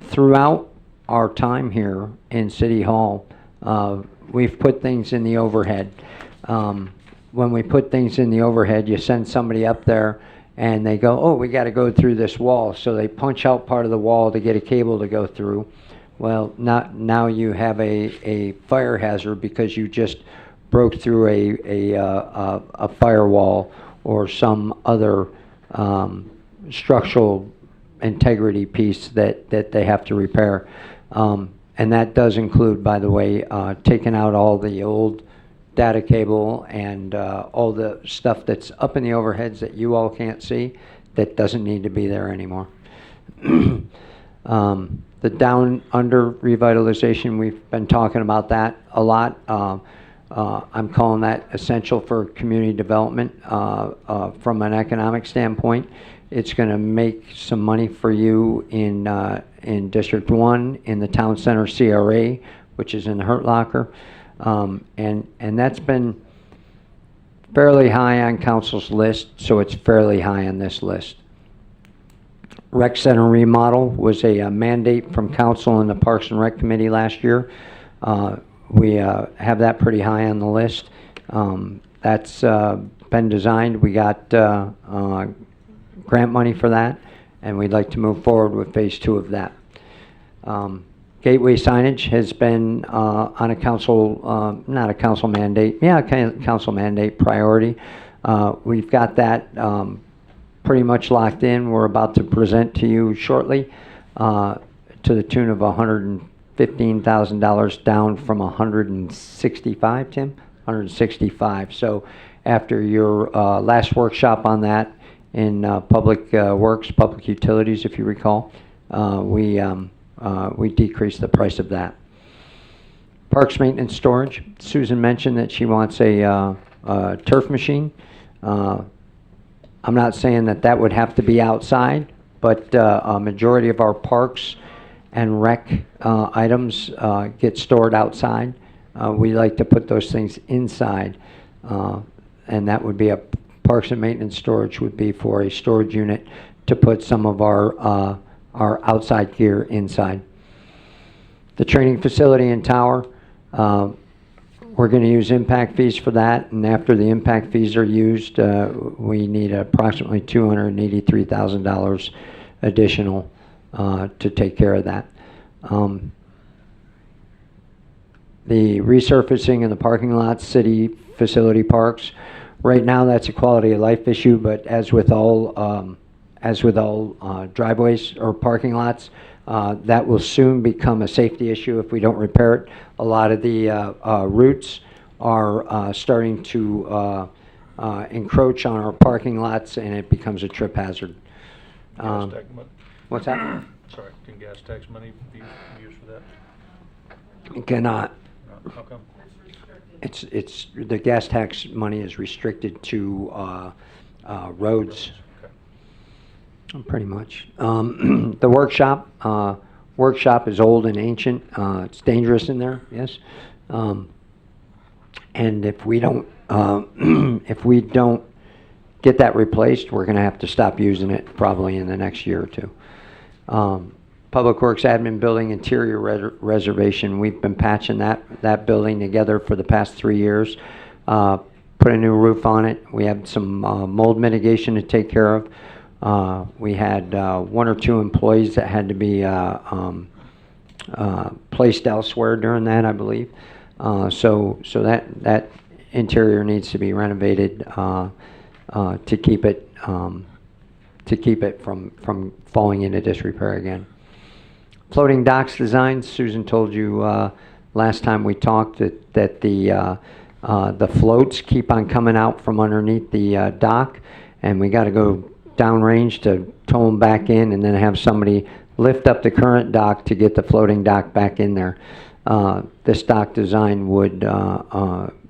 Throughout our time here in City Hall, we've put things in the overhead. When we put things in the overhead, you send somebody up there and they go, oh, we got to go through this wall. So they punch out part of the wall to get a cable to go through. Well, now you have a fire hazard because you just broke through a firewall or some other structural integrity piece that they have to repair. And that does include, by the way, taking out all the old data cable and all the stuff that's up in the overheads that you all can't see that doesn't need to be there anymore. The down under revitalization, we've been talking about that a lot. I'm calling that essential for community development from an economic standpoint. It's going to make some money for you in District 1, in the Town Center CRA, which is in the Hurt Locker. And that's been fairly high on council's list, so it's fairly high on this list. Rec Center remodel was a mandate from council and the Parks and Rec Committee last year. We have that pretty high on the list. That's been designed. We got grant money for that, and we'd like to move forward with phase 2 of that. gateway signage has been on a council, not a council mandate, yeah, council mandate priority. We've got that pretty much locked in. We're about to present to you shortly to the tune of $115,000 down from 165, Tim? 165. So after your last workshop on that in Public Works, Public Utilities, if you recall, we decreased the price of that. Parks maintenance storage. Susan mentioned that she wants a turf machine. I'm not saying that that would have to be outside, but a majority of our parks and rec items get stored outside. We like to put those things inside, and that would be a parks and maintenance storage would be for a storage unit to put some of our outside gear inside. The training facility and tower, we're going to use impact fees for that, and after the impact fees are used, we need approximately $283,000 additional to take care of that. The resurfacing in the parking lots, city facility parks, right now that's a quality of life issue, but as with all driveways or parking lots, that will soon become a safety issue if we don't repair it. A lot of the routes are starting to encroach on our parking lots, and it becomes a trip hazard. Gas tax money. What's that? Sorry, can gas tax money be used for that? Cannot. How come? It's the gas tax money is restricted to roads. Pretty much. The workshop is old and ancient. It's dangerous in there, yes. And if we don't get that replaced, we're going to have to stop using it probably in the next year or two. Public Works Admin Building interior reservation. We've been patching that building together for the past 3 years. Put a new roof on it. We have some mold mitigation to take care of. We had 1 or 2 employees that had to be placed elsewhere during that, I believe. So that interior needs to be renovated to keep it from falling into disrepair again. Floating docks designs. Susan told you last time we talked that the floats keep on coming out from underneath the dock, and we got to go downrange to tow them back in, and then have somebody lift up the current dock to get the floating dock back in there. This dock design would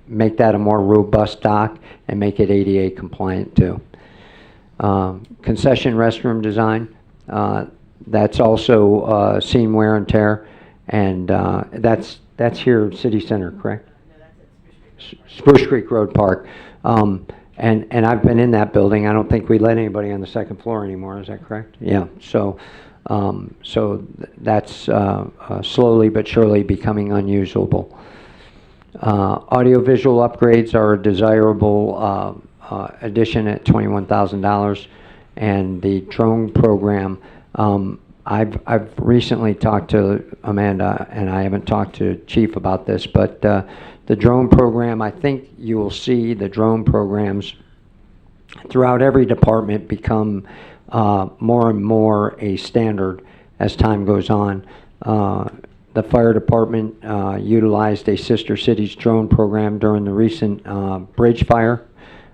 make that a more robust dock and make it ADA compliant too. Concession restroom design, that's also seen wear and tear, and that's here City Center, correct? No, that's at Spruce Creek Road Park. And I've been in that building. I don't think we let anybody on the second floor anymore. Is that correct? Yeah. So that's slowly but surely becoming unusable. Audiovisual upgrades are a desirable addition at $21,000, and the drone program. I've recently talked to Amanda, and I haven't talked to Chief about this, but the drone program, I think you will see the drone programs throughout every department become more and more a standard as time goes on. The fire department utilized a Sister Cities drone program during the recent bridge fire,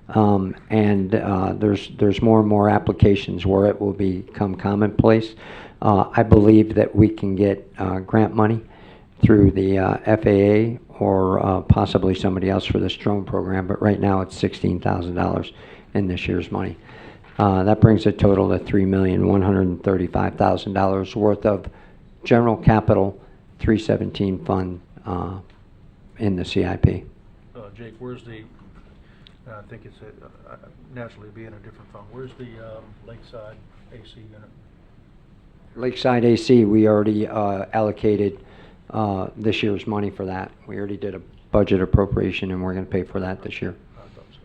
and there's more and more applications where it will become commonplace. I believe that we can get grant money through the FAA or possibly somebody else for this drone program, but right now it's $16,000 in this year's money. That brings a total to $3,135,000 worth of general capital 317 fund in the CIP. Jake, where's the, I think it's naturally being a different fund, where's the Lakeside AC unit? Lakeside AC, we already allocated this year's money for that. We already did a budget appropriation, and we're going to pay for that this year. I thought so.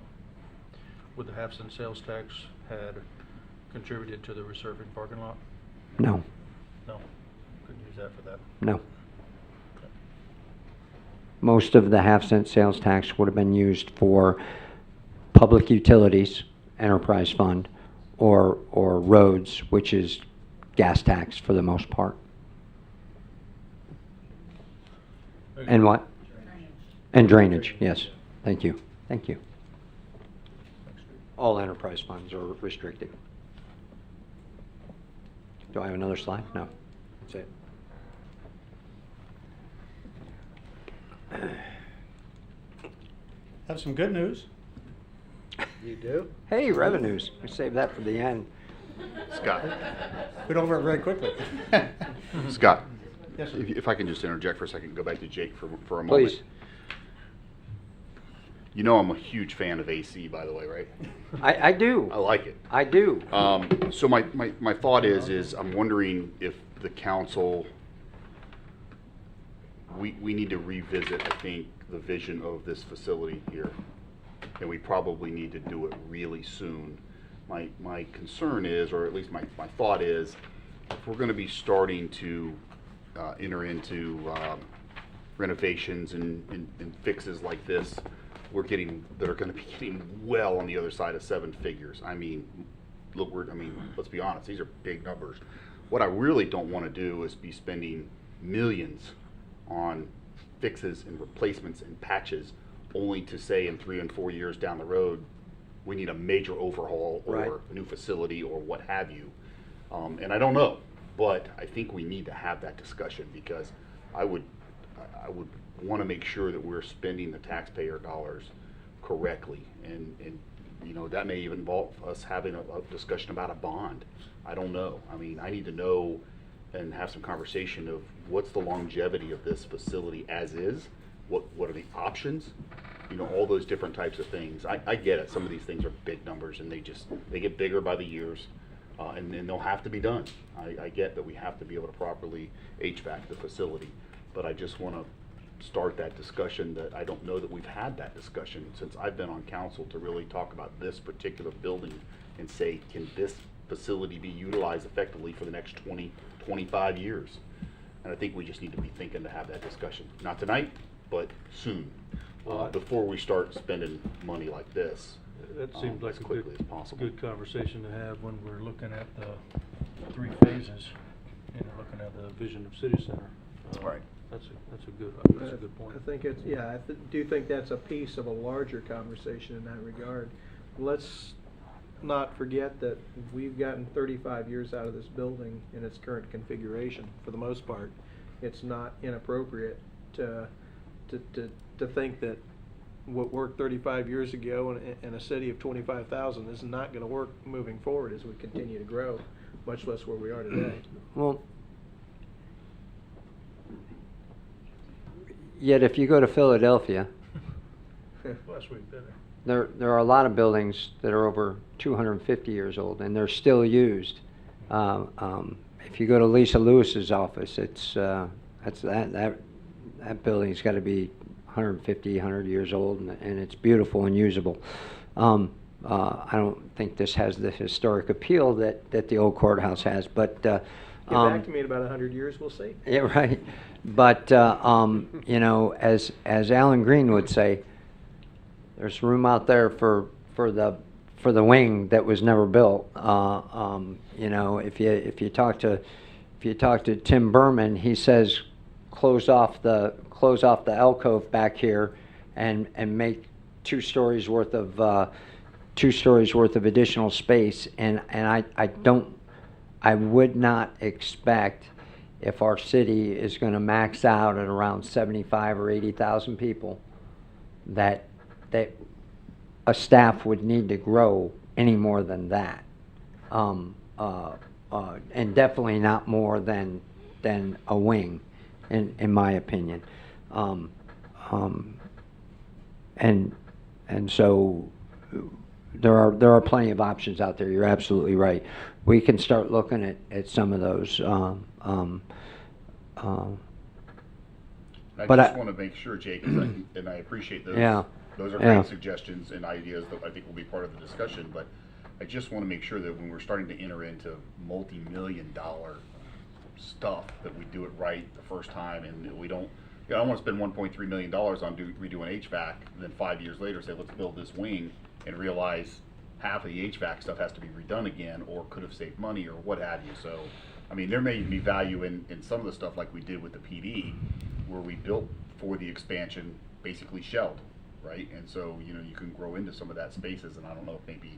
Would the half-cent sales tax had contributed to the resurfacing parking lot? No. No. Couldn't use that for that. No. most of the half-cent sales tax would have been used for public utilities, enterprise fund, or roads, which is gas tax for the most part. And what? And drainage, yes. Thank you. Thank you. All enterprise funds are restricted. Do I have another slide? No. That's it. Have some good news. You do? Hey, revenues. We saved that for the end. Scott. Went over it very quickly. Scott. Yes, sir. If I can just interject for a second, go back to Jake for a moment. Please. You know I'm a huge fan of AC, by the way, right? I do. I like it. I do. So my thought is I'm wondering if the council, we need to revisit, I think, the vision of this facility here. And we probably need to do it really soon. My concern is, or at least my thought is, if we're going to be starting to enter into renovations and fixes like this, that are going to be getting well on the other side of 7 figures. I mean, let's be honest, these are big numbers. What I really don't want to do is be spending millions on fixes and replacements and patches, only to say in 3 and 4 years down the road, we need a major overhaul or Right. a new facility or what have you. And I don't know, but I think we need to have that discussion, because I would want to make sure that we're spending the taxpayer dollars correctly, and you know, that may even involve us having a discussion about a bond. I don't know. I mean, I need to know and have some conversation of what's the longevity of this facility as is, what are the options, you know, all those different types of things. I get it, some of these things are big numbers and they get bigger by the years, and they'll have to be done. I get that we have to be able to properly HVAC the facility, but I just want to start that discussion, that I don't know that we've had that discussion since I've been on council, to really talk about this particular building and say, can this facility be utilized effectively for the next 20, 25 years? And I think we just need to be thinking to have that discussion. Not tonight, but soon, before we start spending money like this. That seems like as a quickly as possible. good conversation to have when we're looking at the 3 phases, and looking at the vision of City Center. Right. That's a good point. I think it's, yeah, I do think that's a piece of a larger conversation in that regard. Let's not forget that we've gotten 35 years out of this building in its current configuration, for the most part. It's not inappropriate to think that what worked 35 years ago in a city of 25,000 is not going to work moving forward as we continue to grow, much less where we are today. Well, yet if you go to Philadelphia, Last week, didn't it? there are a lot of buildings that are over 250 years old, and they're still used. If you go to Lisa Lewis's office, it's that building's got to be 150, 100 years old, and it's beautiful and usable. I don't think this has the historic appeal that the old courthouse has, but Get back to me in about 100 years, we'll see. yeah, right. But you know, as Alan Green would say, there's room out there for the wing that was never built. You know, if you talk to Tim Berman, he says close off the alcove back here and make 2 stories worth of additional space. And I would not expect, if our city is going to max out at around 75 or 80,000 people, that a staff would need to grow any more than that, and definitely not more than a wing, in my opinion. And so there are plenty of options out there. You're absolutely right. We can start looking at some of those. I But just want to make sure, Jake, and I appreciate those. Yeah. Those are Yeah. great suggestions and ideas that I think will be part of the discussion, but I just want to make sure that when we're starting to enter into multi-million-dollar stuff, that we do it right the first time, and that we don't I don't want to spend $1.3 million on redoing HVAC, and then 5 years later say, let's build this wing, and realize half of the HVAC stuff has to be redone again, or could have saved money, or what have you. So, I mean, there may be value in some of the stuff like we did with the PD, where we built for the expansion, basically shelled, right? And so, you know, you can grow into some of that spaces, and I don't know if maybe,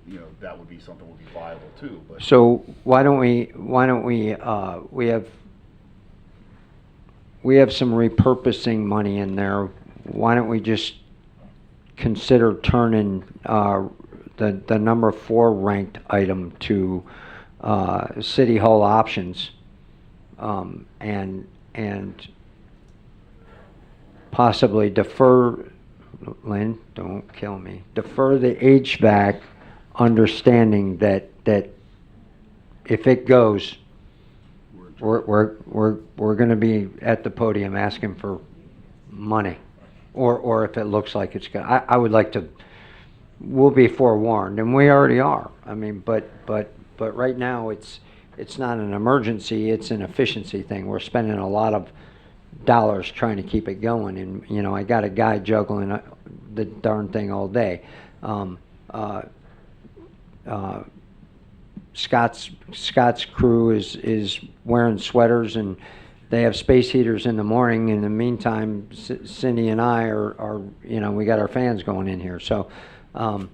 you know, that would be something would be viable too. But So why don't we we have some repurposing money in there. Why don't we just consider turning the number 4 ranked item to City Hall options, and possibly defer, Lynn, don't kill me, defer the HVAC, understanding that if it goes, we're going to be at the podium asking for money, or if it looks like it's going. I would like to. We'll be forewarned, and we already are. I mean, but right now it's not an emergency; it's an efficiency thing. We're spending a lot of dollars trying to keep it going, and you know, I got a guy juggling the darn thing all day. Scott's crew is wearing sweaters, and they have space heaters in the morning. In the meantime, Cindy and I are you know, we got our fans going in here. So, you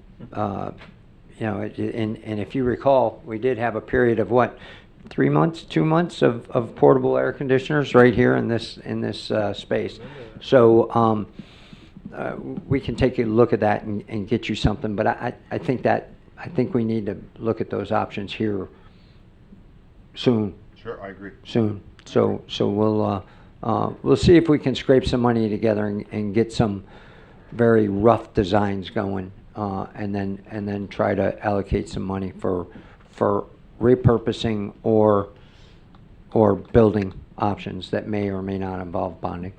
know, and if you recall, we did have a period of what, 3 months, 2 months of portable air conditioners right here in this space. So we can take a look at that and get you something. But I think we need to look at those options here soon. sure, I agree. Soon. So we'll see if we can scrape some money together and get some very rough designs going, and then try to allocate some money for repurposing or building options that may or may not involve bonding.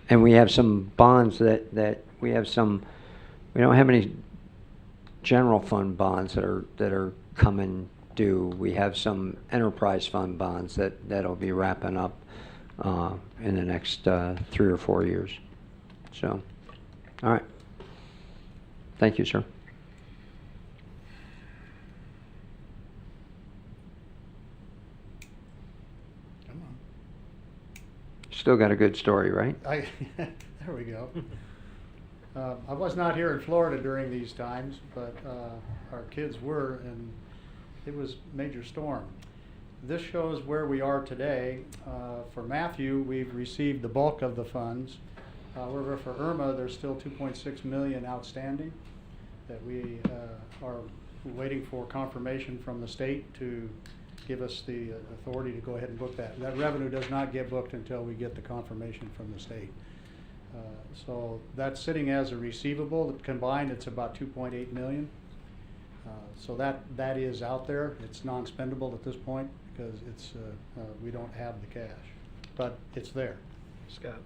And we have some bonds that we have some. We don't have any general fund bonds that are coming due. We have some enterprise fund bonds that'll be wrapping up in the next 3 or 4 years. So, all right. Thank you, sir. Come on. Still got a good story, right? There we go. I was not here in Florida during these times, but our kids were, and it was major storm. This shows where we are today. For Matthew, we've received the bulk of the funds. However, for Irma, there's still $2.6 million outstanding that we are waiting for confirmation from the state to give us the authority to go ahead and book that. That revenue does not get booked until we get the confirmation from the state. So that's sitting as a receivable. Combined, it's about $2.8 million. So that is out there. It's non-spendable at this point because it's we don't have the cash, but it's there. Scott,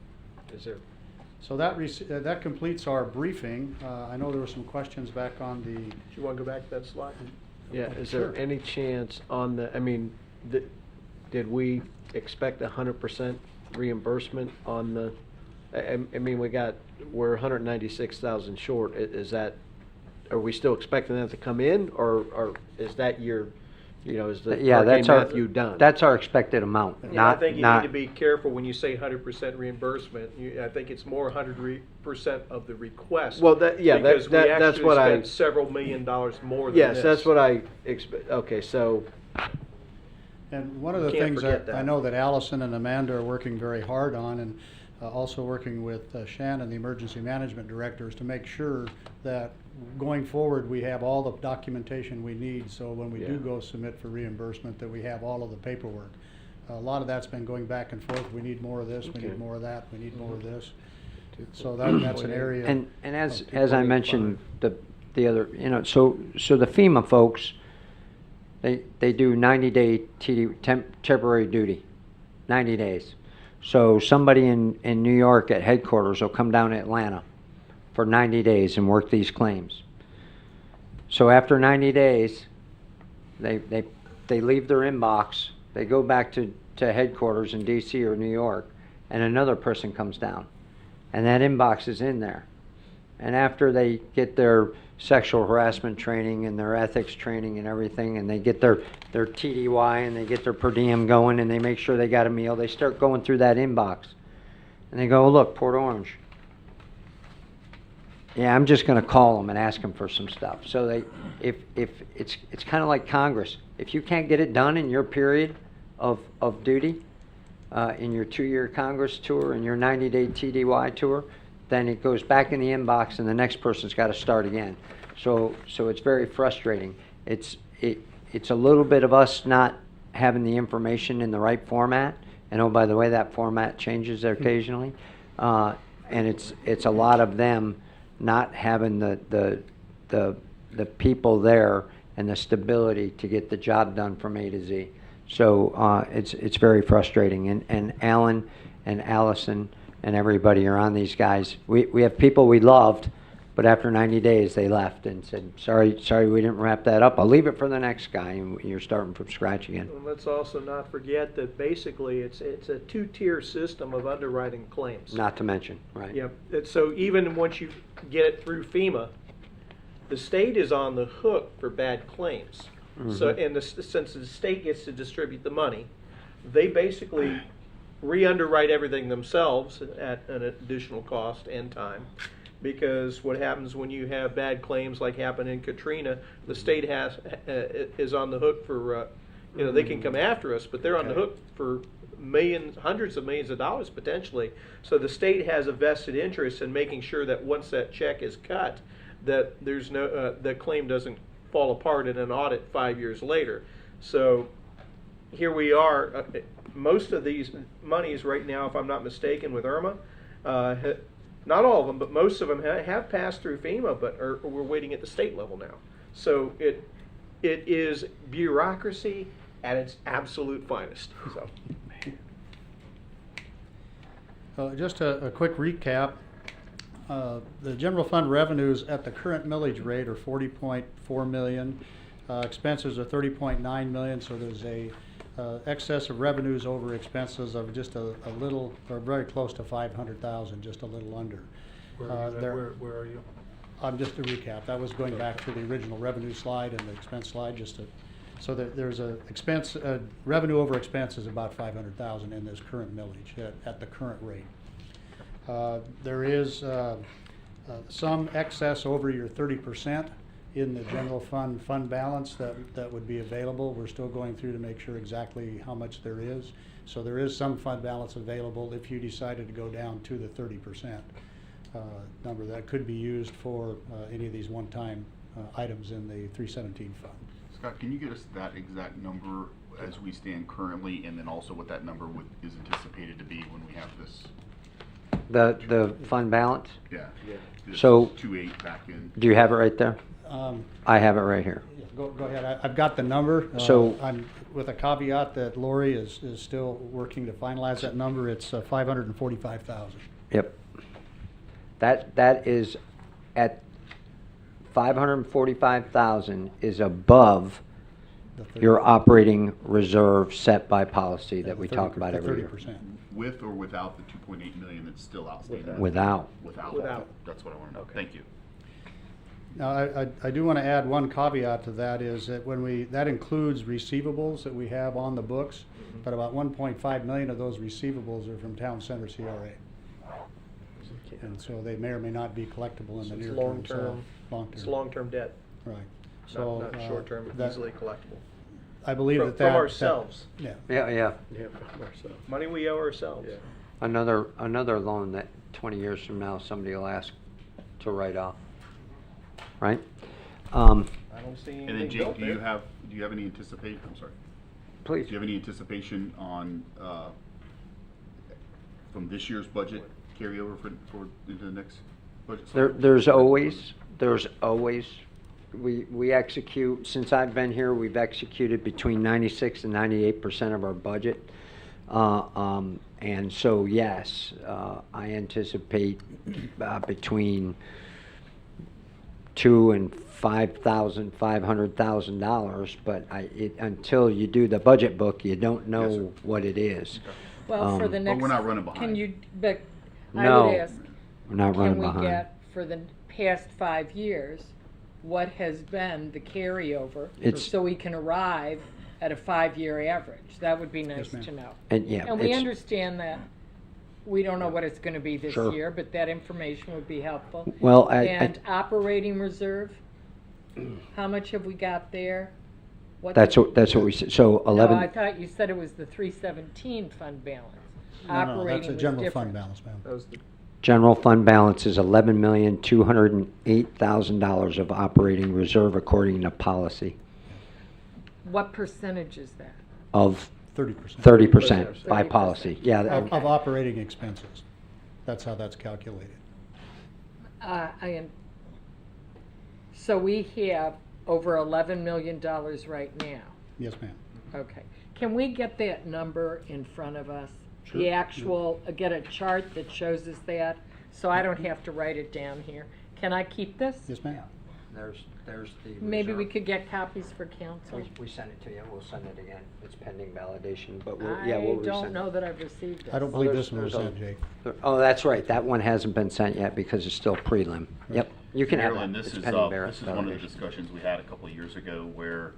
is there? So that completes our briefing. I know there were some questions back on the. Do you want to go back to that slide? Yeah. Is Sure. there any chance on the? I mean, did we expect 100% reimbursement on the? I mean, we're 196,000 short. Is that? Are we still expecting that to come in, or is that your, you know, is the that's Matthew done? That's our expected amount. Yeah, I think you need to be careful when you say 100% reimbursement. I think it's more 100% of the request. Well, that's what I spent several $1 million more than yes, this. that's what I expect. Okay, so. And one of the things that I know that Allison and Amanda are working very hard on, and also working with Shannon, the emergency management director, is to make sure that going forward we have all the documentation we need, so when we do go submit for reimbursement that we have all of the paperwork. A lot of that's been going back and forth. We need more of this, we need more of that, we need more of this. So that's an area. And as I mentioned, the other, you know, so the FEMA folks, they do 90-day temporary duty, 90 days. So somebody in New York at headquarters will come down to Atlanta for 90 days and work these claims. So after 90 days, they leave their inbox, they go back to to headquarters in DC or New York, and another person comes down, and that inbox is in there. And after they get their sexual harassment training and their ethics training and everything, and they get their TDY and they get their per diem going and they make sure they got a meal, they start going through that inbox. And they go, oh, look, Port Orange. Yeah, I'm just going to call them and ask them for some stuff. So they, if it's kind of like Congress. If you can't get it done in your period of duty, in your 2-year Congress tour and your 90-day TDY tour, then it goes back in the inbox and the next person's got to start again. So it's very frustrating. It's a little bit of us not having the information in the right format. And oh, by the way, that format changes occasionally. And it's a lot of them not having the people there and the stability to get the job done from A to Z. So it's very frustrating. And Alan and Allison and everybody are on these guys. We have people we loved, but after 90 days they left and said, sorry, we didn't wrap that up. I'll leave it for the next guy, and you're starting from scratch again. And let's also not forget that basically it's a 2-tier system of underwriting claims. Not to mention, right? Yep. So even once you get it through FEMA, the state is on the hook for bad claims. So, and since the state gets to distribute the money, they basically re-underwrite everything themselves at an additional cost and time. Because what happens when you have bad claims like happened in Katrina, the state is on the hook for, they can come after us, but they're on the hook for hundreds of millions of dollars potentially. So the state has a vested interest in making sure that once that check is cut, that there's no, the claim doesn't fall apart in an audit 5 years later. So here we are. Most of these monies right now, if I'm not mistaken, with Irma, not all of them, but most of them have passed through FEMA, but we're waiting at the state level now. So it is bureaucracy at its absolute finest. So. Just a quick recap. The general fund revenues at the current millage rate are $40.4 million. Expenses are $30.9 million, so there's a excess of revenues over expenses of just a little, or very close to $500,000, just a little under. Where are you? Just to recap, that was going back to the original revenue slide and the expense slide, so that there's a revenue over expense is about $500,000 in this current millage at the current rate. There is some excess over your 30% in the general fund balance that would be available. We're still going through to make sure exactly how much there is. So there is some fund balance available if you decided to go down to the 30% number. That could be used for any of these one-time items in the 317 fund. Scott, can you get us that exact number as we stand currently, and then also what that number is anticipated to be when we have this? The fund balance? Yeah. So 2.8 back in. Do you have it right there? I have it right here. Go ahead. I've got the number. So I'm with a caveat that Lori is still working to finalize that number. It's $545,000. Yep. That is at $545,000 is above your operating reserve set by policy that we talk about every year. With or without the 2.8 million that's still outstanding? Without. Without. That's what I want to know. Okay. Thank you. Now, I do want to add one caveat to that, is that that includes receivables that we have on the books, but about 1.5 million of those receivables are from Town Center CRA. And so they may or may not be collectible in the near term. It's long-term debt. Right. So not short-term, easily collectible. I believe from ourselves. Yeah, from ourselves. Money we owe ourselves. Yeah. Another loan that 20 years from now somebody will ask to write off. Right? I don't see anything. And then Jake, do you have any anticipation? I'm sorry. Please. Do you have any anticipation on from this year's budget carryover for into the next budget cycle? There's always we execute, since I've been here, we've executed between 96 and 98% of our budget. And so yes, I anticipate between $200,000 and $500,000, but until you do the budget book, you don't know what it is. Well, for the But next. we're not running behind. Can you, but I No, would ask, we're not running can we behind. get, for the past 5 years, what has been the carryover? It's- So we can arrive at a 5-year average. That would be nice ma'am. to know. And yeah, And we it's- understand that we don't know what it's gonna be this Sure. year, but that information would be helpful. Well, And operating reserve, how much have we got there? What that's what we said. So No, 11. I thought you said it was the 317 fund balance. No, that's Operating a was general different. fund balance, ma'am. General fund balance is $11,208,000 of operating reserve according to policy What percentage is that? of 30%. 30% by 30%. policy. Yeah, Of operating expenses. That's how that's calculated. So we have over $11 million right now. Yes, ma'am. Okay. Can we get that number in front of us? Sure. The actual, get a chart that shows us that, so I don't have to write it down here. Can I keep this? Yes, ma'am. There's the Maybe we could get copies for council. We send it to you, we'll send it again. It's pending validation, but we'll I resend don't it. know that I've received it. I don't believe this one was sent, Jake. Oh, that's right, that one hasn't been sent yet because it's still prelim. Yep, you can have Marilyn, that. this It's is, pending this is one of the validation. discussions we had a couple of years ago where,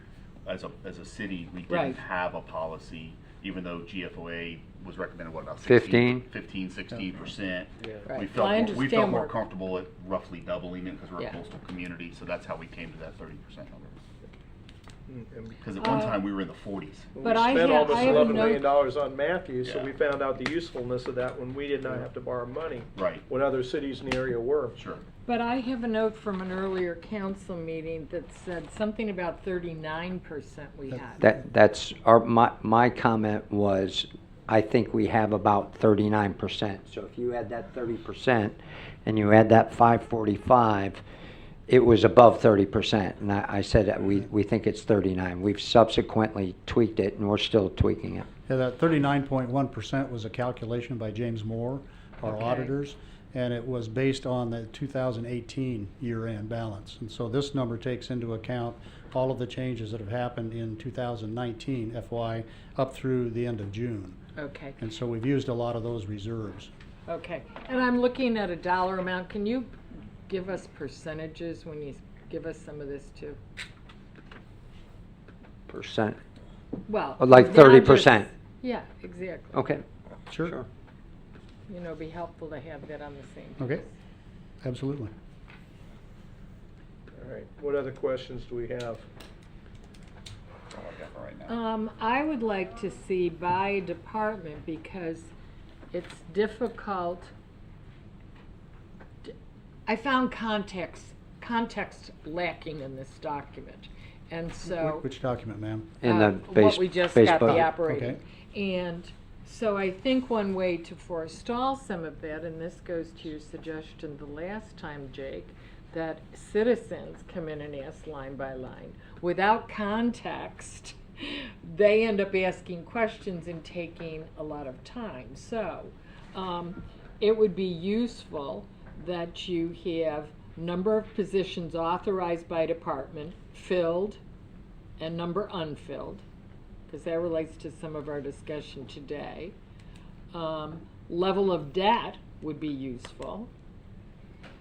as a city, we Right. didn't have a policy, even though GFOA was recommended, what, about 15? 16%. Right. We Well, I felt, we understand felt more we're- comfortable at roughly doubling it because we're Yeah. a coastal community, so that's how we came to that 30% number. Because at one time, we were in the 40s. But I spent have- almost I have a $11 million note- on Matthews, so Yeah. we found out the usefulness of that when we did not have to borrow money. Right. When other cities in the area were. Sure. But I have a note from an earlier council meeting that said something about 39% we had. That's, my comment was, I think we have about 39%. So if you add that 30% and you add that 545, it was above 30%. And I said that we think it's 39. We've subsequently tweaked it and we're still tweaking it. Yeah, that 39.1% was a calculation by James Moore, our Okay. auditors, and it was based on the 2018 year-end balance. And so this number takes into account all of the changes that have happened in 2019 FY up through the end of June. Okay, And so we've used a lot of those reserves. okay. And I'm looking at a dollar amount. Can you give us percentages when you give us some of this too? Percent, Well. like not 30%. just- Yeah, exactly. Okay. Sure. You know, it'd be helpful to have that on the same. Okay, absolutely. All right, what other questions do we have? That's all I've got for right now. I would like to see by department because it's difficult. I found context lacking in this document, and so. Which document, ma'am? In the What we just got, the Facebook. operating. And so I think one way to forestall some of that, and this goes to your suggestion the last time, Jake, that citizens come in and ask line by line. Without context, they end up asking questions and taking a lot of time. So it would be useful that you have number of positions authorized by department, filled, and number unfilled, because that relates to some of our discussion today. Level of debt would be useful.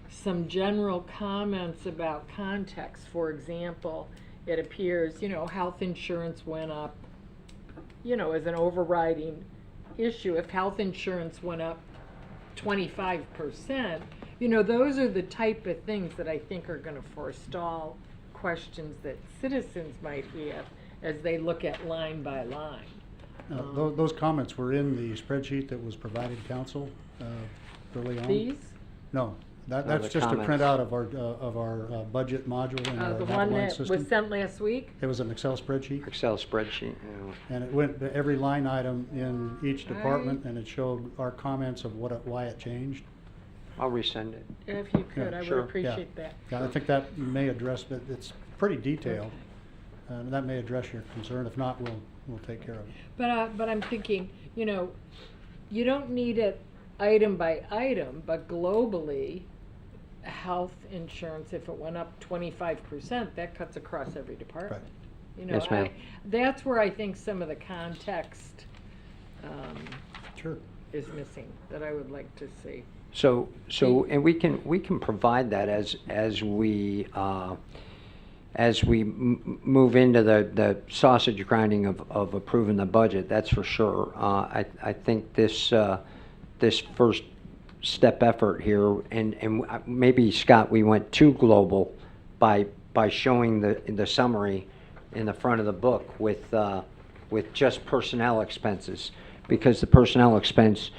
Some general comments about context. For example, it appears, health insurance went up, as an overriding issue. If health insurance went up 25%, those are the type of things that I think are going to forestall questions that citizens might have as they look at line by line. Those comments were in the spreadsheet that was provided to council early on. These? No, the that's just a comments. printout of our budget module in our The one outline that system. was sent last week? It was an Excel spreadsheet, Excel spreadsheet, yeah. and it went to every line item in each department, and it showed our comments of why it changed. I'll resend it. If you could, I would sure. appreciate that. Yeah, I think that may address, but it's pretty detailed. That may address your concern. If not, we'll take care of it. But I'm thinking, you don't need it item by item, but globally, health insurance, if it went up 25%, that cuts across every department. You know, Yes, ma'am. that's where I think some of the context Sure. is missing that I would like to see. So, and we can provide that as we move into the sausage grinding of approving the budget. That's for sure. I think this first step effort here, and maybe Scott, we went too global by showing the summary in the front of the book with just personnel expenses, because the personnel expense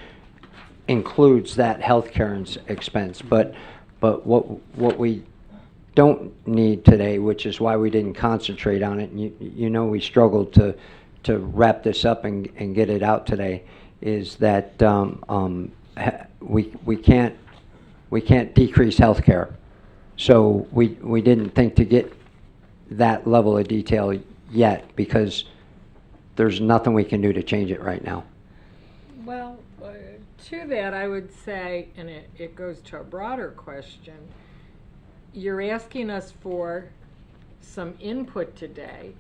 includes that healthcare expense. But what we don't need today, which is why we didn't concentrate on it, and you know we struggled to wrap this up and get it out today, is that we can't decrease healthcare. So we didn't think to get that level of detail yet, because there's nothing we can do to change it right now. Well, to that, I would say, and it goes to a broader question, you're asking us for some input today,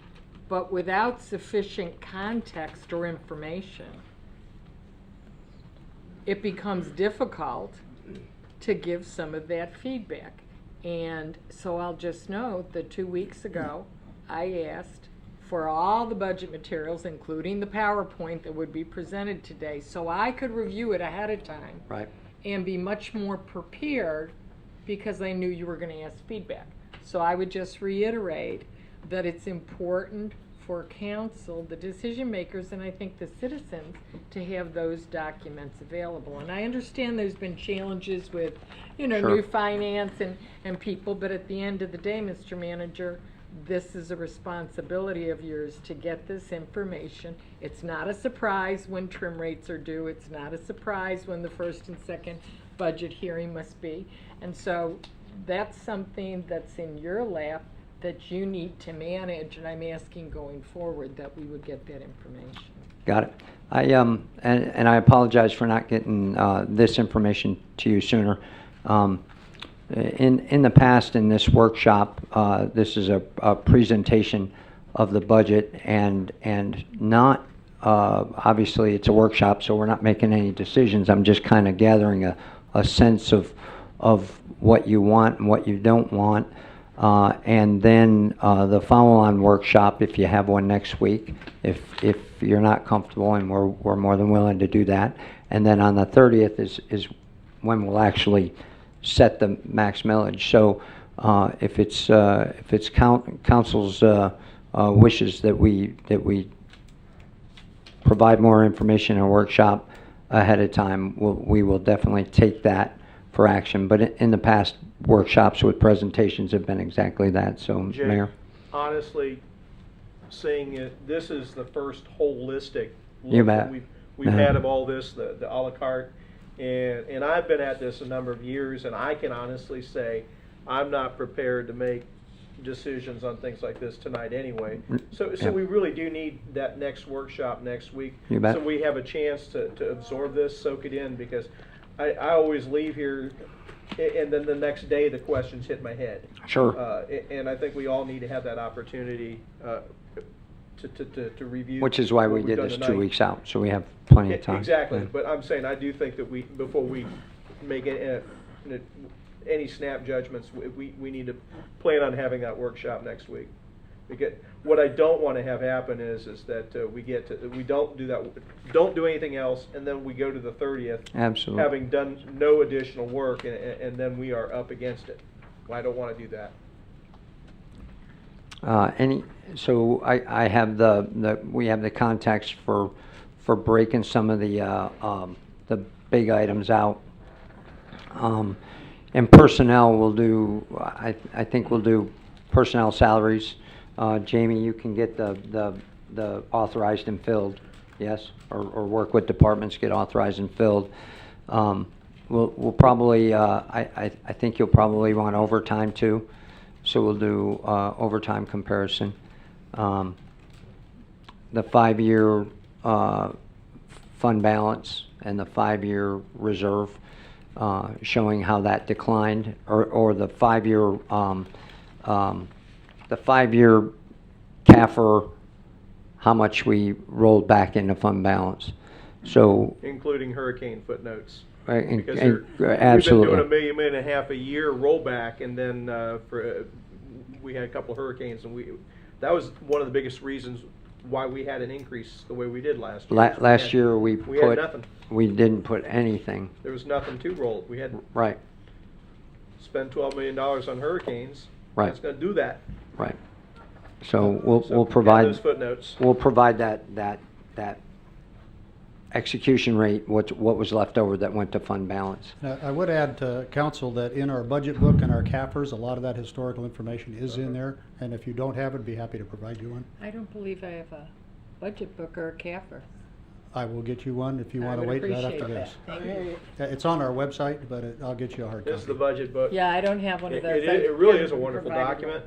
but without sufficient context or information, it becomes difficult to give some of that feedback. And so I'll just note that 2 weeks ago, I asked for all the budget materials, including the PowerPoint that would be presented today, so I could review it ahead of time. Right. And be much more prepared, because I knew you were going to ask feedback. So I would just reiterate that it's important for council, the decision makers, and I think the citizens, to have those documents available. And I understand there's been challenges with, you know, Sure. new finance and people, but at the end of the day, Mr. Manager, this is a responsibility of yours to get this information. It's not a surprise when trim rates are due. It's not a surprise when the first and second budget hearing must be. And so that's something that's in your lap that you need to manage, and I'm asking going forward that we would get that information. Got it. And I apologize for not getting this information to you sooner. In the past, in this workshop, this is a presentation of the budget, and not obviously it's a workshop, so we're not making any decisions. I'm just kind of gathering a sense of what you want and what you don't want. And then the follow-on workshop, if you have one next week, if you're not comfortable, and we're more than willing to do that. And then on the 30th is when we'll actually set the max millage. So if it's council's wishes that we provide more information in a workshop ahead of time, we will definitely take that for action. But in the past, workshops with presentations have been exactly that. So, Jay, Mayor? honestly, seeing it, this is the first holistic look You that bet. we've had of all this, the a la carte. And I've been at this a number of years, and I can honestly say I'm not prepared to make decisions on things like this tonight anyway. So Yeah. we really do need that next workshop next week. You bet. So we have a chance to absorb this, soak it in, because I always leave here, and then the next day the questions hit my head. Sure. And I think we all need to have that opportunity to review. Which is why what we we've did done this tonight. 2 weeks out, so we have plenty of time. Exactly, Yeah. but I'm saying, I do think that before we make any snap judgments, we need to plan on having that workshop next week. Because what I don't want to have happen is that we don't do that, don't do anything else, and then we go to the 30th. Absolutely. Having done no additional work, and then we are up against it. Well, I don't want to do that. So I have we have the context for breaking some of the big items out. And personnel will do, I think we'll do personnel salaries. Jamie, you can get the authorized and filled, yes? Or work with departments, get authorized and filled. We'll probably, I think you'll probably want overtime too. So we'll do overtime comparison. The 5-year fund balance and the 5-year reserve. showing how that declined, or the 5-year, the 5-year CAFR, how much we rolled back into fund balance. So, Including hurricane footnotes. right, Because absolutely. we've been doing $1.5 million a year rollback, and then we had a couple of hurricanes, and that was one of the biggest reasons why we had an increase the way we did last year. Last year we had nothing. we didn't put anything. There was nothing to roll. We had Right, spent $12 million on hurricanes. Right. That's going to do that. right. So we'll So, provide. those footnotes. We'll provide that execution rate, what was left over that went to fund balance. Now, I would add to council that in our budget book and our CAFRs, a lot of that historical information is in there, and if you don't have it, be happy to provide you one. I don't believe I have a budget book or a CAFR. I will get you one if you I want to would wait right after appreciate this. that. Thank you. It's on our website, but I'll get you a hard copy. This is the budget book. Yeah, I don't have one of those. It really is a wonderful document.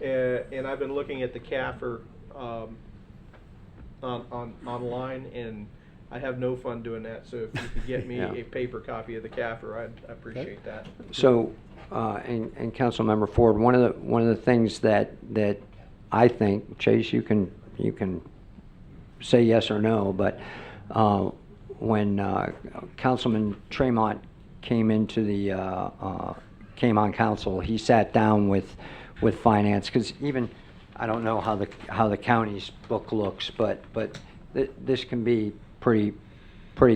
And I've been looking at the CAFR online, and I have no fun doing that. So if you could get me Yeah. a paper copy of the CAFR, I'd appreciate that. So, and Councilmember Ford, one of the things that I think, Chase, you can say yes or no, but when Councilman Tremont came into came on council, he sat down with finance, because even I don't know how the county's book looks, but this can be pretty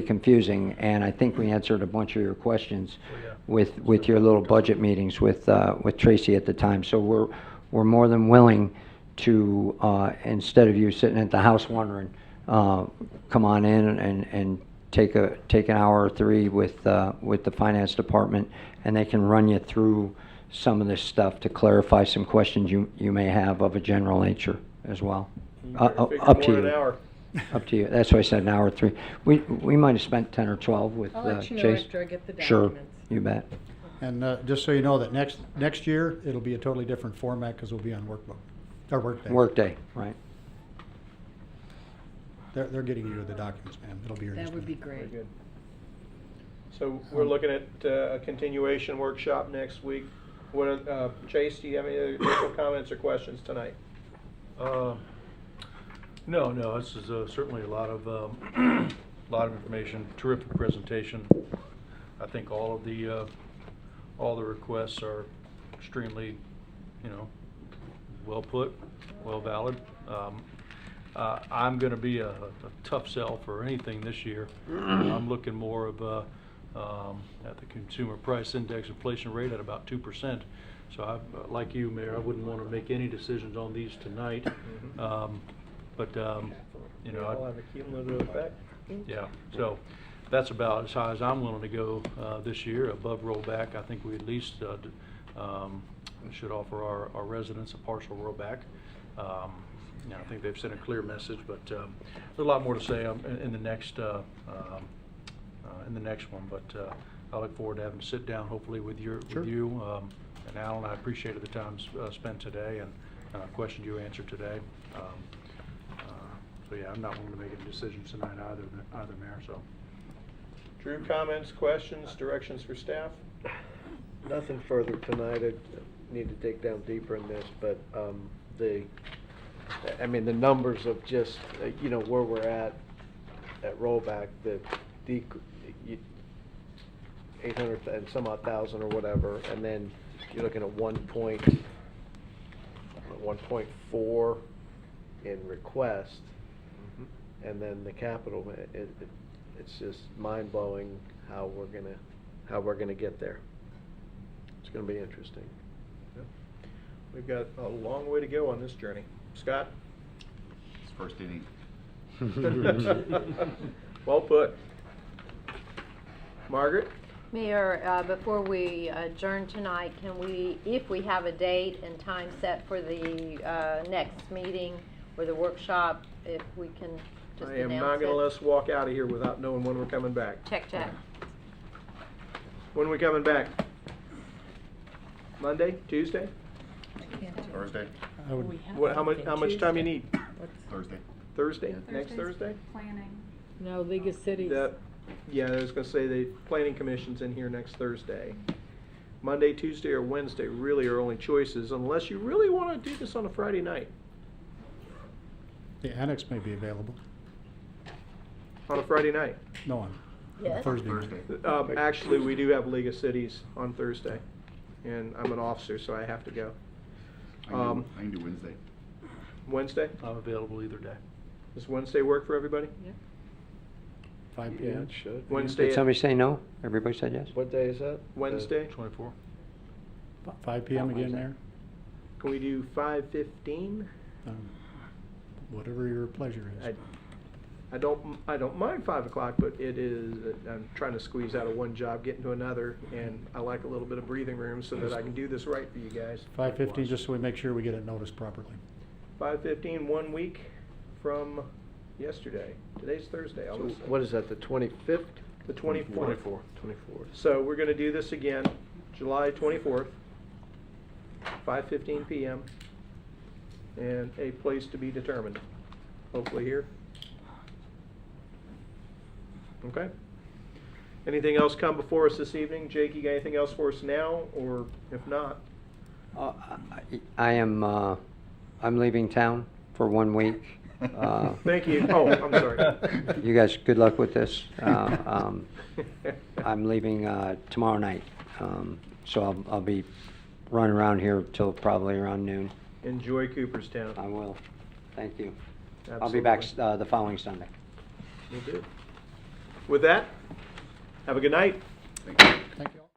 confusing, and I think we answered a bunch of your questions with your little budget meetings with Tracy at the time. So we're more than willing to, instead of you sitting at the house wondering, come on in and take an hour or 3 with the finance department, and they can run you through some of this stuff to clarify some questions you may have of a general nature as well. Up to More than you. an hour. Up to you. That's why I said an hour or 3. We might have spent 10 or 12 with I'll let you know Chase. after I get the Sure, documents. you bet. And just so you know that next year, it'll be a totally different format because we'll be on workbook, or workday. Workday, right. They're getting you the documents, man. It'll be here. in That just a would be minute. Very great. good. So we're looking at a continuation workshop next week. Chase, do you have any other additional comments or questions tonight? No, this is certainly a lot of information, terrific presentation. I think all the requests are extremely, well put, well valid. I'm going to be a tough sell for anything this year. I'm looking more of at the consumer price index inflation rate at about 2%. So like you, Mayor, I wouldn't want to make any decisions on these tonight. But It'll have a cumulative effect. yeah, so that's about as high as I'm willing to go this year. Above rollback, I think we at least should offer our residents a partial rollback. I think they've sent a clear message, but there's a lot more to say in the next one. But I look forward to having to sit down, hopefully, with you and Alan. I appreciated the time spent today and questions you answered today. So yeah, I'm not willing to make any decisions tonight either, Mayor. So. Drew, comments, questions, directions for staff? Nothing further tonight. I need to dig down deeper in this, but the numbers of just where we're at rollback, the 800 and some odd thousand or whatever, and then you're looking at 1.4 in request, and then the capital. It's just mind blowing how we're gonna get there. It's gonna be interesting. We've got a long way to go on this journey. Scott? It's first inning. Well put. Margaret? Mayor, before we adjourn tonight, can we, if we have a date and time set for the next meeting or the workshop, if we can just I am announce not going to it? let us walk out of here without knowing when we're coming back. Check. When are we coming back? Monday? Tuesday? Thursday. How much time you need? Thursday. Thursday? Next Thursday's Thursday? Planning. No, League of Cities. Yeah, I was gonna say the planning commission's in here next Thursday. Monday, Tuesday, or Wednesday really are only choices, unless you really wanna do this on a Friday night. The annex may be available. On a Friday night. No, on Yes. Thursday night. Actually, we do have League of Cities on Thursday, and I'm an officer, so I have to go. I can do Wednesday. Wednesday? I'm available either day. Does Wednesday work for everybody? 5 Yeah, p.m. it should. Wednesday Did at somebody say no? Everybody said yes? What day is that? Wednesday? 24. 5 p.m. again, Mayor? Can we do 5:15? Whatever your pleasure is. I don't mind 5 o'clock, but it is, I'm trying to squeeze out of one job, get into another, and I like a little bit of breathing room so that I can do this right for you guys. 5:15, just so we make sure we get it noticed properly. 5:15, 1 week from yesterday. Today's Thursday, So almost. what is that, the 25th? The 24th. 24th. So we're gonna do this again, July 24th, 5:15 PM, and a place to be determined, hopefully here. Okay? Anything else come before us this evening? Jake, you got anything else for us now, or if not? I'm leaving town for 1 week. Thank you. Oh, I'm sorry. You guys, good luck with this. I'm leaving tomorrow night, so I'll be running around here till probably around noon. Enjoy Cooperstown. I will. Thank you. I'll be back the following Sunday. Will do. With that, have a good night. Thank you all.